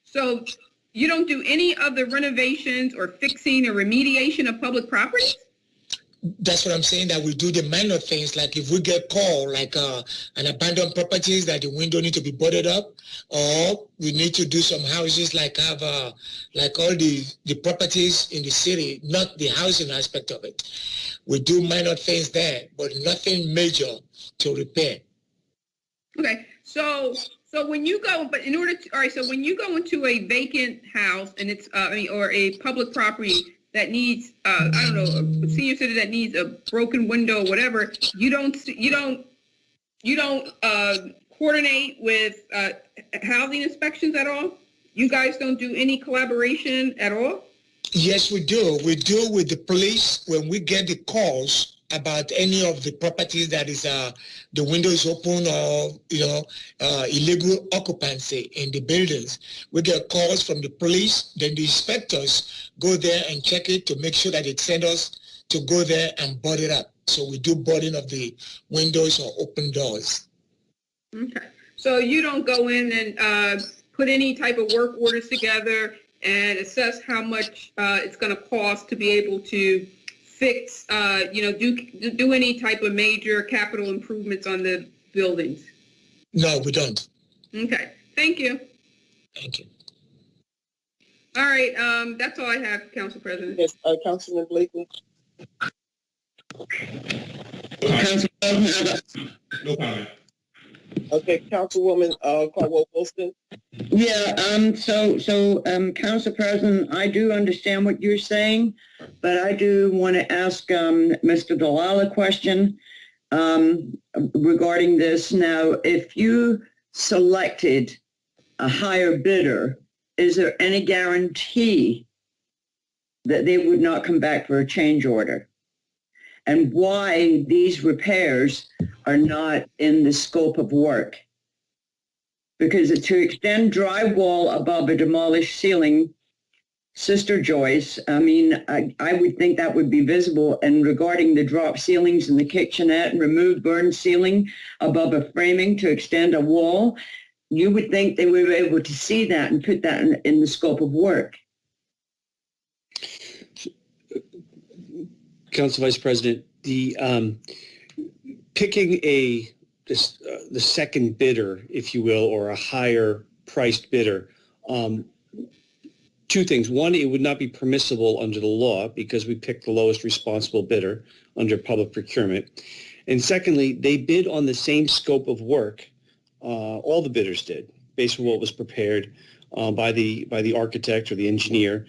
So you don't do any of the renovations or fixing or remediation of public properties? That's what I'm saying, that we do the minor things, like if we get called, like an abandoned properties that the window need to be boarded up, or we need to do some houses like have like all the properties in the city, not the housing aspect of it. We do minor things there, but nothing major to repair. Okay, so when you go, but in order to, all right, so when you go into a vacant house and it's, or a public property that needs, I don't know, a senior citizen that needs a broken window or whatever, you don't coordinate with housing inspections at all? You guys don't do any collaboration at all? Yes, we do. We do with the police when we get the calls about any of the properties that is the window is open or illegal occupancy in the buildings. We get calls from the police, then the inspectors go there and check it to make sure that it send us to go there and board it up. So we do boarding of the windows or open doors. Okay, so you don't go in and put any type of work orders together and assess how much it's going to cost to be able to fix, do any type of major capital improvements on the buildings? No, we don't. Okay, thank you. Thank you. All right, that's all I have, Council President. Yes, Councilman Blakely. No comment. Okay, Councilwoman Caldwell-Wilson. Yeah, Council President, I do understand what you're saying, but I do want to ask Mr. Dalal a question regarding this. Now, if you selected a higher bidder, is there any guarantee that they would not come back for a change order? And why these repairs are not in the scope of work? Because to extend drywall above a demolished ceiling, Sister Joyce, I would think that would be visible. And regarding the drop ceilings in the kitchenette and remove burned ceiling above a framing to extend a wall, you would think they would be able to see that and put that in the scope of work. Council Vice President, the picking the second bidder, if you will, or a higher priced bidder, two things. One, it would not be permissible under the law because we picked the lowest responsible bidder under public procurement. And secondly, they bid on the same scope of work. All the bidders did, based on what was prepared by the architect or the engineer,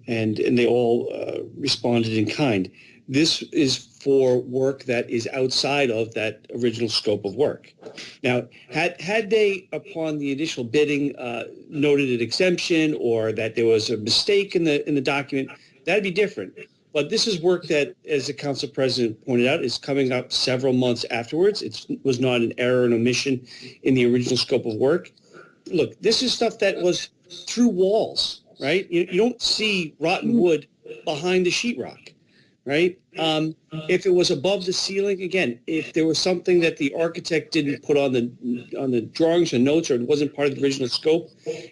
and they all responded in kind. This is for work that is outside of that original scope of work. Now, had they, upon the initial bidding, noted an exemption or that there was a mistake in the document, that'd be different. But this is work that, as the Council President pointed out, is coming up several months afterwards. It was not an error and omission in the original scope of work. Look, this is stuff that was through walls, right? You don't see rotten wood behind the sheetrock. right? If it was above the ceiling, again, if there was something that the architect didn't put on the drawings or notes, or it wasn't part of the original scope,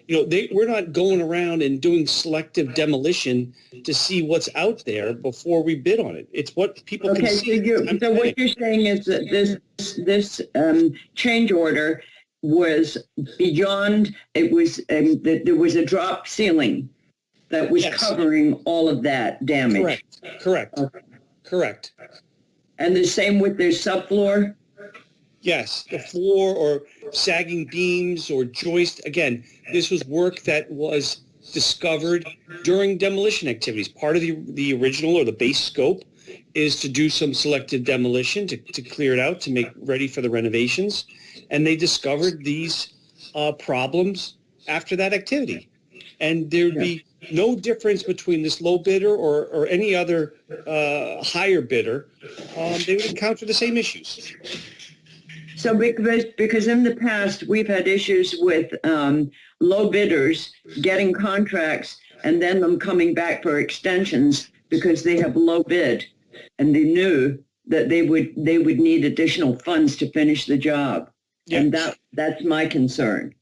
we're not going around and doing selective demolition to see what's out there before we bid on it. It's what people can see. So what you're saying is that this change order was beyond. It was that there was a drop ceiling that was covering all of that damage. Correct. Okay. Correct. And the same with the subfloor? Yes, the floor or sagging beams or joist. Again, this was work that was discovered during demolition activities. Part of the original or the base scope is to do some selective demolition to clear it out, to make ready for the renovations. And they discovered these problems after that activity. And there would be no difference between this low bidder or any other higher bidder. They would encounter the same issues. So because in the past, we've had issues with low bidders getting contracts and then them coming back for extensions because they have low bid, and they knew that they would need additional funds to finish the job. Yeah. And that's my concern.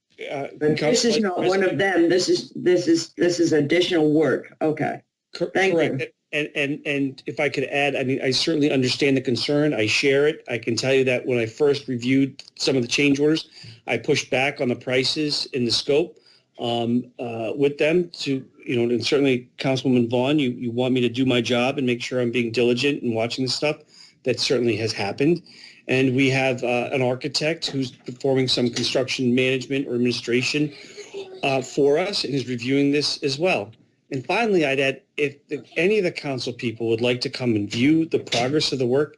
But this is not one of them. This is additional work. Okay. Thank you. And if I could add, I mean, I certainly understand the concern. I share it. I can tell you that when I first reviewed some of the change orders, I pushed back on the prices in the scope with them to, and certainly Councilwoman Vaughn, you want me to do my job and make sure I'm being diligent and watching this stuff. That certainly has happened. And we have an architect who's performing some construction management or administration for us and is reviewing this as well. And finally, I'd add, if any of the council people would like to come and view the progress of the work,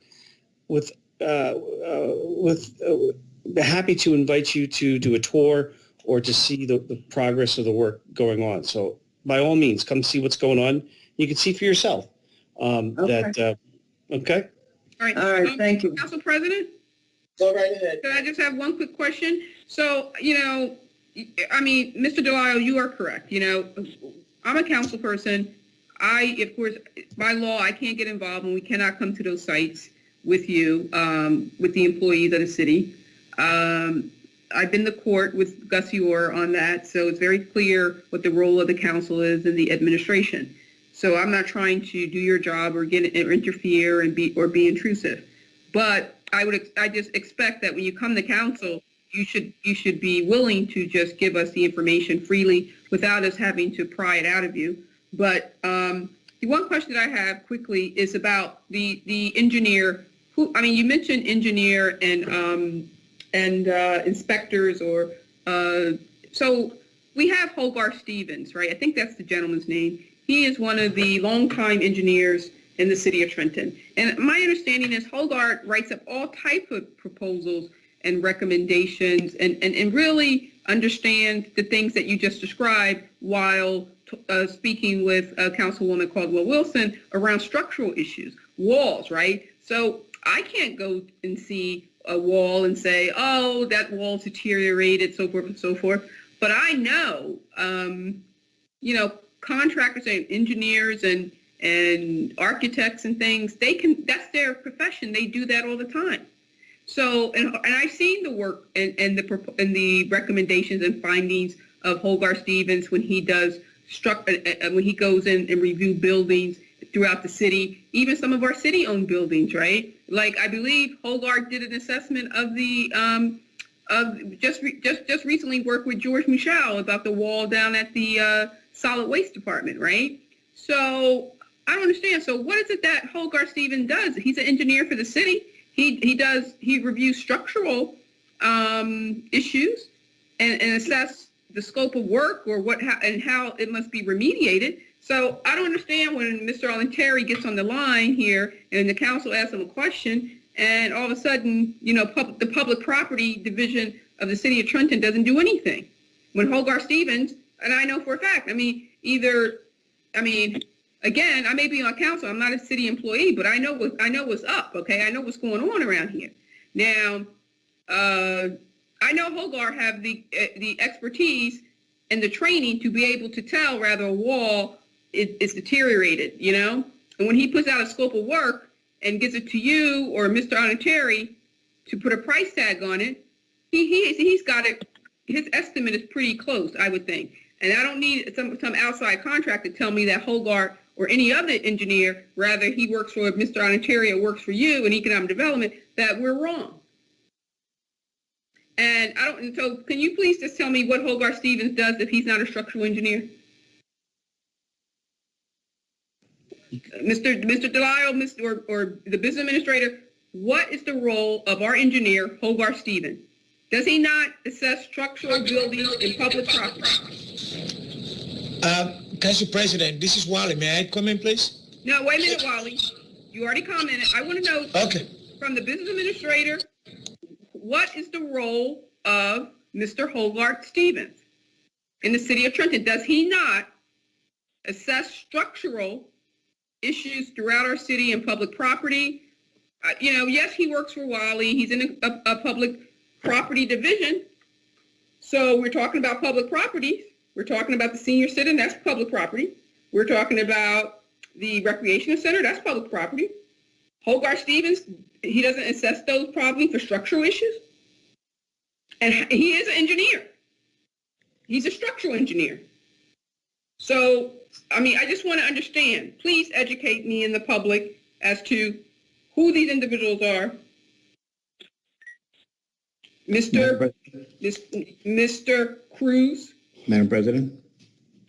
happy to invite you to do a tour or to see the progress of the work going on. So by all means, come see what's going on. You can see for yourself. Okay. Okay? All right, thank you. Council President? Go right ahead. Could I just have one quick question? So, Mr. Delisle, you are correct. I'm a council person. Of course, by law, I can't get involved and we cannot come to those sites with you, with the employees of the city. I've been to court with Gus Orr on that, so it's very clear what the role of the council is in the administration. So I'm not trying to do your job or interfere and be intrusive. But I just expect that when you come to council, you should be willing to just give us the information freely without us having to pry it out of you. But the one question that I have quickly is about the engineer. You mentioned engineer and inspectors or so we have Hogarth Stevens, right? I think that's the gentleman's name. He is one of the longtime engineers in the city of Trenton. And my understanding is Hogarth writes up all types of proposals and recommendations and really understands the things that you just described while speaking with Councilwoman Caldwell Wilson around structural issues, walls, right? So I can't go and see a wall and say, oh, that wall's deteriorated, so forth and so forth. But I know, contractors and engineers and architects and things, that's their profession. They do that all the time. So, and I've seen the work and the recommendations and findings of Hogarth Stevens when he does when he goes in and review buildings throughout the city, even some of our city-owned buildings, right? Like I believe Hogarth did an assessment of the just recently worked with George Michel about the wall down at the solid waste department, right? So I don't understand. So what is it that Hogarth Stevens does? He's an engineer for the city. He reviews structural issues and assess the scope of work or how it must be remediated. So I don't understand when Mr. Alenteri gets on the line here and the council asks him a question and all of a sudden, the public property division of the city of Trenton doesn't do anything. When Hogarth Stevens, and I know for a fact, again, I may be on council, I'm not a city employee, but I know what's up, okay? I know what's going on around here. Now, I know Hogarth have the expertise and the training to be able to tell whether a wall is deteriorated, And when he puts out a scope of work and gives it to you or Mr. Oniteri to put a price tag on it, he's got it. His estimate is pretty close, I would think. And I don't need some outside contract to tell me that Hogarth or any other engineer, rather he works for Mr. Oniteri or works for you in economic development, that we're wrong. And so can you please just tell me what Hogarth Stevens does if he's not a structural engineer? Mr. Delisle, or the business administrator, what is the role of our engineer, Hogarth Stevens? Does he not assess structural buildings in public property? Council President, this is Wally. May I comment, please? No, wait a minute, Wally. You already commented. I want to know from the business administrator, what is the role of Mr. Hogarth Stevens in the city of Trenton? Does he not assess structural issues throughout our city and public property? Yes, he works for Wally. He's in a public property division. So we're talking about public properties. We're talking about the senior center, that's public property. We're talking about the recreation center, that's public property. Hogarth Stevens, he doesn't assess those probably for structural issues. And he is an engineer. He's a structural engineer. So, I just want to understand. Please educate me and the public as to who these individuals are. Mr. Cruz. Madam President.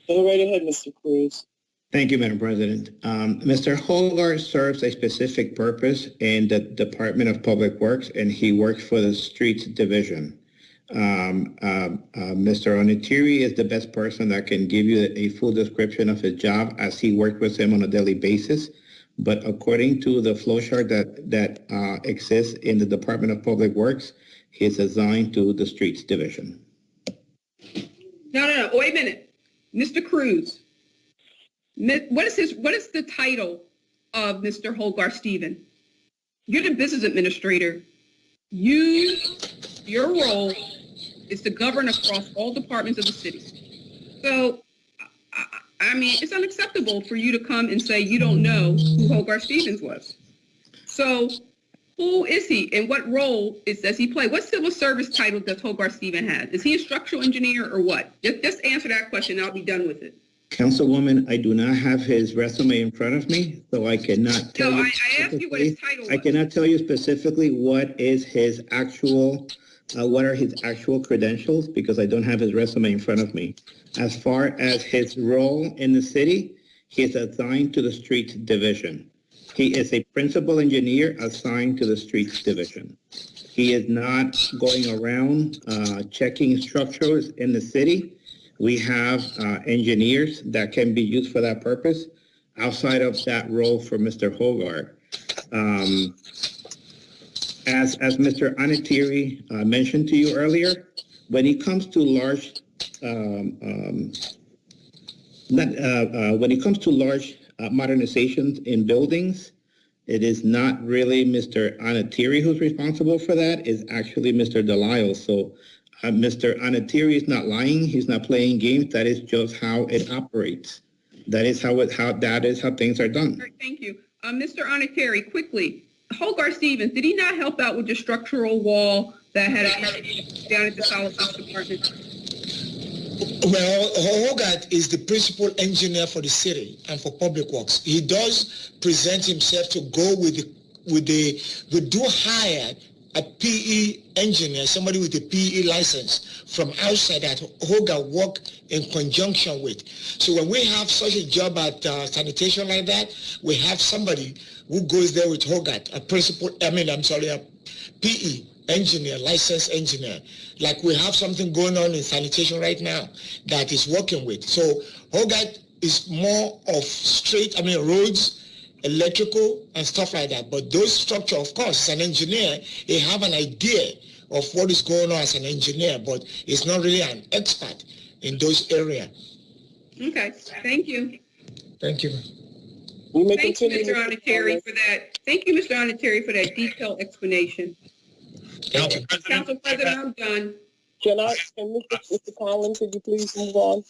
Go right ahead, Mr. Cruz. Thank you, Madam President. Mr. Hogarth serves a specific purpose in the Department of Public Works, and he works for the Streets Division. Mr. Onitiri is the best person that can give you a full description of his job, as he worked with him on a daily basis. But according to the flowchart that exists in the Department of Public Works, he is assigned to the Streets Division. No. Wait a minute. Mr. Cruz, what is the title of Mr. Hogarth Stevens? You're the business administrator. Your role is to govern across all departments of the city. So, it's unacceptable for you to come and say you don't know who Hogarth Stevens was. So, who is he and what role does he play? What civil service title does Hogarth Stevens have? Is he a structural engineer or what? Just answer that question and I'll be done with it. Councilwoman, I do not have his resume in front of me, so I cannot tell you. I asked you what his title was. I cannot tell you specifically what are his actual credentials, because I don't have his resume in front of me. As far as his role in the city, he is assigned to the Streets Division. He is a principal engineer assigned to the Streets Division. He is not going around checking structures in the city. We have engineers that can be used for that purpose outside of that role for Mr. Hogarth. As Mr. Onitiri mentioned to you earlier, when it comes to large modernizations in buildings, it is not really Mr. Onitiri who's responsible for that. It's actually Mr. Delisle. So Mr. Onitiri is not lying. He's not playing games. That is just how it operates. That is how things are done. All right, thank you. Mr. Onitiri, quickly, Hogarth Stevens, did he not help out with the structural wall that had down at the solid waste department? Well, Hogarth is the principal engineer for the city and for public works. He does present himself to go we do hire a PE engineer, somebody with a PE license from outside that Hogarth work in conjunction with. So when we have such a job at sanitation like that, we have somebody who goes there with Hogarth, a PE engineer, licensed engineer. Like we have something going on in sanitation right now that is working with. So Hogarth is more of roads, electrical and stuff like that. But those structure, of course, as an engineer, he have an idea of what is going on as an engineer, but he's not really an expert in those areas. Okay, thank you. Thank you. Thank you, Mr. Onitiri, for that. Thank you, Mr. Onitiri, for that detailed explanation. Council President, I'm done. Can Mr. Collins, could you please move on?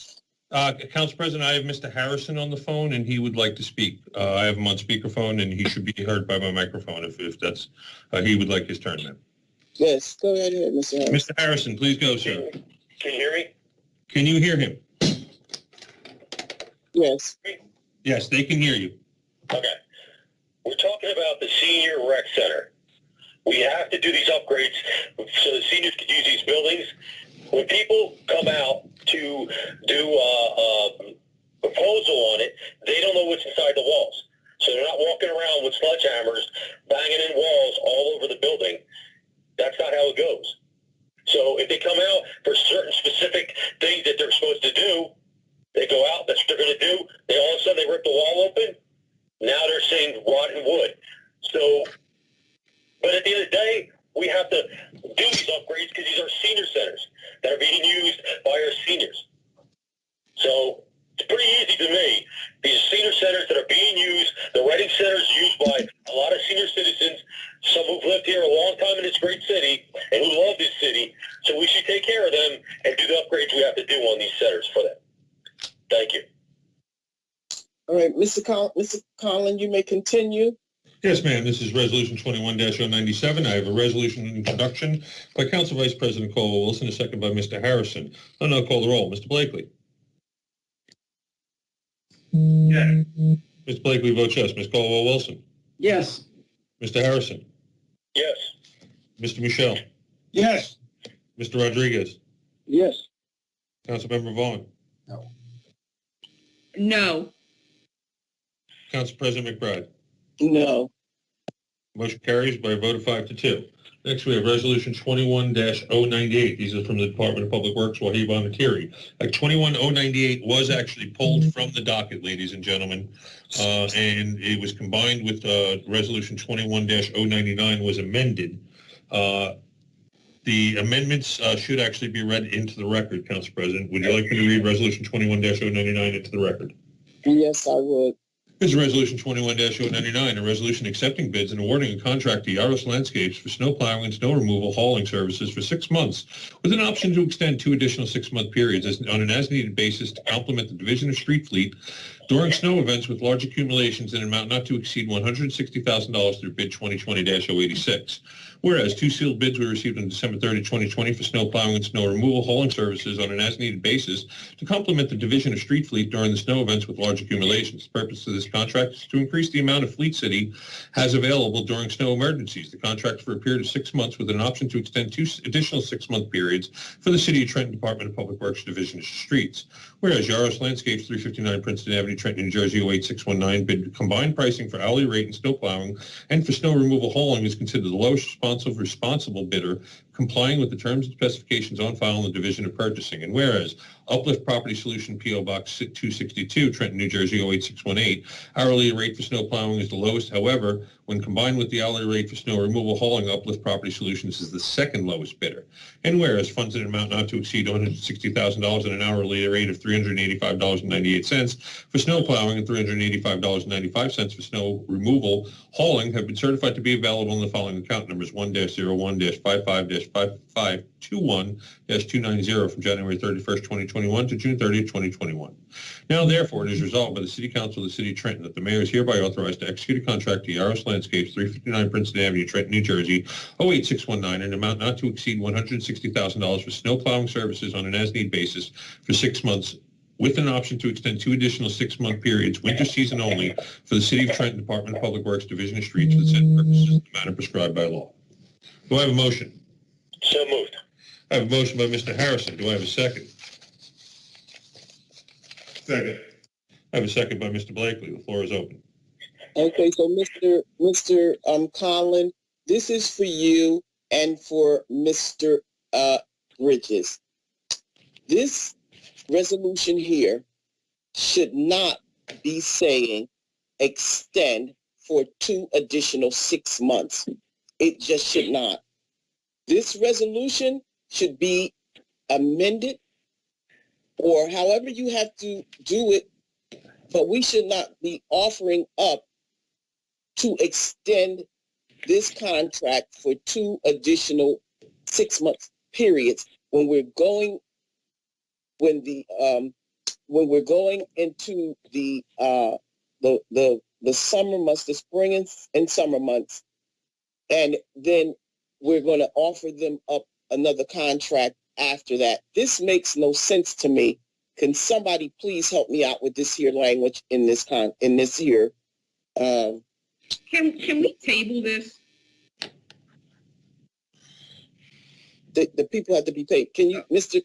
Council President, I have Mr. Harrison on the phone, and he would like to speak. I have him on speakerphone, and he should be heard by my microphone if that's, he would like his turn then. Yes, go right ahead, Mr. Harrison. Mr. Harrison, please go, sir. Can you hear me? Can you hear him? Yes. Yes, they can hear you. Okay. We're talking about the senior rec center. We have to do these upgrades so the seniors can use these buildings. When people come out to do a proposal on it, they don't know what's inside the walls. So they're not walking around with sledgehammers, banging in walls all over the building. That's not how it goes. So if they come out for certain specific things that they're supposed to do, they go out, that's what they're going to do. They all of a sudden they rip the wall open. Now they're saying rotten wood. So, but at the end of the day, we have to do these upgrades because these are senior centers that are being used by our seniors. So it's pretty easy to me. These are senior centers that are being used. The Reading Center is used by a lot of senior citizens, some who've lived here a long time in this great city and who love this city. So we should take care of them and do the upgrades we have to do on these centers for them. Thank you. All right, Mr. Conlon, you may continue. Yes, ma'am. This is Resolution 21-097. I have a resolution introduction by Council Vice President Caldwell-Wilson, a second by Mr. Harrison. I'll now call the roll. Mr. Blakely. Yes. Mr. Blakely votes yes. Ms. Caldwell-Wilson. Yes. Mr. Harrison. Yes. Mr. Michelle. Yes. Mr. Rodriguez. Yes. Councilmember Vaughn. No. Council President McBride. No. Motion carries by a vote of 5-2. Next, we have Resolution 21-098. These are from the Department of Public Works, Wahib Amatiri. 21-098 was actually pulled from the docket, ladies and gentlemen, and it was combined with Resolution 21-099 was amended. The amendments should actually be read into the record, Council President. Would you like me to read Resolution 21-099 into the record? Yes, I would. This is Resolution 21-099, a resolution accepting bids and awarding a contract to Yaros Landscapes for snow plowing and snow removal hauling services for 6 months, with an option to extend 2 additional 6-month periods on an as-needed basis to complement the Division of Street Fleet during snow events with large accumulations in an amount not to exceed $160,000 through bid 2020-086. Whereas 2 sealed bids were received on December 30, 2020 for snow plowing and snow removal hauling services on an as-needed basis to complement the Division of Street Fleet during the snow events with large accumulations. The purpose of this contract is to increase the amount of Fleet City has available during snow emergencies. The contract is for a period of 6 months with an option to extend 2 additional 6-month periods for the City of Trenton Department of Public Works Division of Streets. Whereas Yaros Landscapes, 359 Princeton Avenue, Trenton, New Jersey, 08619, bid combined pricing for hourly rate and snow plowing and for snow removal hauling is considered the lowest responsible bidder, complying with the terms and specifications on file in the Division of Purchasing. And whereas Uplift Property Solution, P.O. Box 262, Trenton, New Jersey, 08618, hourly rate for snow plowing is the lowest. However, when combined with the hourly rate for snow removal hauling, Uplift Property Solutions is the second lowest bidder. And whereas funds in an amount not to exceed $160,000 and an hourly rate of $385.98 for snow plowing and $385.95 for snow removal hauling have been certified to be available in the following account numbers: 1-01-55-5521-290 from January 31st, 2021 to June 30th, 2021. Now, therefore, it is resolved by the City Council of the City of Trenton that the mayor is hereby authorized to execute a contract to Yaros Landscapes, 359 Princeton Avenue, Trenton, New Jersey, 08619, in an amount not to exceed $160,000 for snow plowing services on an as-need basis for 6 months, with an option to extend 2 additional 6-month periods, winter season only, for the City of Trenton Department of Public Works Division of Streets for the said purposes in the manner prescribed by law. Do I have a motion? So moved. I have a motion by Mr. Harrison. Do I have a second? Second. I have a second by Mr. Blakely. The floor is open. Okay, so Mr. Conlon, this is for you and for Mr. Bridges. This resolution here should not be saying extend for 2 additional 6 months. It just should not. This resolution should be amended or however you have to do it, but we should not be offering up to extend this contract for 2 additional 6-month periods when we're going, when the when we're going into the summer months, the spring and summer months, and then we're going to offer them up another contract after that. This makes no sense to me. Can somebody please help me out with this here language in this here? Can we table this? The people have to be paid. Can you, Mr.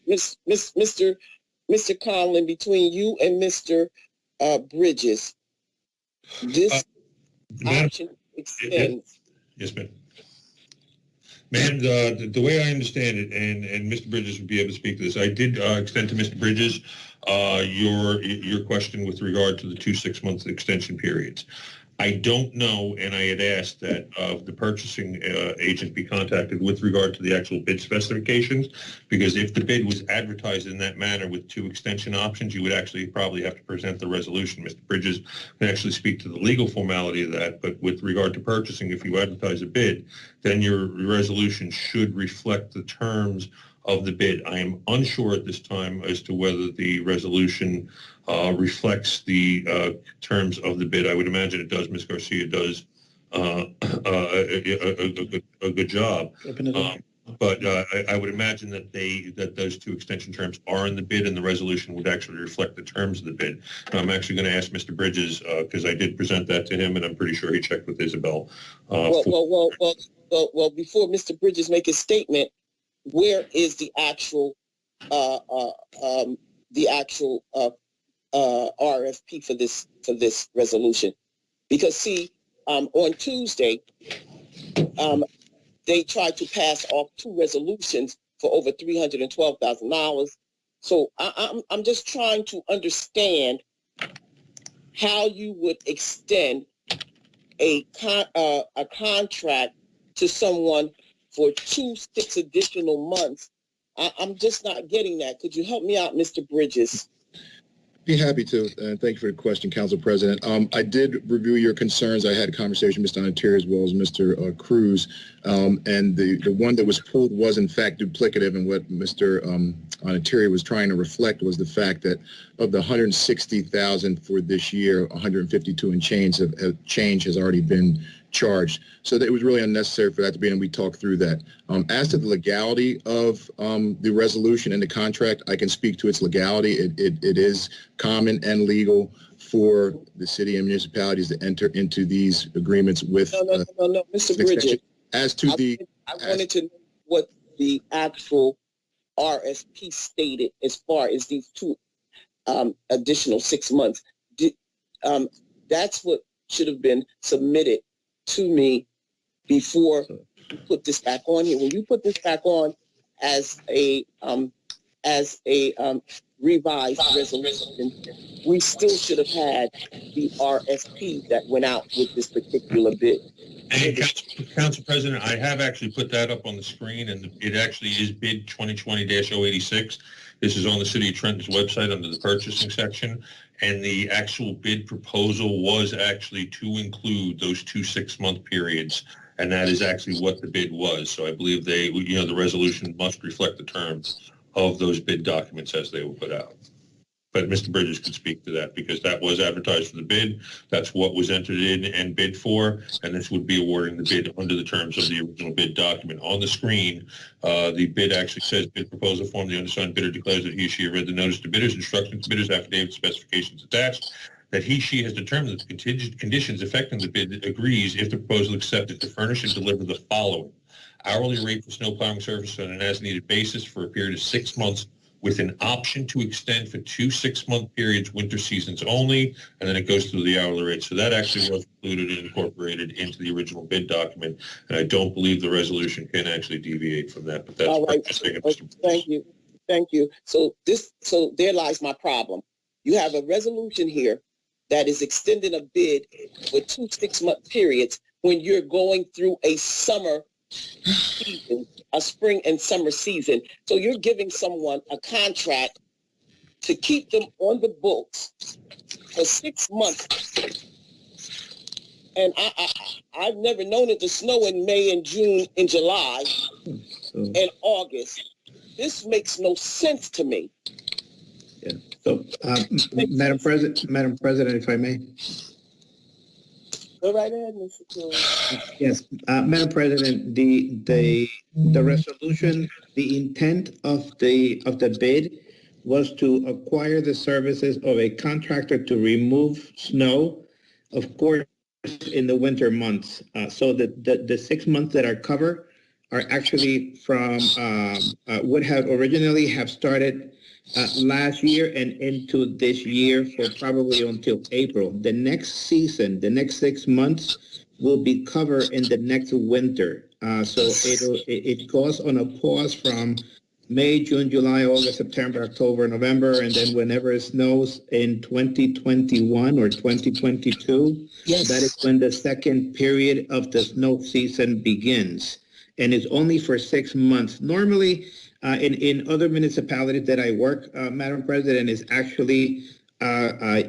Conlon, between you and Mr. Bridges, this option extends. Yes, ma'am. Ma'am, the way I understand it, and Mr. Bridges would be able to speak to this, I did extend to Mr. Bridges your question with regard to the 2 6-month extension periods. I don't know, and I had asked that the purchasing agent be contacted with regard to the actual bid specifications, because if the bid was advertised in that manner with 2 extension options, you would actually probably have to present the resolution. Mr. Bridges can actually speak to the legal formality of that, but with regard to purchasing, if you advertise a bid, then your resolution should reflect the terms of the bid. I am unsure at this time as to whether the resolution reflects the terms of the bid. I would imagine it does. Ms. Garcia does a good job. But I would imagine that those 2 extension terms are in the bid, and the resolution would actually reflect the terms of the bid. And I'm actually going to ask Mr. Bridges, because I did present that to him, and I'm pretty sure he checked with Isabel. Well, before Mr. Bridges make his statement, where is the actual RFP for this resolution? Because see, on Tuesday, they tried to pass off 2 resolutions for over $312,000. So I'm just trying to understand how you would extend a contract to someone for 6 additional months. I'm just not getting that. Could you help me out, Mr. Bridges? Be happy to. Thank you for the question, Council President. I did review your concerns. I had a conversation with Mr. Untitled as well as Mr. Cruz, and the one that was pulled was in fact duplicative, and what Mr. Untitled was trying to reflect was the fact that of the $160,000 for this year, $152 and change has already been charged. So that it was really unnecessary for that to be, and we talked through that. As to the legality of the resolution and the contract, I can speak to its legality. It is common and legal for the city and municipalities to enter into these agreements with. No, Mr. Bridges. As to I wanted to know what the actual RSP stated as far as these 2 additional 6 months. That's what should have been submitted to me before you put this back on here. When you put this back on as a revised resolution, we still should have had the RSP that went out with this particular bid. And Council President, I have actually put that up on the screen, and it actually is bid 2020-086. This is on the City of Trenton's website under the purchasing section, and the actual bid proposal was actually to include those 2 6-month periods, and that is actually what the bid was. So I believe the resolution must reflect the terms of those bid documents as they were put out. But Mr. Bridges could speak to that, because that was advertised for the bid. That's what was entered in and bid for, and this would be awarding the bid under the terms of the original bid document. On the screen, the bid actually says bid proposal form. The undersigned bidder declares that he or she read the notice to bidders, instructions to bidders, affidavit specifications attached, that he, she has determined that the contingent conditions affecting the bid agrees, if the proposal accepted, to furnish and deliver the following: hourly rate for snow plowing service on an as-needed basis for a period of 6 months, with an option to extend for 2 6-month periods, winter seasons only, and then it goes through the hourly rate. So that actually was included and incorporated into the original bid document, and I don't believe the resolution can actually deviate from that. But that's all right. Thank you. So there lies my problem. You have a resolution here that is extending a bid with 2 6-month periods when you're going through a summer season, a spring and summer season. So you're giving someone a contract to keep them on the books for 6 months. And I've never known it to snow in May and June and July and August. This makes no sense to me. Yeah. So, Madam President, if I may. Go right ahead, Mr. Cruz. Yes, Madam President, the resolution, the intent of the bid was to acquire the services of a contractor to remove snow, of course, in the winter months. So the 6 months that are covered are actually from would have originally have started last year and into this year for probably until April. The next season, the next 6 months will be covered in the next winter. So it goes on a pause from May, June, July, August, September, October, November, and then whenever it snows in 2021 or 2022, Yes. that is when the second period of the snow season begins. And it's only for 6 months. Normally, in other municipalities that I work, Madam President, is actually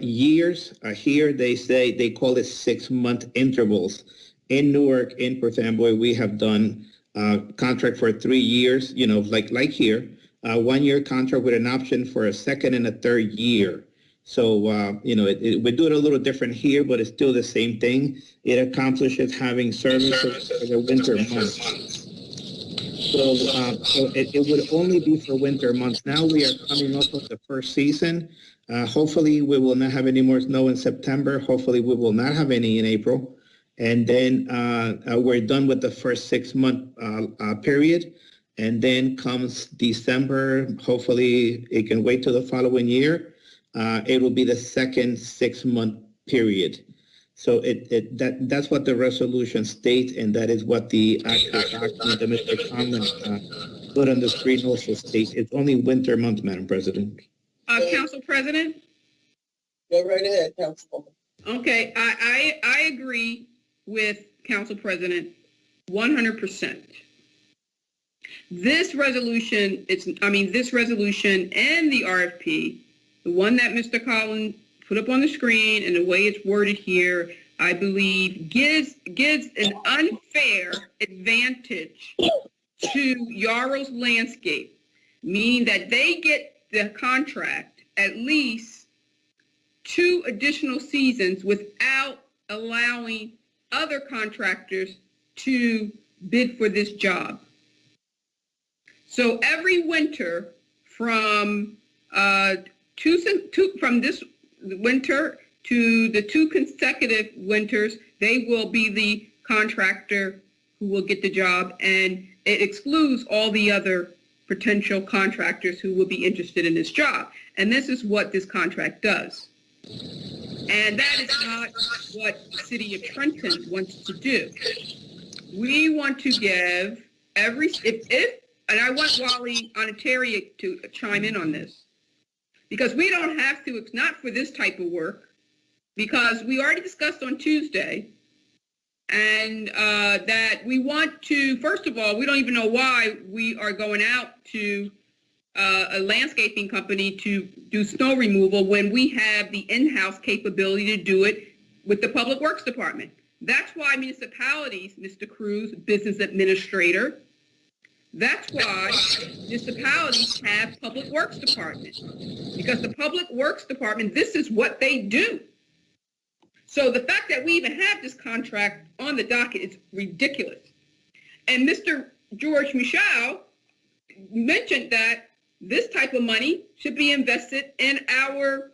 years. Here they call it 6 month intervals. In Newark, in Perth Amboy, we have done contract for 3 years, like here, 1 year contract with an option for a second and a third year. So, we do it a little different here, but it's still the same thing. It accomplishes having services for the winter months. So it would only be for winter months. Now we are coming up with the first season. Hopefully we will not have any more snow in September. Hopefully we will not have any in April. And then we're done with the first 6 month period. And then comes December. Hopefully it can wait till the following year. It will be the second 6 month period. So that's what the resolution states, and that is what the actual document that Mr. Conlon put on the screen also states. It's only winter months, Madam President. Council President? Go right ahead, Councilwoman. Okay, I agree with Council President 100%. This resolution and the RFP, the one that Mr. Collins put up on the screen and the way it's worded here, I believe gives an unfair advantage to Yarrow's Landscape, meaning that they get the contract at least 2 additional seasons without allowing other contractors to bid for this job. So every winter from this winter to the 2 consecutive winters, they will be the contractor who will get the job, and it excludes all the other potential contractors who will be interested in this job. And this is what this contract does. And that is not what the city of Trenton wants to do. We want to give and I want Wally Ontario to chime in on this, because we don't have to, it's not for this type of work, because we already discussed on Tuesday, and that we want to, first of all, we don't even know why we are going out to a landscaping company to do snow removal when we have the in-house capability to do it with the Public Works Department. That's why municipalities, Mr. Cruz, business administrator, that's why municipalities have Public Works Department, because the Public Works Department, this is what they do. So the fact that we even have this contract on the docket is ridiculous. And Mr. George Michel mentioned that this type of money should be invested in our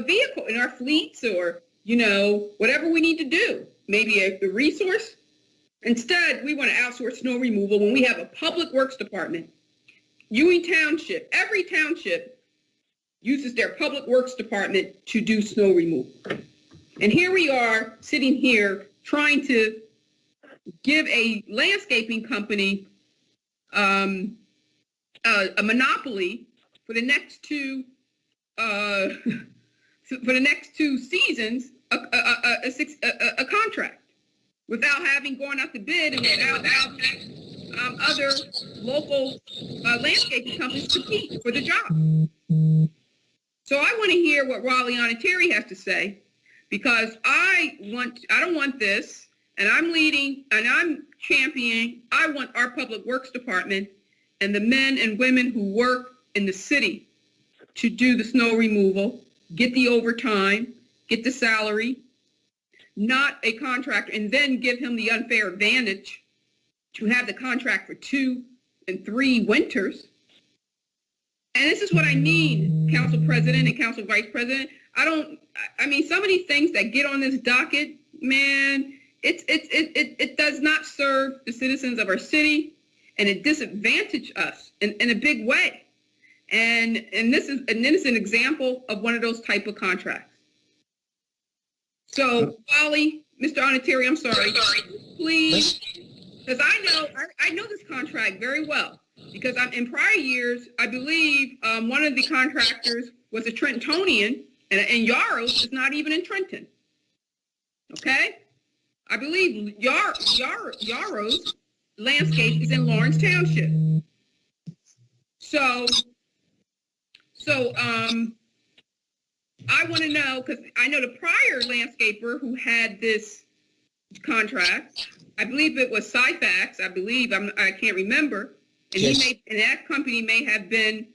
vehicle, in our fleets, or, whatever we need to do, maybe a resource. Instead, we want to outsource snow removal when we have a Public Works Department. Ewing Township, every township uses their Public Works Department to do snow removal. And here we are sitting here trying to give a landscaping company a monopoly for the next 2 seasons, a contract, without having gone out to bid and without other local landscaping companies compete for the job. So I want to hear what Raleigh Ontario has to say, because I don't want this, and I'm leading and I'm championing. I want our Public Works Department and the men and women who work in the city to do the snow removal, get the overtime, get the salary, not a contractor, and then give him the unfair advantage to have the contract for 2 and 3 winters. And this is what I mean, Council President and Council Vice President. I mean, some of these things that get on this docket, man, it does not serve the citizens of our city, and it disadvantages us in a big way. And this is an example of one of those type of contracts. So, Wally, Mr. Oniteri, I'm sorry, please, because I know this contract very well, because in prior years, I believe one of the contractors was a Trentonian, and Yarrows is not even in Trenton. Okay? I believe Yarrows Landscape is in Lawrence Township. So I want to know, because I know the prior landscaper who had this contract, I believe it was Syfax, I can't remember, and yes. That company may have been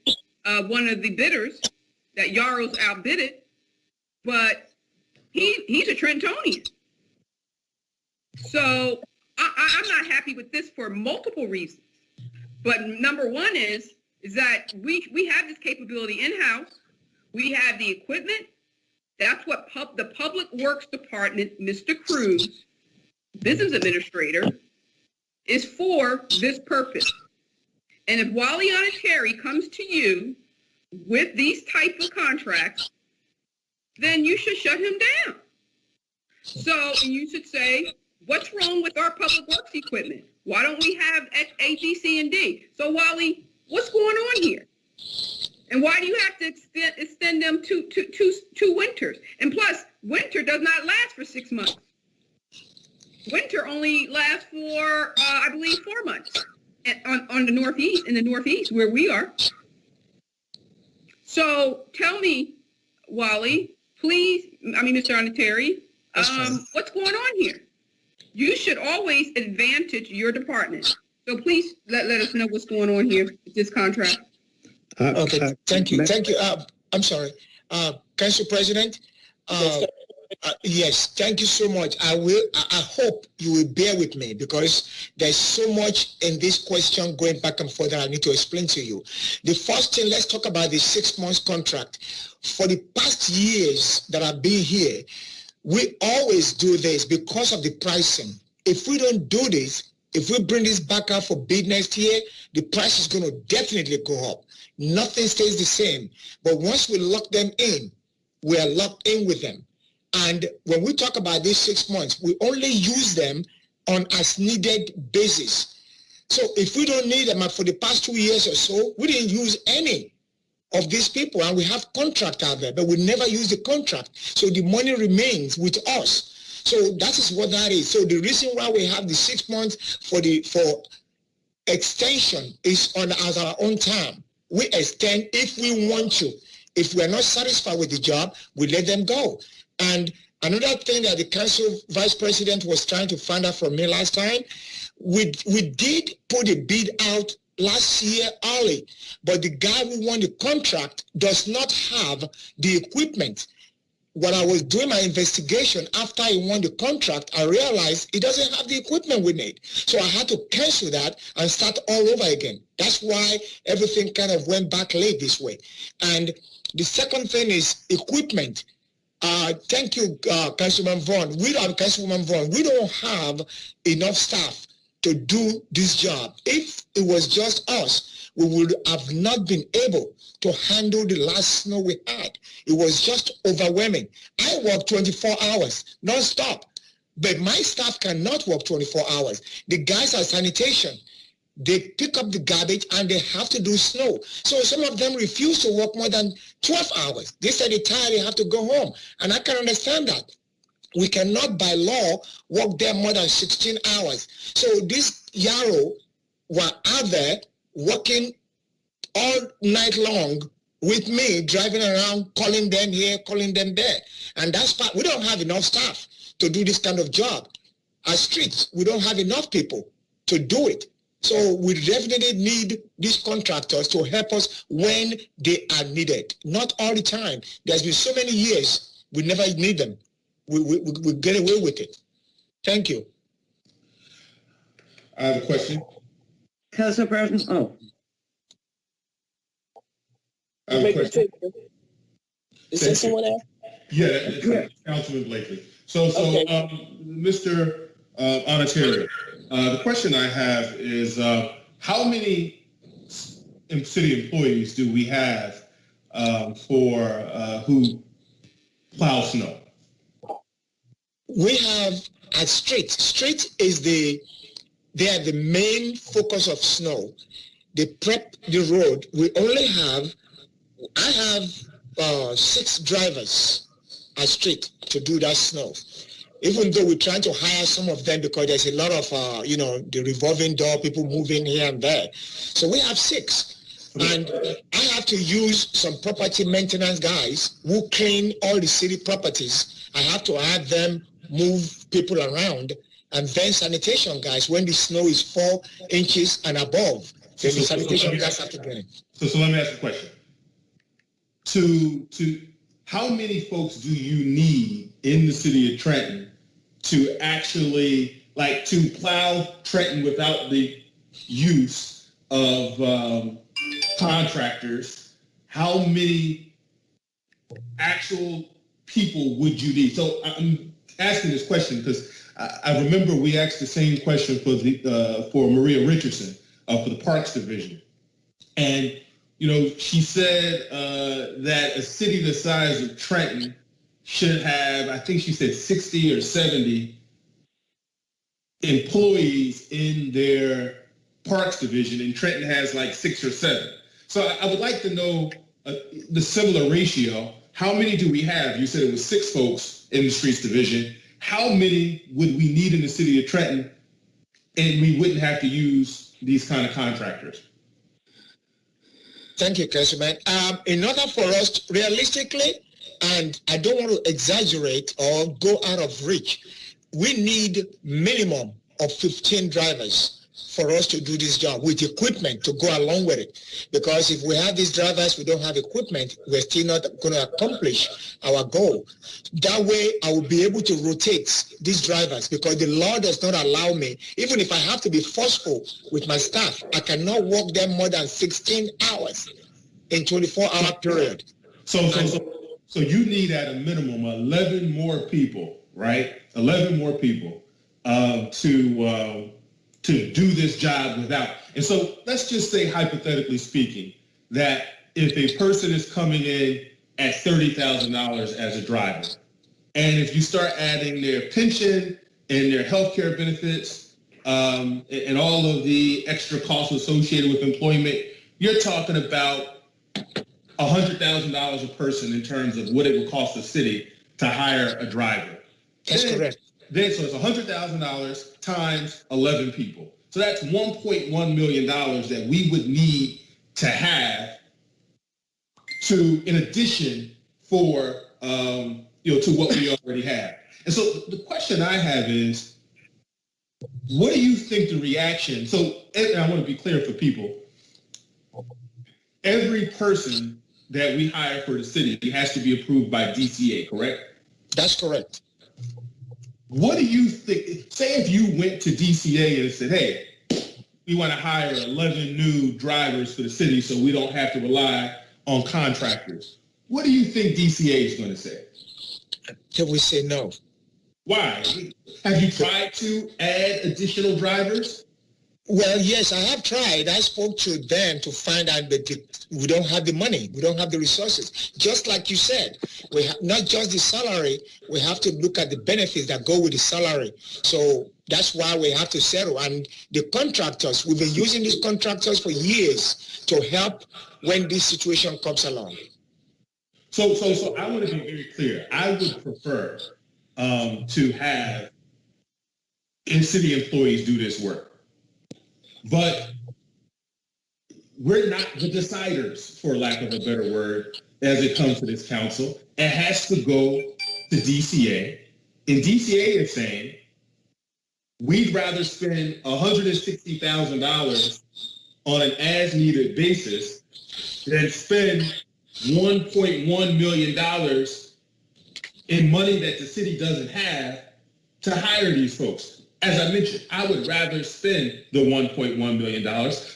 one of the bidders that Yarrows outbidded, but he's a Trentonian. So I'm not happy with this for multiple reasons. But number one is that we have this capability in-house. We have the equipment. That's what the Public Works Department, Mr. Cruz, business administrator, is for this purpose. And if Wally Oniteri comes to you with these type of contracts, then you should shut him down. So you should say, what's wrong with our public works equipment? Why don't we have A, B, C, and D? So Wally, what's going on here? And why do you have to extend them two winters? And plus, winter does not last for 6 months. Winter only lasts for, I believe, 4 months on the Northeast, in the Northeast where we are. So tell me, Wally, please, Mr. Oniteri, what's going on here? You should always advantage your department. So please let us know what's going on here with this contract. Okay, thank you. I'm sorry. Council President, yes, thank you so much. I hope you will bear with me, because there's so much in this question going back and forth that I need to explain to you. The first thing, let's talk about the 6 months contract. For the past years that I've been here, we always do this because of the pricing. If we don't do this, if we bring this back out for bid next year, the price is going to definitely go up. Nothing stays the same. But once we lock them in, we are locked in with them. And when we talk about these 6 months, we only use them on as needed basis. So if we don't need them, for the past 2 years or so, we didn't use any of these people, and we have contract out there, but we never use the contract. So the money remains with us. So that is what that is. So the reason why we have the 6 months for extension is as our own time. We extend if we want to. If we are not satisfied with the job, we let them go. And another thing that the council vice president was trying to find out from me last time, we did put a bid out last year early, but the guy who won the contract does not have the equipment. When I was doing my investigation after he won the contract, I realized he doesn't have the equipment we need. So I had to cancel that and start all over again. That's why everything kind of went back late this way. And the second thing is equipment. Thank you, Councilman Vaughn. Councilwoman Vaughn, we don't have enough staff to do this job. If it was just us, we would have not been able to handle the last snow we had. It was just overwhelming. I work 24 hours, non-stop, but my staff cannot work 24 hours. The guys are sanitation. They pick up the garbage and they have to do snow. So some of them refuse to work more than 12 hours. They say they're tired, they have to go home. And I can understand that. We cannot, by law, work there more than 16 hours. So this Yarrow were out there working all night long with me, driving around, calling them here, calling them there. And that's part, we don't have enough staff to do this kind of job. Our streets, we don't have enough people to do it. So we definitely need these contractors to help us when they are needed. Not all the time. There's been so many years we never need them. We get away with it. Thank you. I have a question. Council President, I have a question. Is there someone else? Yeah, it's Councilman Blakely. So, Mr. Onitary, the question I have is, how many city employees do we have who plow snow? We have at street. Street is they are the main focus of snow. They prep the road. I have 6 drivers at street to do that snow. Even though we're trying to hire some of them because there's a lot of, the revolving door, people moving here and there. So we have 6. And I have to use some property maintenance guys who clean all the city properties. I have to have them move people around, and then sanitation guys when the snow is 4 inches and above. Then the sanitation guys have to get in. So let me ask you a question. To how many folks do you need in the city of Trenton to actually to plow Trenton without the use of contractors? How many actual people would you need? So I'm asking this question because I remember we asked the same question for Maria Richardson for the Parks Division, and she said that a city the size of Trenton should have, I think she said 60 or 70 employees in their Parks Division, and Trenton has 6 or 7. So I would like to know the similar ratio. How many do we have? You said it was 6 folks in the Streets Division. How many would we need in the city of Trenton, and we wouldn't have to use these kind of contractors? Thank you, Councilman. In order for us to, realistically, and I don't want to exaggerate or go out of reach, we need minimum of 15 drivers for us to do this job with equipment to go along with it. Because if we have these drivers, we don't have equipment, we're still not going to accomplish our goal. That way, I will be able to rotate these drivers because the law does not allow me, even if I have to be forceful with my staff, I cannot work them more than 16 hours in 24-hour period. So you need at a minimum 11 more people, right? 11 more people to do this job without. And so let's just say, hypothetically speaking, that if a person is coming in at $30,000 as a driver, and if you start adding their pension and their health care benefits and all of the extra costs associated with employment, you're talking about $100,000 a person in terms of what it would cost the city to hire a driver. That's correct. So it's $100,000 times 11 people. So that's $1.1 million that we would need to have in addition to what we already have. And so the question I have is, what do you think the reaction? So, and I want to be clear for people. Every person that we hire for the city has to be approved by DCA, correct? That's correct. What do you think? Say if you went to DCA and said, hey, we want to hire 11 new drivers for the city so we don't have to rely on contractors. What do you think DCA is going to say? They will say no. Why? Have you tried to add additional drivers? Well, yes, I have tried. I spoke to them to find out that we don't have the money. We don't have the resources. Just like you said, we have not just the salary, we have to look at the benefits that go with the salary. So that's why we have to settle. And the contractors, we've been using these contractors for years to help when this situation comes along. So I want to be very clear. I would prefer to have city employees do this work. But we're not the deciders, for lack of a better word, as it comes to this council. It has to go to DCA. And DCA is saying, we'd rather spend $160,000 on an as-needed basis than spend $1.1 million in money that the city doesn't have to hire these folks. As I mentioned, I would rather spend the $1.1 million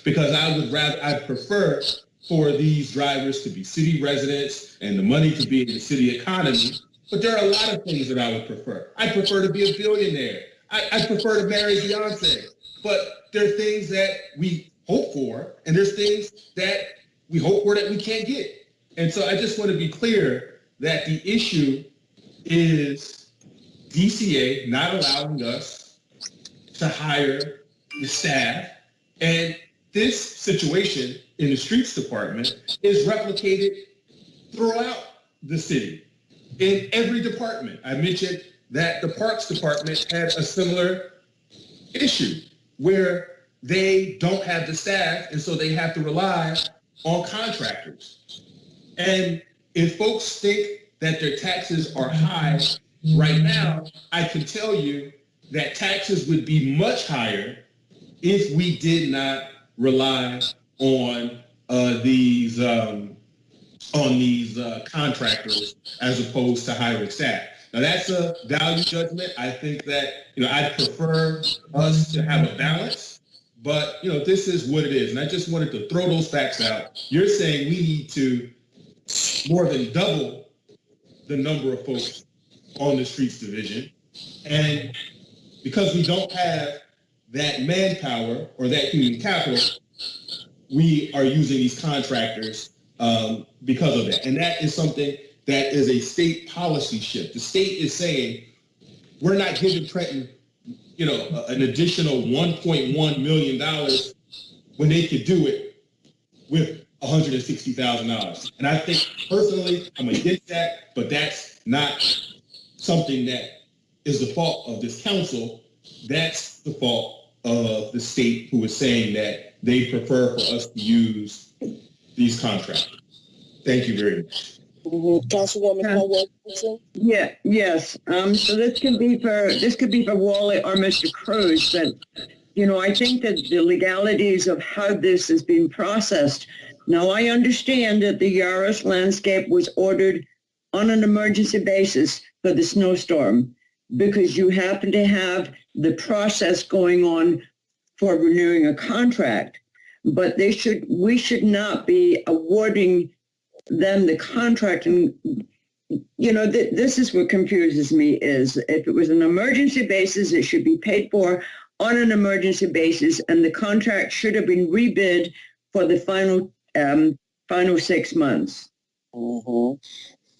because I'd prefer for these drivers to be city residents and the money to be in the city economy. But there are a lot of things that I would prefer. I prefer to be a billionaire. I prefer to marry Beyonce. But there are things that we hope for, and there's things that we hope for that we can't get. And so I just want to be clear that the issue is DCA not allowing us to hire the staff. And this situation in the streets department is replicated throughout the city in every department. I mentioned that the parks department had a similar issue where they don't have the staff, and so they have to rely on contractors. And if folks think that their taxes are high right now, I can tell you that taxes would be much higher if we did not rely on these contractors as opposed to hiring staff. Now that's a value judgment. I think that I'd prefer us to have a balance, but this is what it is. And I just wanted to throw those facts out. You're saying we need to more than double the number of folks on the streets division, and because we don't have that manpower or that human capital, we are using these contractors because of that. And that is something that is a state policy shift. The state is saying, we're not giving Trenton, an additional $1.1 million when they could do it with $160,000. And I think personally, I'm against that, but that's not something that is the fault of this council. That's the fault of the state, who is saying that they prefer for us to use these contractors. Thank you very much. Councilwoman Howard. Yeah, yes. So this could be for Wally or Mr. Cruz, but I think that the legalities of how this is being processed. Now, I understand that the Yaris landscape was ordered on an emergency basis for the snowstorm because you happen to have the process going on for renewing a contract, but we should not be awarding them the contract. And this is what confuses me, is if it was an emergency basis, it should be paid for on an emergency basis, and the contract should have been rebid for the final 6 months. Mm-hmm.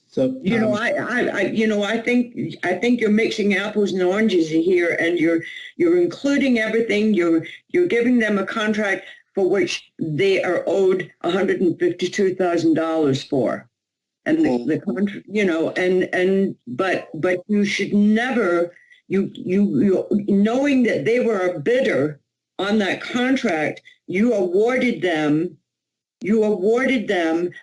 So I think you're mixing apples and oranges here, and you're including everything. You're giving them a contract for which they are owed $152,000 for, and the contract, but you should never, you knowing that they were a bidder on that contract, you awarded them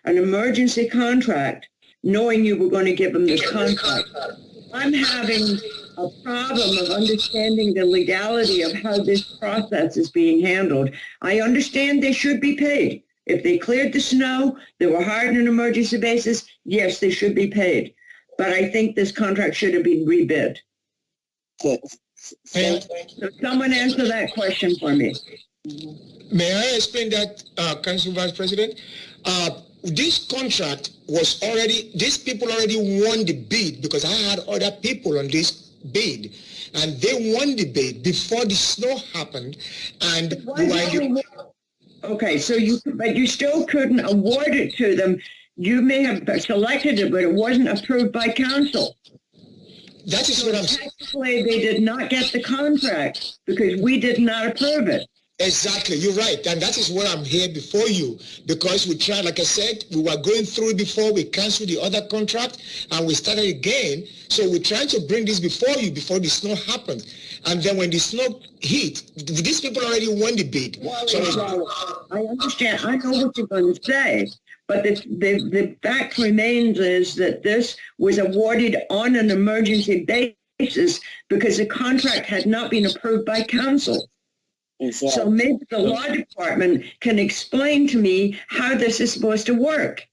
an emergency contract, knowing you were going to give them this contract. I'm having a problem of understanding the legality of how this process is being handled. I understand they should be paid. If they cleared the snow, they were hired on an emergency basis, yes, they should be paid. But I think this contract should have been rebid. So someone answer that question for me. May I explain that, Council Vice President? This contract was these people already won the bid, because I had other people on this bid, and they won the bid before the snow happened. And okay, so you still couldn't award it to them. You may have selected it, but it wasn't approved by council. That is what I'm saying. Technically, they did not get the contract because we did not approve it. Exactly, you're right, and that is what I'm here before you, because we tried, like I said, we were going through it before we canceled the other contract, and we started again. So we're trying to bring this before you before the snow happened, and then when the snow hit, these people already won the bid. I understand. I know what you're going to say, but the fact remains is that this was awarded on an emergency basis. basis because the contract had not been approved by council. Exactly. So maybe the law department can explain to me how this is supposed to work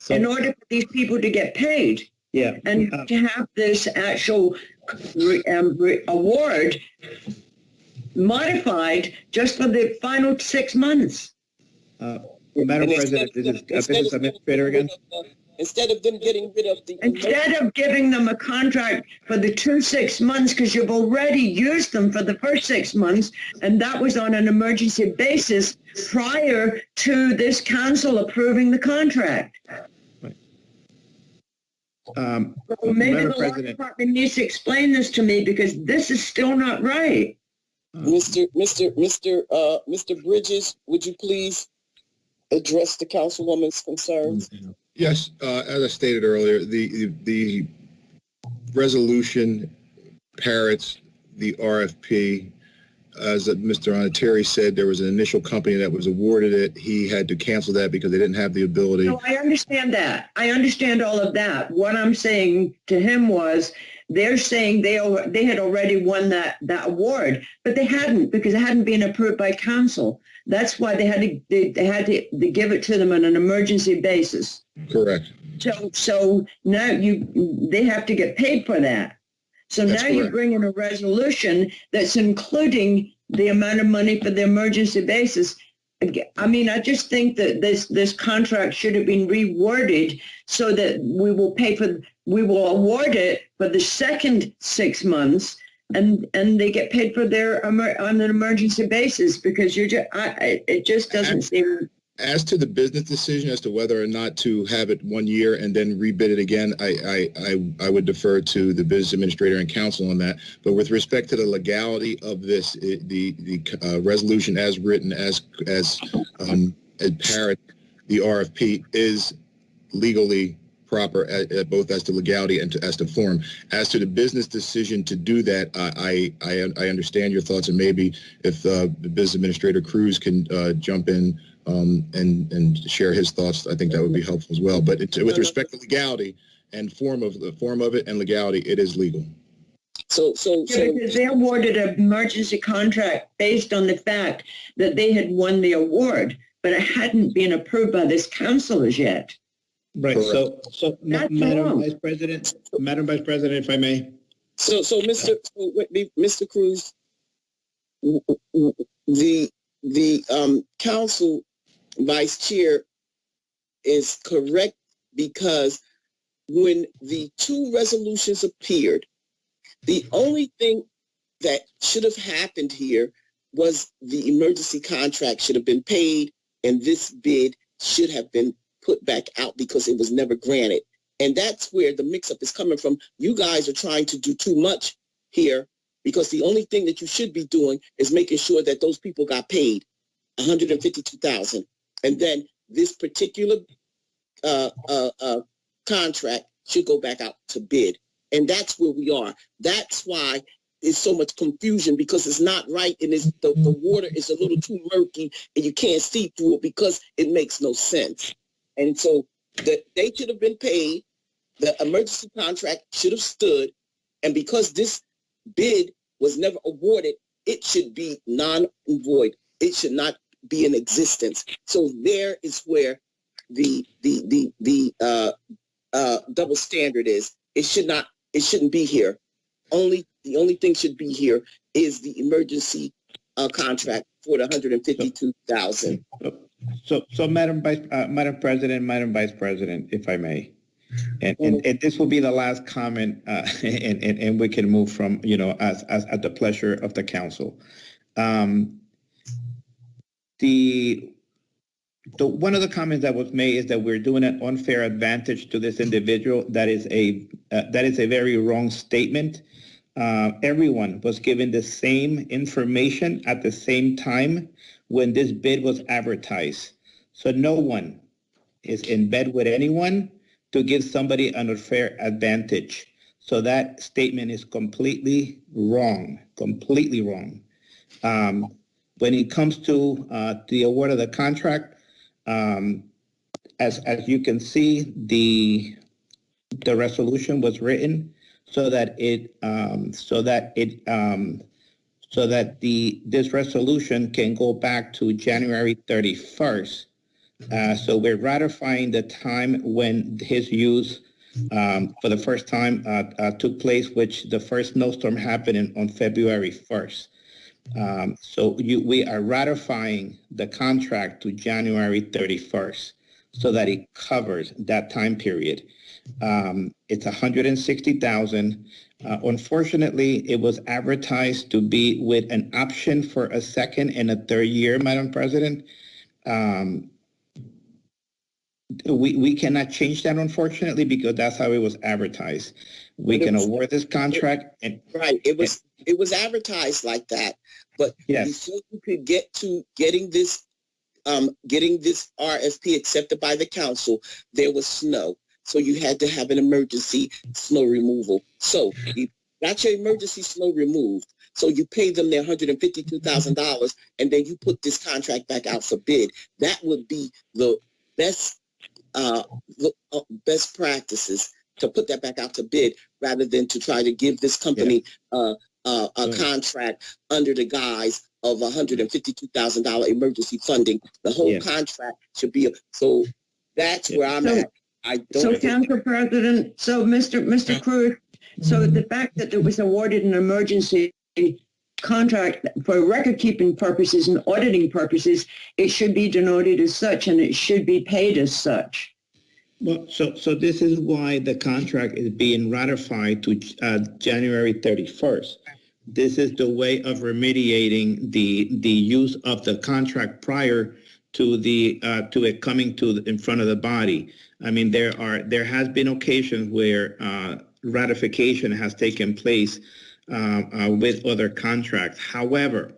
in order for these people to get paid. Yeah. And to have this actual award modified just for the final 6 months. Madam President, this is Business Administrator again. Instead of them getting rid of the... Instead of giving them a contract for the 6 months, because you've already used them for the first 6 months, and that was on an emergency basis prior to this council approving the contract. Right. So maybe Madam the law President, department needs to explain this to me because this is still not right. Mr. Bridges, would you please address the councilwoman's concerns? Yes, as I stated earlier, the resolution parrots the RFP. As Mr. Onateri said, there was an initial company that was awarded it. He had to cancel that because they didn't have the ability. No, I understand that. I understand all of that. What I'm saying to him was they're saying they had already won that award, but they hadn't because it hadn't been approved by council. That's why they had to give it to them on an emergency basis. Correct. So now they have to get paid for that. So That's now correct. you bring in a resolution that's including the amount of money for the emergency basis. I mean, I just think that this contract should have been reworded so that we will award it for the second 6 months and they get paid for their on an emergency basis because it just doesn't seem. As to the business decision as to whether or not to have it 1 year and then rebid it again, I would defer to the business administrator and council on that. But with respect to the legality of this, the resolution as written, as parrot, the RFP is legally proper both as to legality and as to form. As to the business decision to do that, I understand your thoughts, and maybe if the business administrator Cruz can jump in and share his thoughts, I think that would be helpful as well. But with respect to legality and form of it and legality, it is legal. So because they awarded an emergency contract based on the fact that they had won the award, but it hadn't been approved by this council as yet. Right. Correct. So Madam Vice President, if I may. So Mr. Cruz, the council vice chair is correct because when the two resolutions appeared, the only thing that should have happened here was the emergency contract should have been paid and this bid should have been put back out because it was never granted. And that's where the mix-up is coming from. You guys are trying to do too much here because the only thing that you should be doing is making sure that those people got paid $152,000. And then this particular contract should go back out to bid. And that's where we are. That's why there's so much confusion because it's not right and the water is a little too murky and you can't see through it because it makes no sense. And so they should have been paid. The emergency contract should have stood. And because this bid was never awarded, it should be non-void. It should not be in existence. So there is where the double standard is. It shouldn't be here. The only thing should be here is the emergency contract for the $152,000. So Madam Vice President, if I may, and this will be the last comment, and we can move from, as at the pleasure of the council. One of the comments that was made is that we're doing an unfair advantage to this individual. That is a very wrong statement. Everyone was given the same information at the same time when this bid was advertised. So no one is in bed with anyone to give somebody an unfair advantage. So that statement is completely wrong, when it comes to the award of the contract, as you can see, the resolution was written so that this resolution can go back to January 31st. So we're ratifying the time when his use for the first time took place, which the first snowstorm happened on February 1st. We are ratifying the contract to January 31st so that it covers that time period. It's $160,000. Unfortunately, it was advertised to be with an option for a second and a third year, Madam President. We cannot change that, unfortunately, because that's how it was advertised. We can award this contract. It was advertised like that, but yes, before you could get to getting this RFP accepted by the council, there was snow. So you had to have an emergency snow removal. So you got your emergency snow removed. So you pay them their $152,000, and then you put this contract back out for bid. That would be the best practices, to put that back out to bid rather than to try to give this company a contract under the guise of $152,000 emergency funding. The whole contract should be so. That's where I'm at. So, Council President, so Mr. Cruz, so the fact that it was awarded an emergency contract for record-keeping purposes and auditing purposes, it should be denoted as such, and it should be paid as such. Well, so this is why the contract is being ratified to January 31st. This is the way of remediating the use of the contract prior to it coming in front of the body. I mean, there has been occasions where ratification has taken place with other contracts. However,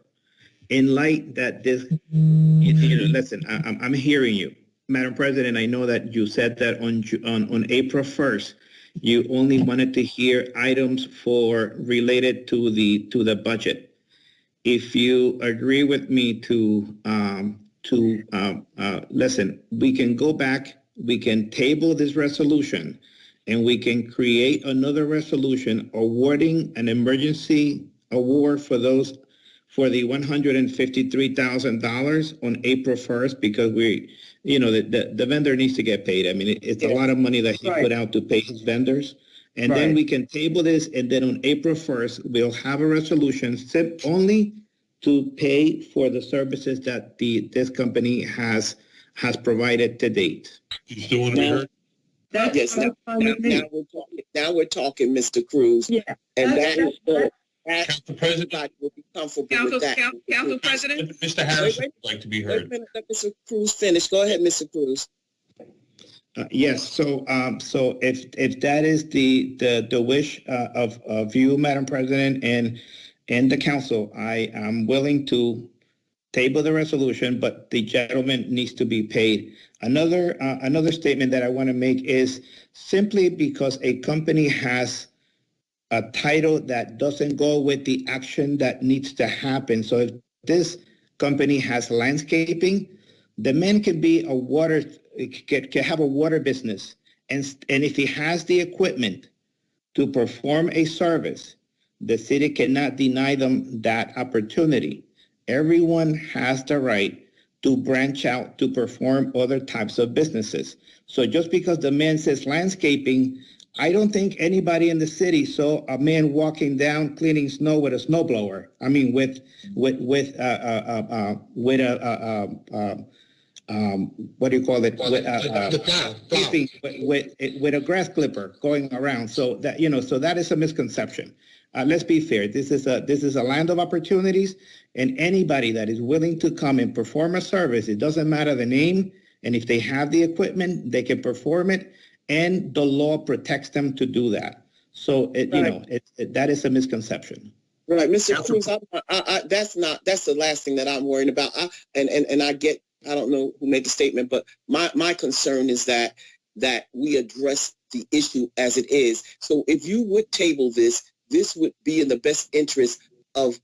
in light that this, listen, I'm hearing you, Madam President. I know that you said that on April 1st, you only wanted to hear items related to the budget. If you agree with me to listen, we can go back, we can table this resolution, and we can create another resolution awarding an emergency award for the $153,000 on April 1st, because the vendor needs to get paid. I mean, it's a lot of money that he put out to pay his vendors. And then we can table this, and then on April 1st, we'll have a resolution set only to pay for the services that this company has provided to date. You still want to be heard? Yes, now we're talking, Mr. Cruz. Yeah. And that Council President, will be comfortable with that. Council President? Mr. Harrison would like to be heard. Wait a minute, let Mr. Cruz finish. Go ahead, Mr. Cruz. Yes. So if that is the wish of you, Madam President, and the council, I am willing to table the resolution, but the gentleman needs to be paid. Another statement that I want to make is simply because a company has a title that doesn't go with the action that needs to happen. So if this company has landscaping, the man can be can have a water business, and if he has the equipment to perform a service, the city cannot deny them that opportunity. Everyone has the right to branch out to perform other types of businesses. So just because the man says landscaping, I don't think anybody in the city saw a man walking down cleaning snow with a snowblower. I mean, with what do you call it? With a grass clipper going around. So that is a misconception. Let's be fair. This is a land of opportunities, and anybody that is willing to come and perform a service, it doesn't matter the name, and if they have the equipment, they can perform it, and the law protects them to do that. So that is a misconception. Right, Mr. Cruz. That's the last thing that I'm worried about. I don't know who made the statement, but my concern is that we address the issue as it is. So if you would table this would be in the best interest of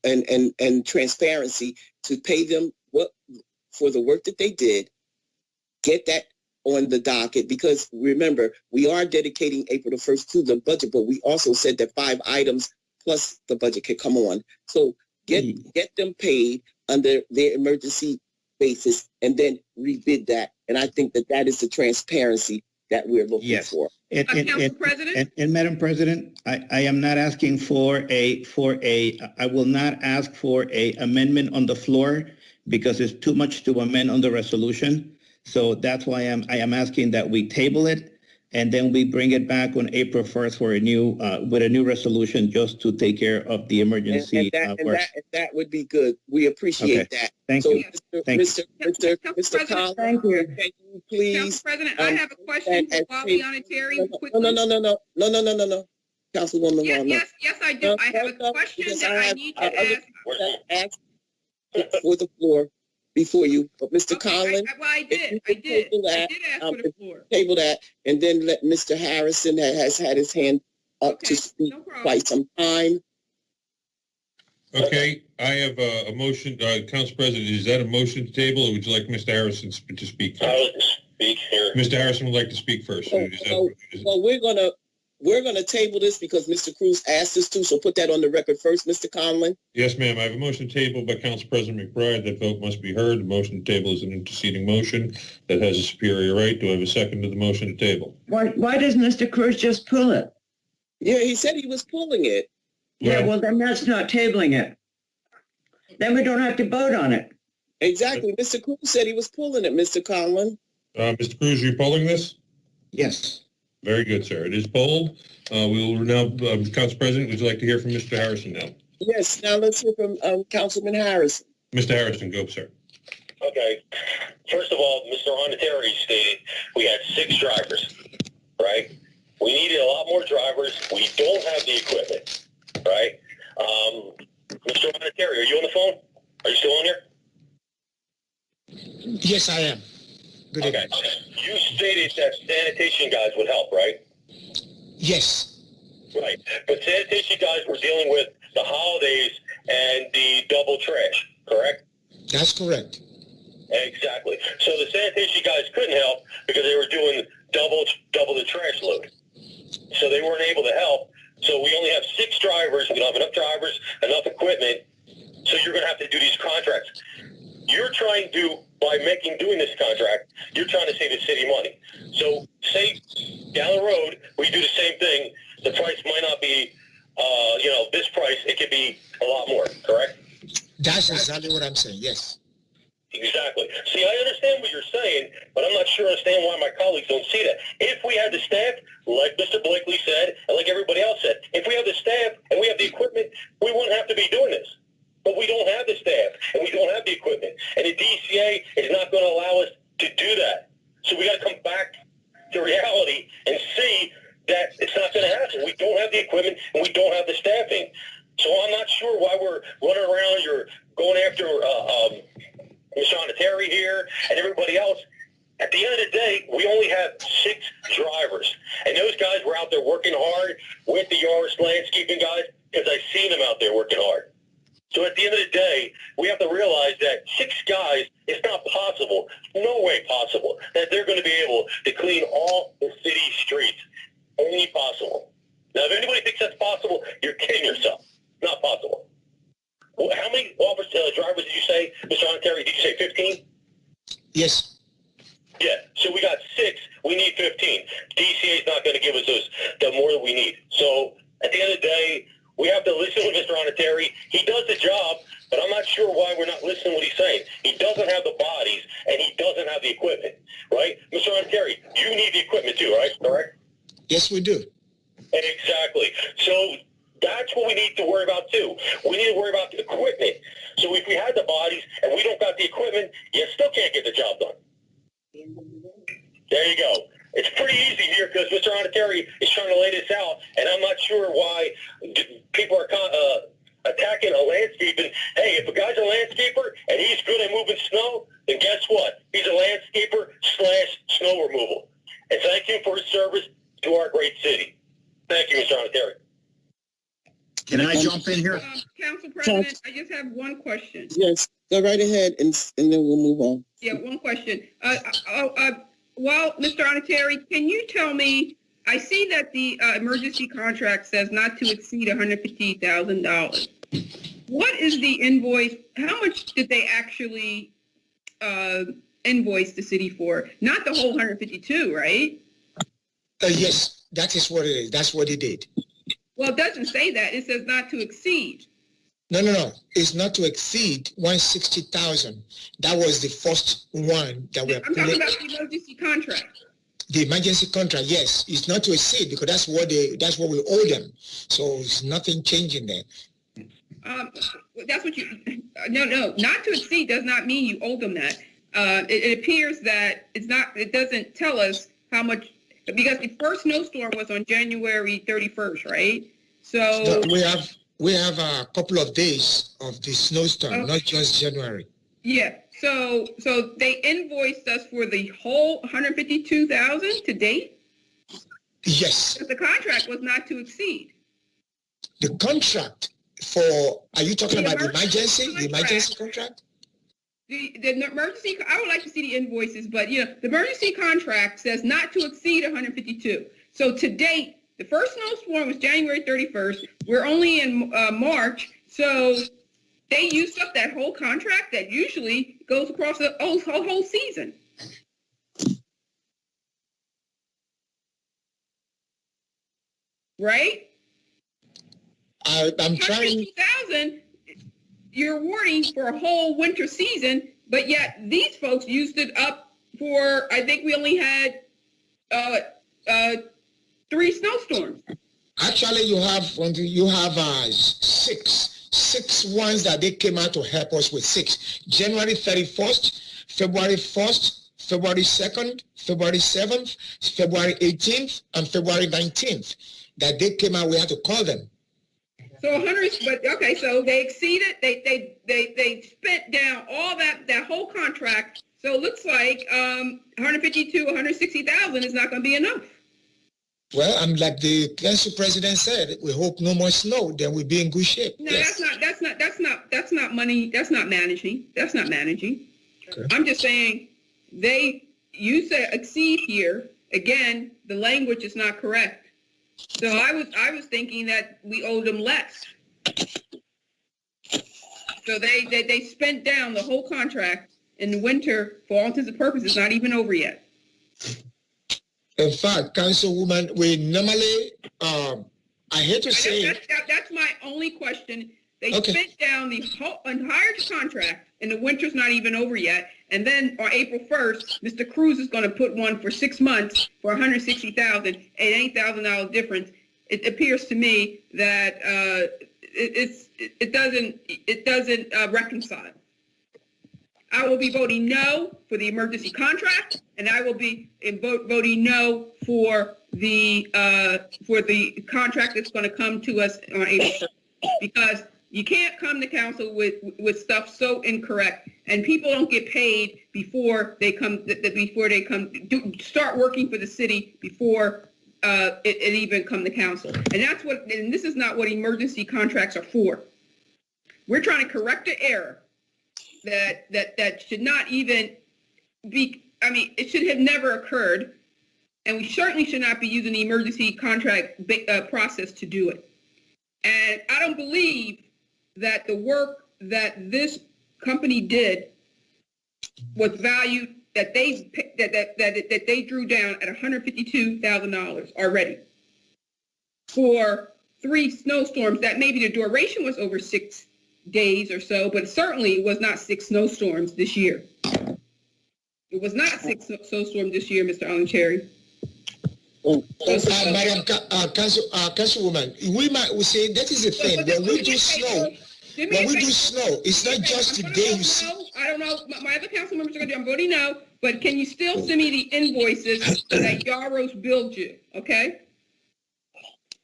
and transparency to pay them for the work that they did, get that on the docket, because remember, we are dedicating April the 1st to the budget, but we also said that 5 items plus the budget could come on. So get them paid under their emergency basis and then rebid that. And I think that is the transparency that we're looking for. Council President? And Madam President, I am not asking I will not ask for a amendment on the floor because it's too much to amend on the resolution. So that's why I am asking that we table it and then we bring it back on April 1st for with a new resolution just to take care of the emergency. That would be good. We appreciate that. Thank you. Mr. Collins, thank you. Can you please? Council President, I have a question for Bobby Unitary quickly. No. Councilwoman Walnut. Yes, I do. I have a question that I need to ask. For the floor before you, but Mr. Collins. I did ask for the floor. Table that, and then let Mr. Harrison, that has had his hand up to speak quite some time. Okay, I have a motion, Council President, is that a motion to table, or would you like Mr. Harrison to speak first? I would speak here. Mr. Harrison would like to speak first. Well, we're gonna table this because Mr. Cruz asked us to, so put that on the record first, Mr. Conlon. Yes, ma'am. I have a motion to table by Council President McBride. That vote must be heard. The motion to table is an interceding motion that has a superior right. Do I have a second to the motion to table? Why does Mr. Cruz just pull it? Yeah, he said he was pulling it. Yeah, well, then that's not tabling it. Then we don't have to vote on it. Exactly. Mr. Cruz said he was pulling it, Mr. Conlon. Mr. Cruz, are you polling this? Yes. Very good, sir. It is polled. We will now, Council President, would you like to hear from Mr. Harrison now? Yes, now let's hear from Councilman Harrison. Mr. Harrison, go, sir. Okay. First of all, Mr. Unitary stated we had 6 drivers, right? We needed a lot more drivers. We don't have the equipment, right? Mr. Unitary, are you on the phone? Are you still on here? Yes, I am. Good okay. You stated that sanitation guys would help, right? Yes. Right. But sanitation guys were dealing with the holidays and the double trash, correct? That's correct. Exactly. So the sanitation guys couldn't help because they were doing double the trash load. So they weren't able to help. So we only have 6 drivers. We don't have enough drivers, enough equipment. So you're going to have to do these contracts. You're trying to, by doing this contract, you're trying to save the city money. So say down the road, we do the same thing. The price might not be, this price. It could be a lot more, correct? That's exactly what I'm saying, yes. Exactly. See, I understand what you're saying, but I'm not sure I understand why my colleagues don't see that. If we had the staff, like Mr. Blakely said, and like everybody else said, if we have the staff and we have the equipment, we wouldn't have to be doing this. But we don't have the staff, and we don't have the equipment. And the DCA is not going to allow us to do that. So we got to come back to reality and see that it's not going to happen. We don't have the equipment, and we don't have the staffing. So I'm not sure why we're running around. You're going after Mr. Unitary here and everybody else. At the end of the day, we only have 6 drivers. And those guys were out there working hard with the Yaris landscaping guys because I've seen them out there working hard. So at the end of the day, we have to realize that 6 guys, it's not possible, no way possible, that they're going to be able to clean all the city streets. Only possible. Now, if anybody thinks that's possible, you're kidding yourself. Not possible. Well, how many drivers did you say, Mr. Unitary? Did you say 15? Yes. Yeah, so we got 6. We need 15. DCA is not going to give us the more that we need. So at the end of the day, we have to listen to Mr. Unitary. He does the job, but I'm not sure why we're not listening to what he's saying. He doesn't have the bodies, and he doesn't have the equipment, right? Mr. Unitary, you need the equipment too, right? Correct? Yes, we do. Exactly. So that's what we need to worry about too. We need to worry about the equipment. So if we had the bodies and we don't got the equipment, you still can't get the job done. There you go. It's pretty easy here because Mr. Unitary is trying to lay this out, and I'm not sure why people are attacking a landscaping. Hey, if a guy's a landscaper and he's good at moving snow, then guess what? He's a landscaper / snow removal. And thank you for his service to our great city. Thank you, Mr. Unitary. Can I jump in here? Council President, I just have one question. Yes, go right ahead, and then we'll move on. Yeah, one question. Well, Mr. Onateri, can you tell me, I see that the emergency contract says not to exceed $150,000. What is the invoice? How much did they actually invoice the city for? Not the whole 152, right? Yes, that is what it is. That's what he did. Well, it doesn't say that. It says not to exceed. No. It's not to exceed 160,000. That was the first one that we're. I'm talking about the emergency contract. The emergency contract, yes, it's not to exceed because that's what we owe them. So it's nothing changing there. That's what you. No, not to exceed does not mean you owe them that. It appears that it's not. It doesn't tell us how much, because the first snowstorm was on January 31st, right? So we have a couple of days of the snowstorm, not just January. Yeah. So they invoiced us for the whole 152,000 to date? Yes. But the contract was not to exceed. The contract are you talking about the emergency? The emergency contract? The emergency, I would like to see the invoices, but the emergency contract says not to exceed 152. So to date, the first snowstorm was January 31st. We're only in March. So they used up that whole contract that usually goes across the whole season. Right? I'm trying. 150,000 you're awarding for a whole winter season, but yet these folks used it up for, I think we only had 3 snowstorms. Actually, you have six ones that they came out to help us with. 6. January 31st, February 1st, February 2nd, February 7th, February 18th, and February 19th. That they came out, we had to call them. So 100, but okay, so they exceeded, they spent down all that whole contract. So it looks like 160,000 is not going to be enough. Well, I'm like the council president said, we hope no more snow, then we'll be in good shape. No, yes. that's not money. That's not managing. Okay. I'm just saying you said exceed here. Again, the language is not correct. So I was thinking that we owed them less. So they spent down the whole contract in the winter for all intents and purposes, not even over yet. In fact, Councilwoman, we normally, I hate to say... That's my only question. They spent down the whole entire contract, and the winter's not even over yet. And then on April 1st, Mr. Cruz is going to put one for 6 months for $160,000, an $8,000 difference. It appears to me that it doesn't reconcile. I will be voting no for the emergency contract, and I will be voting no for the contract that's going to come to us on April 1st, because you can't come to council with stuff so incorrect, and people don't get paid before they start working for the city before it even come to council. And this is not what emergency contracts are for. We're trying to correct an error that should not even be, it should have never occurred, and we certainly should not be using the emergency contract process to do it. And I don't believe that the work that this company did was valued, that they drew down at $152,000 already for 3 snowstorms. That maybe the duration was over 6 days or so, but certainly it was not 6 snowstorms this year. It was not 6 snowstorms this year, Mr. Onateri. Madam Councilwoman, we say that is the thing. When we do snow, it's not just the day you see. I don't know. My other council members are going to do. I'm voting no, but can you still send me the invoices that Yaros billed you? Okay.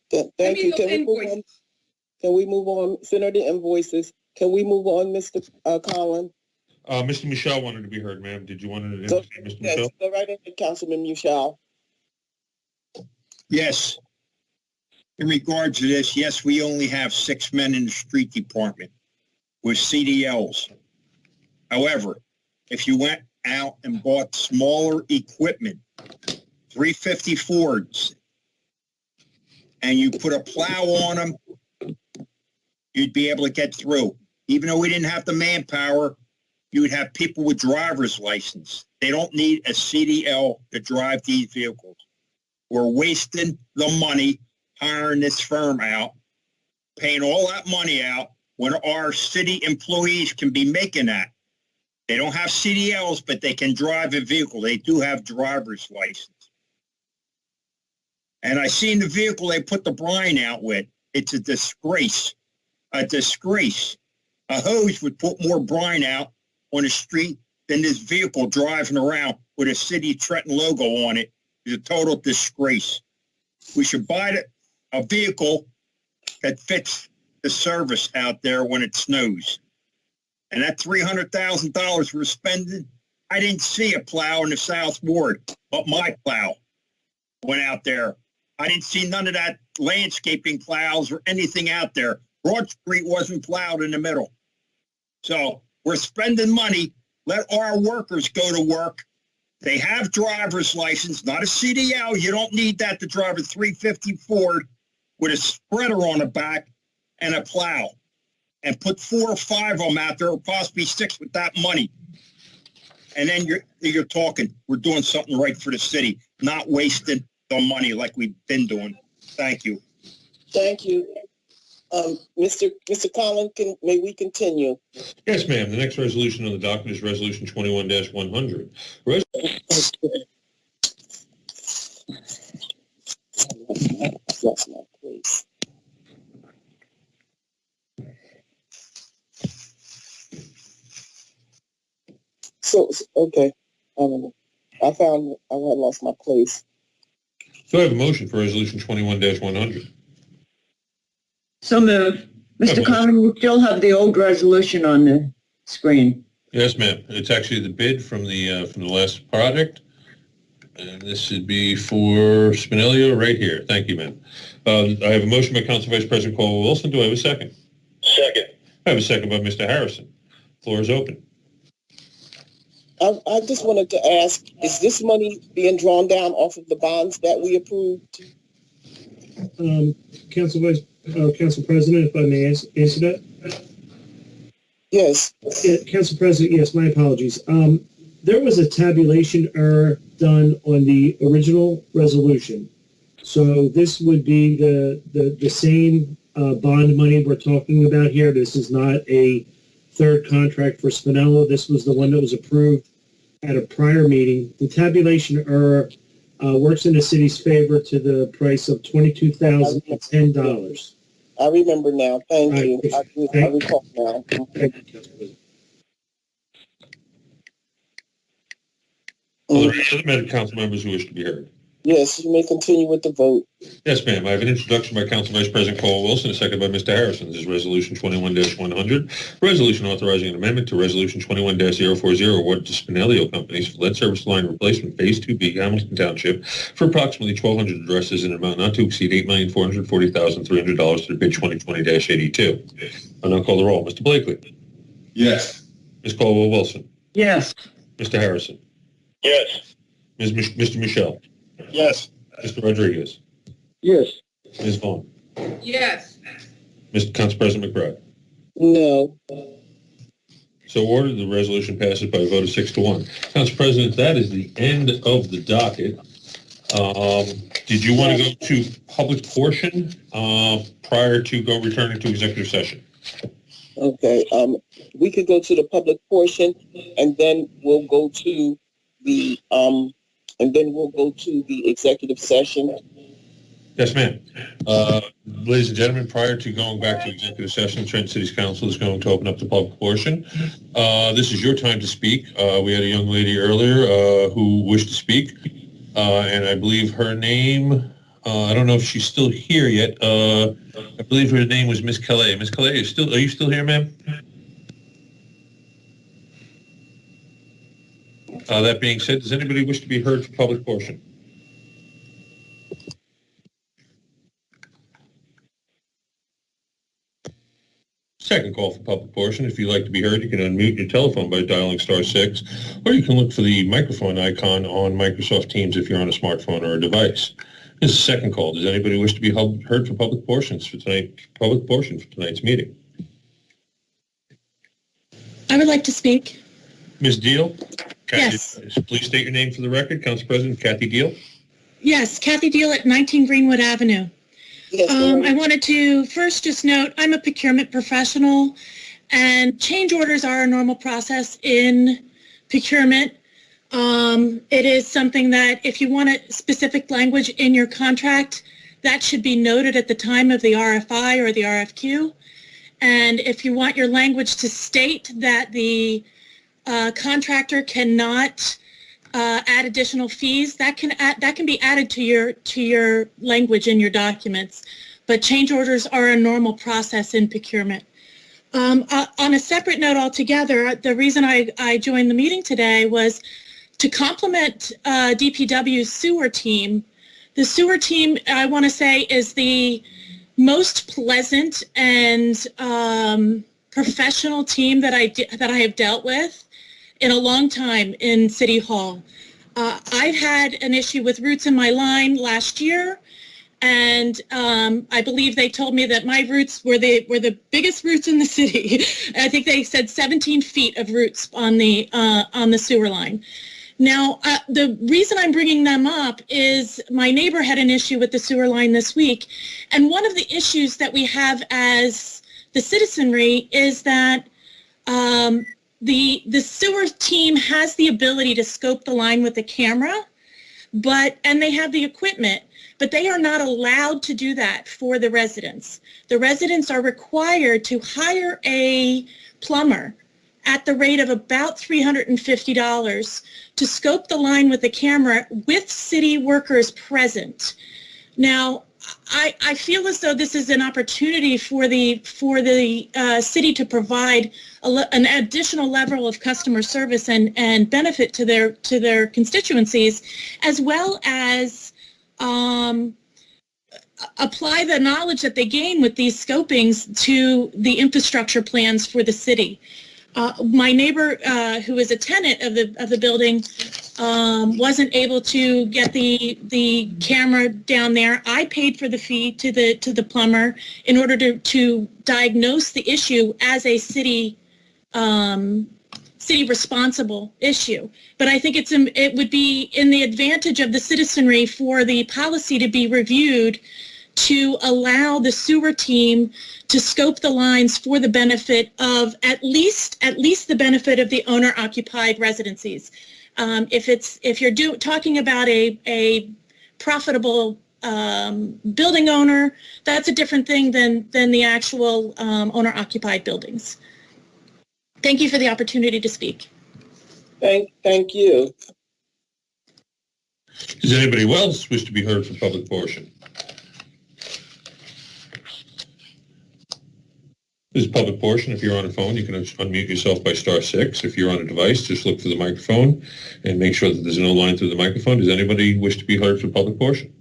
Thank you. Can we move on? Send her the invoices. Can we move on, Mr. Collin? Mr. Michelle wanted to be heard, ma'am. Did you want to Mr. Michelle? Go right ahead, Councilman Michelle. Yes. In regards to this, yes, we only have 6 men in the street department with CDLs. However, if you went out and bought smaller equipment, 350 Fords, and you put a plow on them, you'd be able to get through. Even though we didn't have the manpower, you would have people with driver's license. They don't need a CDL to drive these vehicles. We're wasting the money hiring this firm out, paying all that money out when our city employees can be making that. They don't have CDLs, but they can drive a vehicle. They do have driver's license. And I seen the vehicle they put the brine out with. It's a disgrace. A disgrace. A hose would put more brine out on the street than this vehicle driving around with a City of Trenton logo on it. It's a total disgrace. We should buy a vehicle that fits the service out there when it snows. And that $300,000 we're spending, I didn't see a plow in the South Ward, but my plow went out there. I didn't see none of that landscaping plows or anything out there. Broad Street wasn't plowed in the middle. So we're spending money. Let our workers go to work. They have driver's license, not a CDL. You don't need that to drive a 350 Ford with a spreader on the back and a plow. And put 4 or 5 of them out there, or possibly 6 with that money. And then you're talking, we're doing something right for the city, not wasting the money like we've been doing. Thank you. Thank you. Mr. Collins, may we continue? Yes, ma'am. The next resolution on the docket is Resolution 21-100. Lost my place. So, okay. I had lost my place. So I have a motion for Resolution 21-100. So moved. Mr. Conlon, you still have the old resolution on the screen. Yes, ma'am. It's actually the bid from the last project. And this should be for Spinelli right here. Thank you, ma'am. I have a motion by Council Vice President Caldwell-Wilson. Do I have a second? Second. I have a second by Mr. Harrison. Floor is open. I just wanted to ask, is this money being drawn down off of the bonds that we approved? Council President, if I may answer that? Yes. Council President, yes, my apologies. There was a tabulation error done on the original resolution. So this would be the same bond money we're talking about here. This is not a third contract for Spinello. This was the one that was approved at a prior meeting. The tabulation error works in the city's favor to the price of $22,010. I remember now. Thank you. I recall now. Are there any other council members who wish to be heard? Yes, you may continue with the vote. Yes, ma'am. I have an introduction by Council Vice President Caldwell-Wilson, a second by Mr. Harrison. This is Resolution 21-100. Resolution authorizing an amendment to Resolution 21-040 awarded to Spinelli Companies for lead service line replacement Phase 2B, Hamilton Township, for approximately 1,200 addresses in an amount not to exceed $8,440,300 to the bid 2020-82. I'll now call the roll. Mr. Blakely. Yes. Ms. Caldwell-Wilson. Yes. Mr. Harrison. Yes. Mr. Michelle. Yes. Mr. Rodriguez. Yes. Ms. Vaughn. Yes. Mr. Council President McBride. No. So ordered. The resolution passes by a vote of 6-1. Council President, that is the end of the docket. Did you want to go to public portion prior to returning to executive session? Okay. We could go to the public portion, and then we'll go to the executive session. Yes, ma'am. Ladies and gentlemen, prior to going back to executive session, Trenton City's Council is going to open up the public portion. This is your time to speak. We had a young lady earlier who wished to speak, and I believe her name, I don't know if she's still here yet. I believe her name was Miss Calais. Miss Calais, are you still here, ma'am? That being said, does anybody wish to be heard for public portion? Second call for public portion. If you'd like to be heard, you can unmute your telephone by dialing *6, or you can look for the microphone icon on Microsoft Teams if you're on a smartphone or a device. This is the second call. Does anybody wish to be heard for public portions for tonight's meeting? I would like to speak. Ms. Deal? Yes. Please state your name for the record. Council President Kathy Deal. Yes, Kathy Deal at 19 Greenwood Avenue. Yes, I wanted to first just note I'm a procurement professional, and change orders are a normal process in procurement. It is something that if you want a specific language in your contract, that should be noted at the time of the RFI or the RFQ. And if you want your language to state that the contractor cannot add additional fees, that can be added to your language in your documents. But change orders are a normal process in procurement. On a separate note altogether, the reason I joined the meeting today was to compliment DPW's sewer team. The sewer team, I want to say, is the most pleasant and professional team that I have dealt with in a long time in City Hall. I've had an issue with roots in my line last year, and I believe they told me that my roots were the biggest roots in the city. I think they said 17 feet of roots on the sewer line. Now, the reason I'm bringing them up is my neighbor had an issue with the sewer line this week, and one of the issues that we have as the citizenry is that the sewer team has the ability to scope the line with a camera, and they have the equipment, but they are not allowed to do that for the residents. The residents are required to hire a plumber at the rate of about $350 to scope the line with the camera with city workers present. Now, I feel as though this is an opportunity for the city to provide an additional level of customer service and benefit to their constituencies, as well as apply the knowledge that they gain with these scopings to the infrastructure plans for the city. My neighbor, who is a tenant of the building, wasn't able to get the camera down there. I paid for the fee to the plumber in order to diagnose the issue as a city responsible issue. But I think it would be in the advantage of the citizenry for the policy to be reviewed to allow the sewer team to scope the lines for the benefit of at least the benefit of the owner-occupied residencies. If you're talking about a profitable building owner, that's a different thing than the actual owner-occupied buildings. Thank you for the opportunity to speak. Thank you. Does anybody else wish to be heard for public portion? This is public portion. If you're on a phone, you can unmute yourself by *6. If you're on a device, just look for the microphone and make sure that there's no line through the microphone. Does anybody wish to be heard for public portion?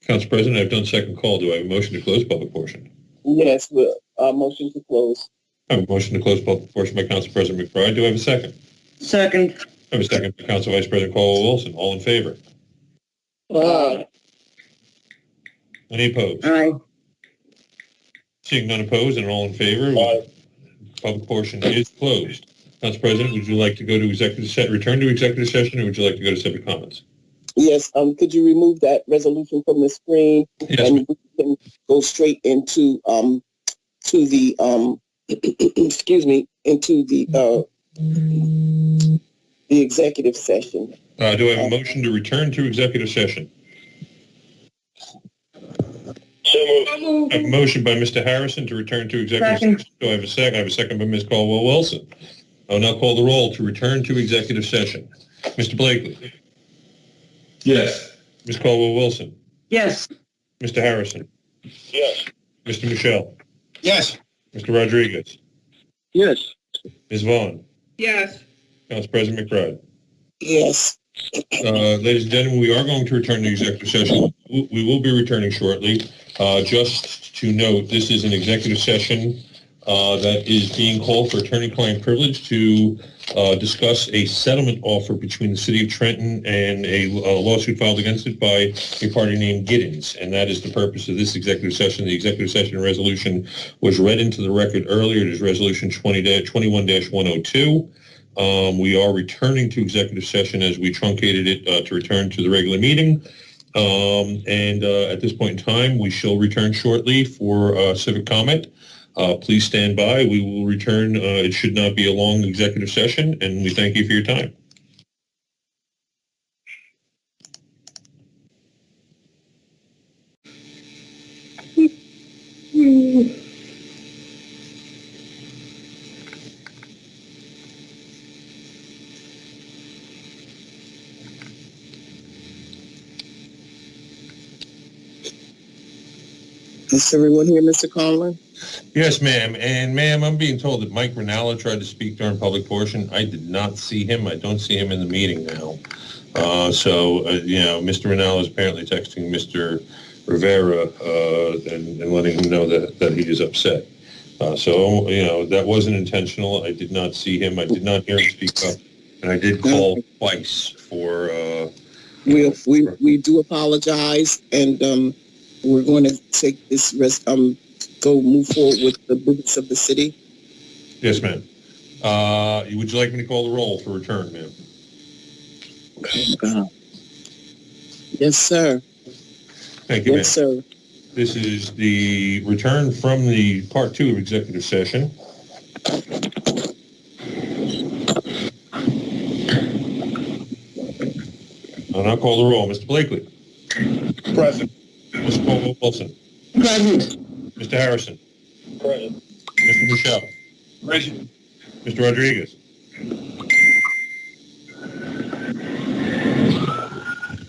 Council President, I've done second call. Do I have a motion to close public portion? Yes, motion to close. I have a motion to close public portion by Council President McBride. Do I have a second? Second. I have a second by Council Vice President Caldwell-Wilson. All in favor? Any opposed? Aye. Seeing none opposed and all in favor, public portion is closed. Council President, would you like to go to return to executive session, or would you like to go to civic comments? Yes, could you remove that resolution from the screen? Yes, and we can go straight into to the into the executive session. Do I have a motion to return to executive session? So moved. I have a motion by Mr. Harrison to return to executive session. Do I have a second? I have a second by Ms. Caldwell-Wilson. I'll now call the roll to return to executive session. Mr. Blakely. Yes. Ms. Caldwell-Wilson. Yes. Mr. Harrison. Yes. Mr. Michelle. Yes. Mr. Rodriguez. Yes. Ms. Vaughn. Yes. Council President McBride. Yes. Ladies and gentlemen, we are going to return to executive session. We will be returning shortly. Just to note, this is an executive session that is being called for attorney-client privilege to discuss a settlement offer between the city of Trenton and a lawsuit filed against it by a party named Giddens. And that is the purpose of this executive session. The executive session resolution was read into the record earlier. It is resolution 21-102. We are returning to executive session as we truncated it to return to the regular meeting. At this point in time, we shall return shortly for civic comment. Please stand by. We will return. It should not be a long executive session, and we thank you for your time. Is everyone here, Mr. Conlon? Yes, ma'am. And ma'am, I'm being told that Mike Rinaldo tried to speak during public portion. I did not see him. I don't see him in the meeting now. Mr. Rinaldo is apparently texting Mr. Rivera and letting him know that he is upset. That wasn't intentional. I did not see him. I did not hear him speak up. And I did call twice for... We do apologize, and we're going to take this move forward with the business of the city. Yes, ma'am. Would you like me to call the roll for return, ma'am? Oh, God. Yes, sir. Thank you, ma'am. Yes, sir. This is the return from the part 2 of executive session. I'll now call the roll. Mr. Blakely. Present. Mr. Colwell-Wilson. Present. Mr. Harrison. Present. Mr. Michelle. Present. Mr. Rodriguez.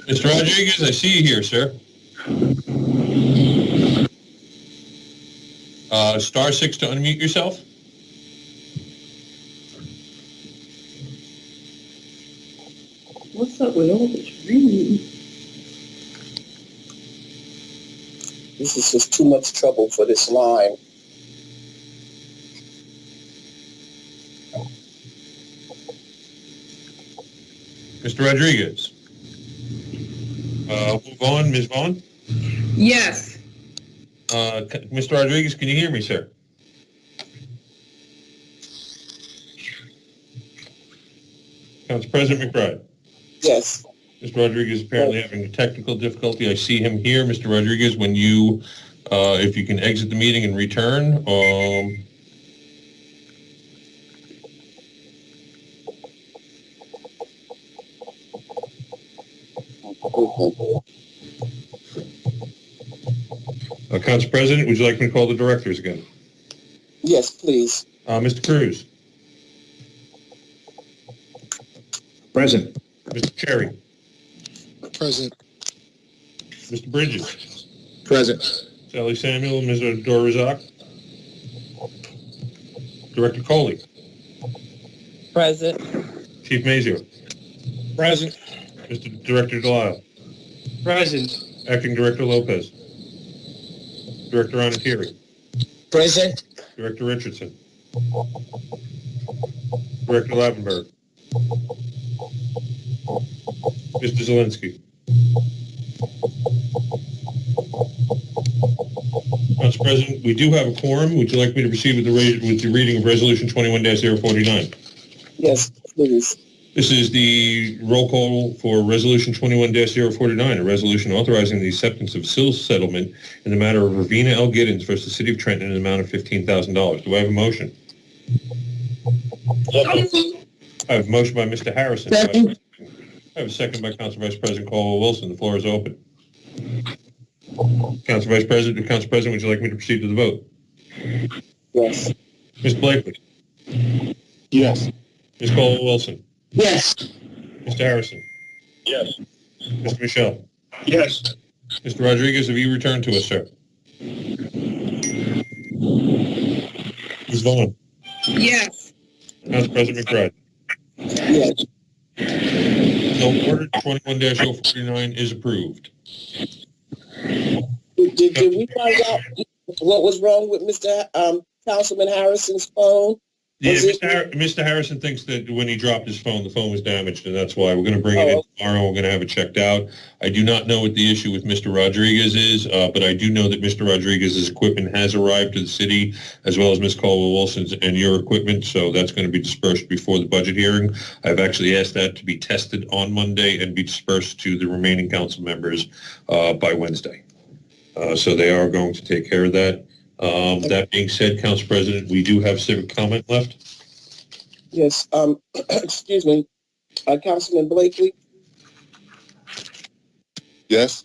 Mr. Rodriguez, I see you here, sir. *6 to unmute yourself. What's up with all this reading? This is just too much trouble for this line. Mr. Rodriguez. Move on, Ms. Vaughn. Yes. Mr. Rodriguez, can you hear me, sir? Council President McBride. Yes. Mr. Rodriguez is apparently having a technical difficulty. I see him here. Mr. Rodriguez, when you, if you can exit the meeting and return. Council President, would you like me to call the directors again? Yes, please. Mr. Cruz. Present. Mr. Cherry. Present. Mr. Bridges. Present. Sally Samuel, Ms. Dorazak. Director Coley. Present. Chief Mazio. Present. Mr. Director Delisle. Present. Acting Director Lopez. Director Onatiri. Present. Director Richardson. Director Lavenberg. Mr. Zelinski. Council President, we do have a quorum. Would you like me to proceed with the reading of Resolution 21-049? Yes, please. This is the roll call for Resolution 21-049, a resolution authorizing the acceptance of civil settlement in the matter of Ravina L. Giddens versus the City of Trenton in an amount of $15,000. Do I have a motion? I have a motion by Mr. Harrison. Second. I have a second by Council Vice President Colwell-Wilson. The floor is open. Council President, would you like me to proceed to the vote? Yes. Ms. Blakely. Yes. Ms. Colwell-Wilson. Yes. Mr. Harrison. Yes. Mr. Michelle. Yes. Mr. Rodriguez, have you returned to us, sir? Ms. Vaughn. Yes. Council President McBride. Yes. So order 21-049 is approved. Did we find out what was wrong with Mr. Councilman Harrison's phone? Yeah, Mr. Harrison thinks that when he dropped his phone, the phone was damaged, and that's why we're going to bring it in tomorrow. We're going to have it checked out. I do not know what the issue with Mr. Rodriguez is, but I do know that Mr. Rodriguez's equipment has arrived to the city, as well as Ms. Colwell-Wilson's and your equipment, so that's going to be dispersed before the budget hearing. I've actually asked that to be tested on Monday and be dispersed to the remaining council members by Wednesday. So they are going to take care of that. That being said, Council President, we do have civic comment left. Yes. Excuse me, Councilman Blakely. Yes.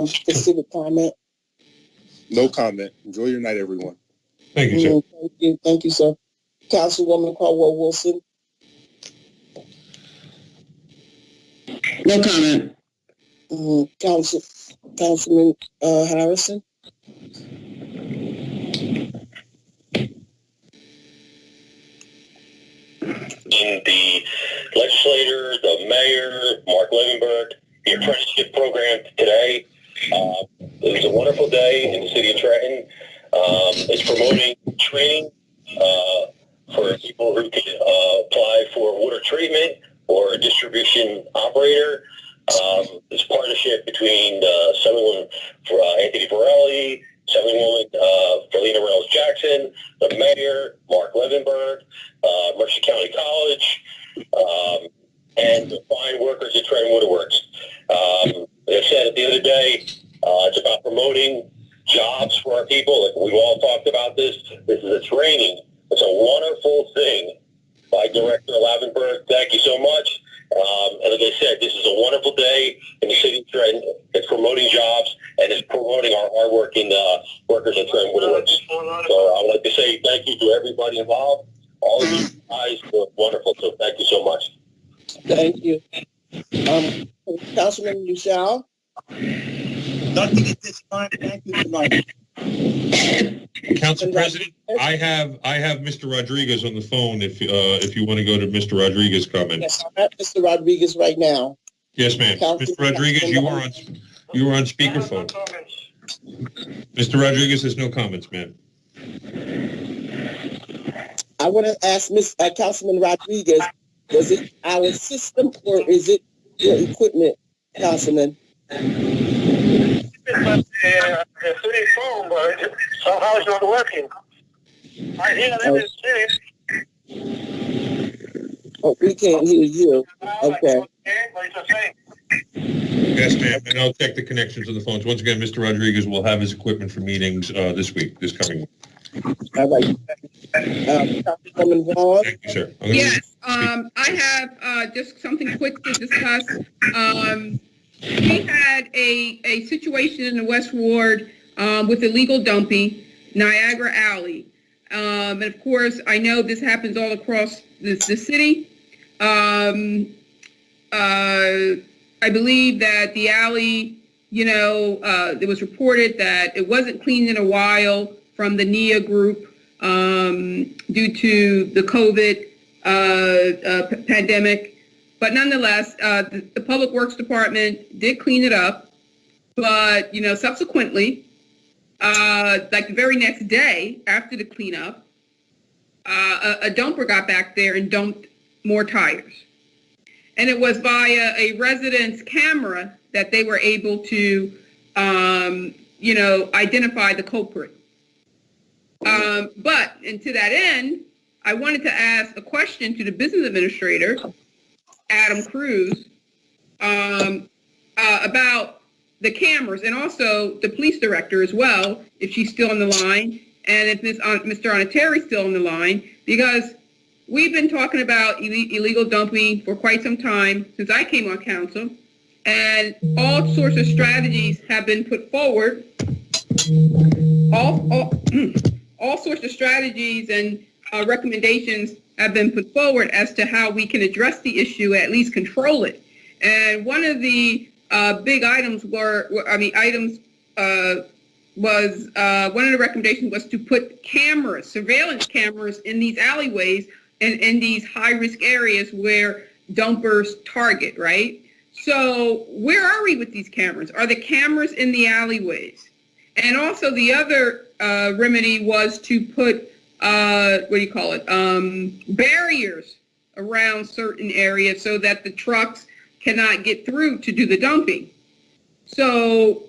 Civic comment. No comment. Enjoy your night, everyone. Thank you, sir. Thank you, sir. Councilwoman Caldwell-Wilson. No comment. Councilman Harrison. The legislator, the mayor, Mark Levenberg, the apprenticeship program today. It was a wonderful day in the city of Trenton. It's promoting training for people who can apply for water treatment or a distribution operator. It's a partnership between Assemblywoman Anthony Borelli, Assemblywoman Verlena Reynolds-Jackson, the mayor, Mark Levenberg, Mercer County College, and the fine workers at Trenton Waterworks. Like I said, at the end of the day, it's about promoting jobs for our people. Like we've all talked about this. This is a training. It's a wonderful thing by Director Levenberg. Thank you so much. And like I said, this is a wonderful day in the city of Trenton. It's promoting jobs and it's promoting our hardworking workers at Trenton Waterworks. So I would like to say thank you to everybody involved. All of you guys were wonderful. So thank you so much. Thank you. Councilman Michelle. Nothing at this time. Thank you tonight. Council President, I have Mr. Rodriguez on the phone. If you want to go to Mr. Rodriguez's comments. Yes, I'm at Mr. Rodriguez right now. Yes, ma'am. Mr. Rodriguez, you are on speakerphone. Mr. Rodriguez has no comments, ma'am. I want to ask Councilman Rodriguez, was it our system or is it your equipment, Councilman? It's the city phone, but somehow it's not working. I hear them in the city. Oh, we can't hear you. Okay. Yes, ma'am, and I'll check the connections on the phones. Once again, Mr. Rodriguez will have his equipment for meetings this coming week. All right. Councilwoman Vaughn. Thank you, sir. Yes, I have just something quick to discuss. We had a situation in the West Ward with illegal dumping, Niagara Alley. And of course, I know this happens all across the city. I believe that the alley, it was reported that it wasn't cleaned in a while from the NIA group due to the COVID pandemic. But nonetheless, the Public Works Department did clean it up. But, subsequently, like the very next day after the cleanup, a dumper got back there and dumped more tires. And it was via a resident's camera that they were able to, identify the culprit. But, and to that end, I wanted to ask a question to the business administrator, Adam Cruz, about the cameras, and also the police director as well, if she's still on the line, and if Mr. Onateri is still on the line, because we've been talking about illegal dumping for quite some time, since I came on council, and all sorts of strategies have been put forward, all sorts of strategies and recommendations have been put forward as to how we can address the issue, at least control it. And one of the big items one of the recommendations was to put surveillance cameras in these alleyways and in these high-risk areas where dumpers target, right? So where are we with these cameras? Are the cameras in the alleyways? And also the other remedy was to put, barriers around certain areas so that the trucks cannot get through to do the dumping. So,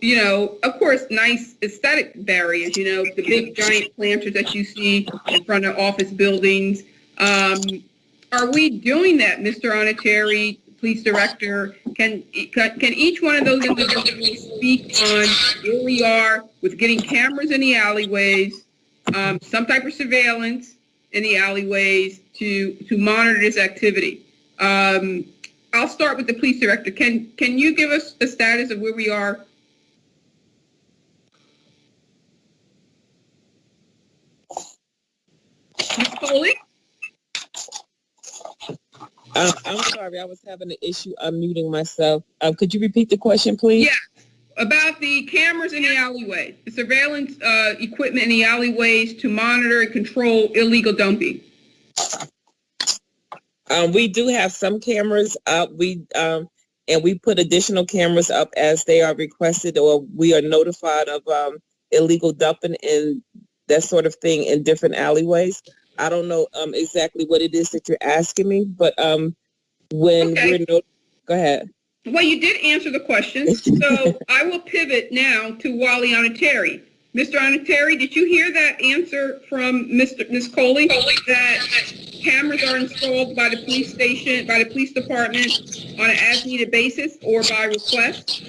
of course, nice aesthetic barriers, the big giant planters that you see in front of office buildings. Are we doing that, Mr. Oniteri, police director? Can each one of those individuals speak on where we are with getting cameras in the alleyways, some type of surveillance in the alleyways to monitor this activity? I'll start with the police director. Can you give us the status of where we are? Ms. Foley? I'm sorry, I was having an issue unmuting myself. Could you repeat the question, please? Yeah, about the cameras in the alleyway, the surveillance equipment in the alleyways to monitor and control illegal dumping. We do have some cameras up. And we put additional cameras up as they are requested, or we are notified of illegal dumping and that sort of thing in different alleyways. I don't know exactly what it is that you're asking me, but go ahead. Well, you did answer the question, so I will pivot now to Wally Oniteri. Mr. Oniteri, did you hear that answer from Ms. Coley, that cameras are installed by the police station, by the police department on an as-needed basis or by request?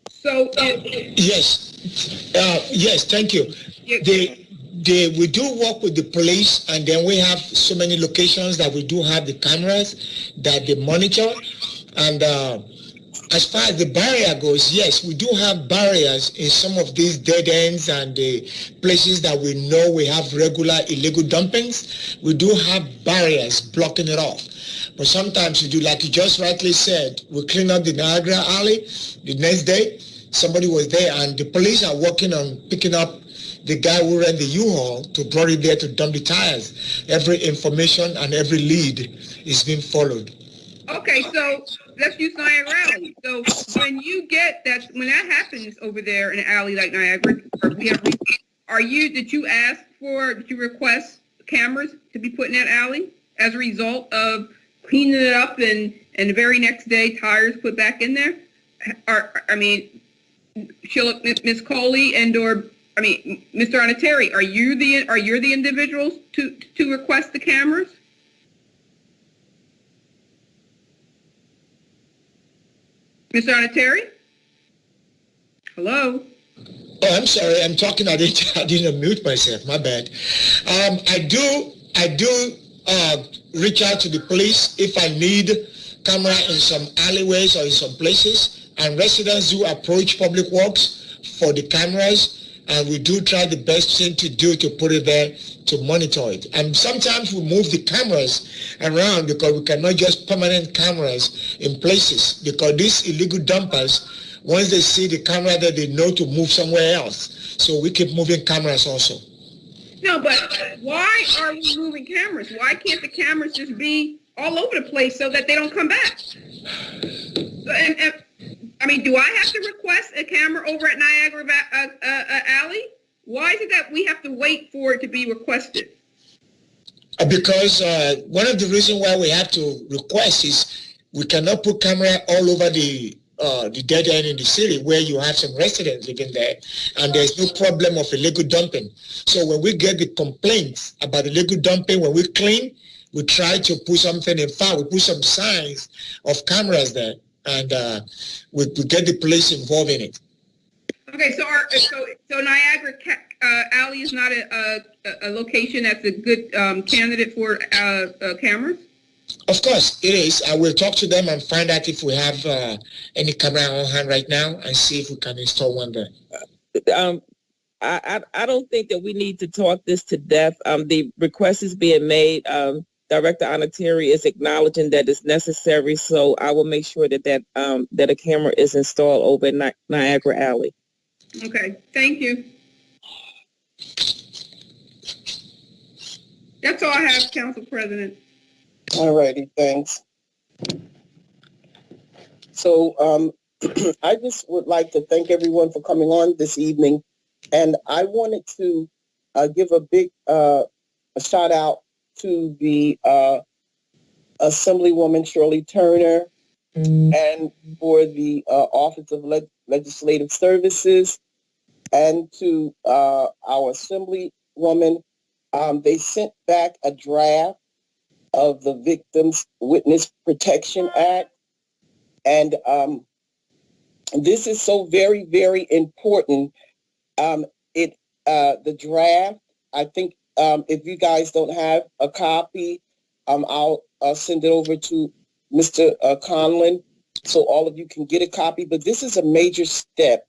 So, yes, thank you. We do work with the police, and then we have so many locations that we do have the cameras that they monitor. And as far as the barrier goes, yes, we do have barriers in some of these dead ends and the places that we know we have regular illegal dumpings. We do have barriers blocking it off. But sometimes we do, like you just rightly said, we clean up the Niagara Alley. The next day, somebody was there, and the police are working on picking up the guy who ran the U-Haul to brought it there to dump the tires. Every information and every lead is being followed. Okay, so let's use Niagara Alley. So when you get that, when that happens over there in an alley like Niagara, did you request cameras to be put in that alley as a result of cleaning it up and the very next day tires put back in there? Ms. Coley Mr. Oniteri, are you the individuals to request the cameras? Mr. Oniteri? Hello? Oh, I'm sorry. I'm talking. I didn't unmute myself. My bad. I do reach out to the police if I need camera in some alleyways or in some places, and residents do approach Public Works for the cameras, and we do try the best thing to do to put it there to monitor it. And sometimes we move the cameras around because we cannot just permanent cameras in places, because these illegal dumpers, once they see the camera there, they know to move somewhere else. So we keep moving cameras also. No, but why are we moving cameras? Why can't the cameras just be all over the place so that they don't come back? Do I have to request a camera over at Niagara Alley? Why is it that we have to wait for it to be requested? Because one of the reasons why we have to request is we cannot put camera all over the dead end in the city where you have some residents living there, and there's no problem of illegal dumping. So when we get the complaints about illegal dumping, when we clean, we try to put something. In fact, we put some signs of cameras there, and we get the police involved in it. Okay, so Niagara Alley is not a location that's a good candidate for cameras? Of course, it is. I will talk to them and find out if we have any camera on hand right now and see if we can install one there. I don't think that we need to talk this to death. The request is being made. Director Oniteri is acknowledging that it's necessary, so I will make sure that a camera is installed over at Niagara Alley. Okay, thank you. That's all I have, Council President. All righty, thanks. So I just would like to thank everyone for coming on this evening. And I wanted to give a big a shout out to the Assemblywoman Shirley Turner and for the Office of Legislative Services and to our Assemblywoman. They sent back a draft of the Victims Witness Protection Act. And this is so very, very important. The draft, I think if you guys don't have a copy, I'll send it over to Mr. Conlon so all of you can get a copy. But this is a major step.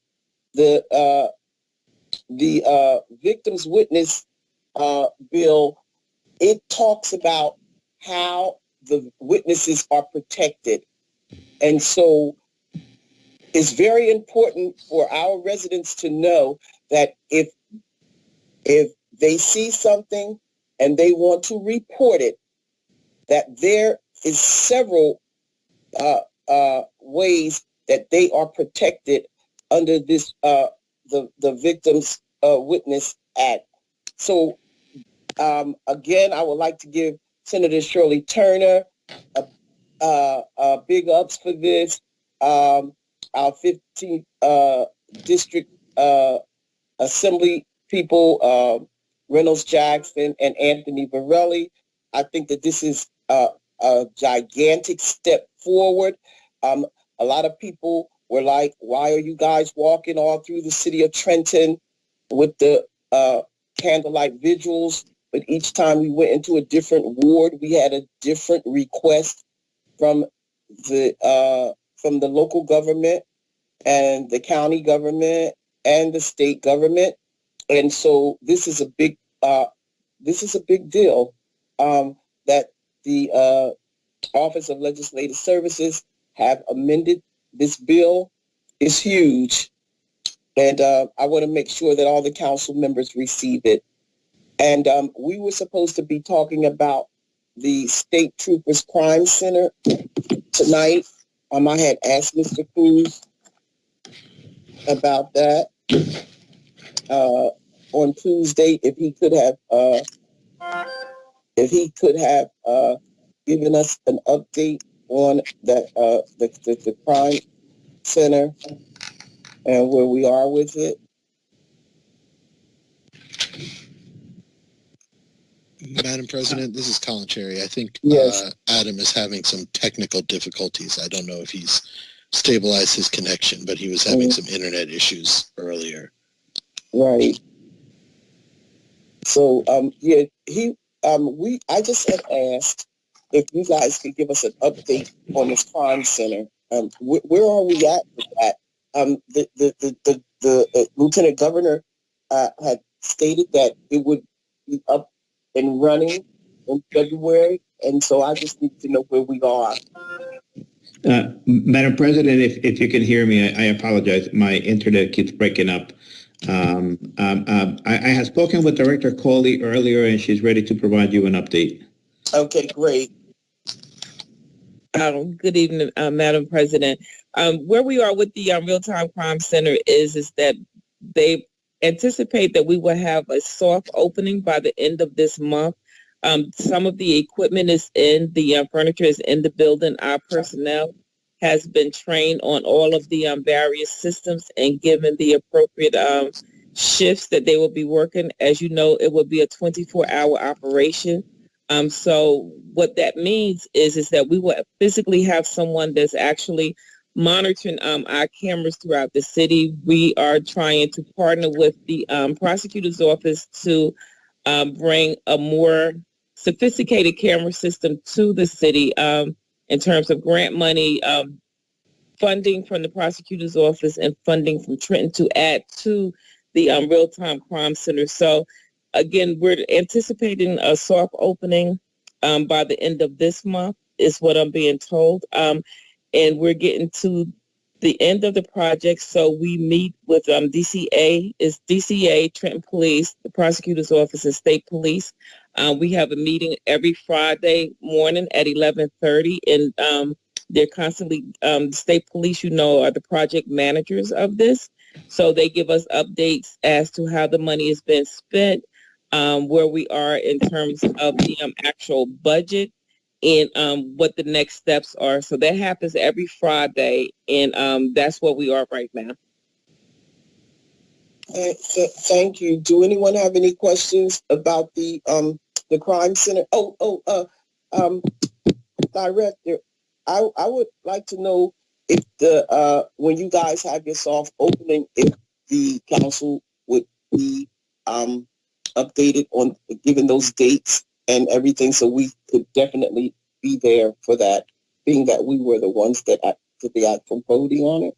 The Victims Witness bill, it talks about how the witnesses are protected. And so it's very important for our residents to know that if they see something and they want to report it, that there is several ways that they are protected under this the Victims Witness Act. So again, I would like to give Senator Shirley Turner big ups for this. Our 15th District Assembly people, Reynolds Jackson and Anthony Varelli. I think that this is a gigantic step forward. A lot of people were like, why are you guys walking all through the city of Trenton with the candlelight vigils? But each time we went into a different ward, we had a different request from the local government and the county government and the state government. And so this is a big deal that the Office of Legislative Services have amended this bill. Is huge. And I want to make sure that all the council members receive it. And we were supposed to be talking about the State Troopers Crime Center tonight. I had asked Mr. Cruz about that on Tuesday if he could have given us an update on that the crime center and where we are with it. Madam President, this is Colin Cherry. I think yes. Adam is having some technical difficulties. I don't know if he's stabilized his connection, but he was having some internet issues earlier. Right. So I just had asked if you guys could give us an update on this crime center. Where are we at with that? The Lieutenant Governor had stated that it would be up and running in February, and so I just need to know where we are. Madam President, if you can hear me, I apologize. My internet keeps breaking up. I have spoken with Director Coley earlier, and she's ready to provide you an update. Okay, great. Good evening, Madam President. Where we are with the Real-Time Crime Center is that they anticipate that we will have a soft opening by the end of this month. Some of the equipment is in, the furniture is in the building. Our personnel has been trained on all of the various systems and given the appropriate shifts that they will be working. As you know, it will be a 24-hour operation. So what that means is that we will physically have someone that's actually monitoring our cameras throughout the city. We are trying to partner with the prosecutor's office to bring a more sophisticated camera system to the city in terms of grant money, funding from the prosecutor's office, and funding from Trenton to add to the Real-Time Crime Center. So again, we're anticipating a soft opening by the end of this month is what I'm being told. And we're getting to the end of the project. So we meet with DCA, Trenton Police, the prosecutor's office, and state police. We have a meeting every Friday morning at 11:30, and they're constantly, state police, are the project managers of this. So they give us updates as to how the money has been spent, where we are in terms of the actual budget, and what the next steps are. So that happens every Friday, and that's where we are right now. Thank you. Do anyone have any questions about the crime center? Director, I would like to know if when you guys have your soft opening, if the council would be updated on giving those dates and everything, so we could definitely be there for that, being that we were the ones that did the actual voting on it.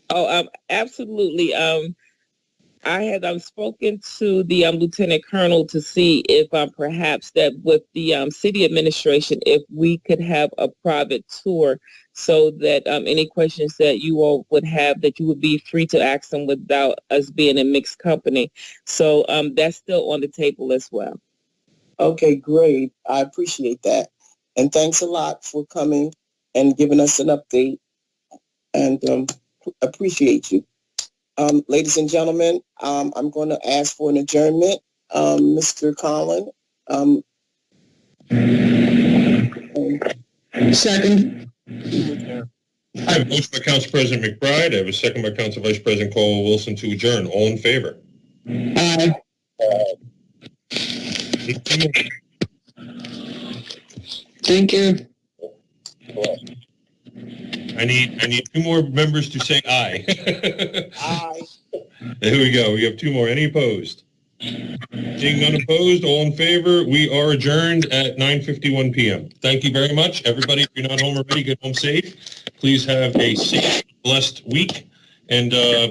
Oh, absolutely. I had spoken to the Lieutenant Colonel to see if perhaps that with the city administration, if we could have a private tour so that any questions that you all would have, that you would be free to ask them without us being in mixed company. So that's still on the table as well. Okay, great. I appreciate that. And thanks a lot for coming and giving us an update, and appreciate you. Ladies and gentlemen, I'm going to ask for an adjournment. Mr. Collin. Second. I have a motion by Council President McBride. I have a second by Council Vice President Caldwell-Wilson to adjourn. All in favor? Aye. Thank you. I need two more members to say aye. Aye. There we go. We have two more. Any opposed? Seeing none opposed, all in favor, we are adjourned at 9:51 p.m. Thank you very much. Everybody, if you're not home already, get home safe. Please have a safe, blessed week, and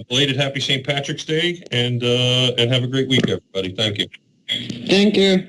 belated happy St. Patrick's Day, and have a great week, everybody. Thank you. Thank you.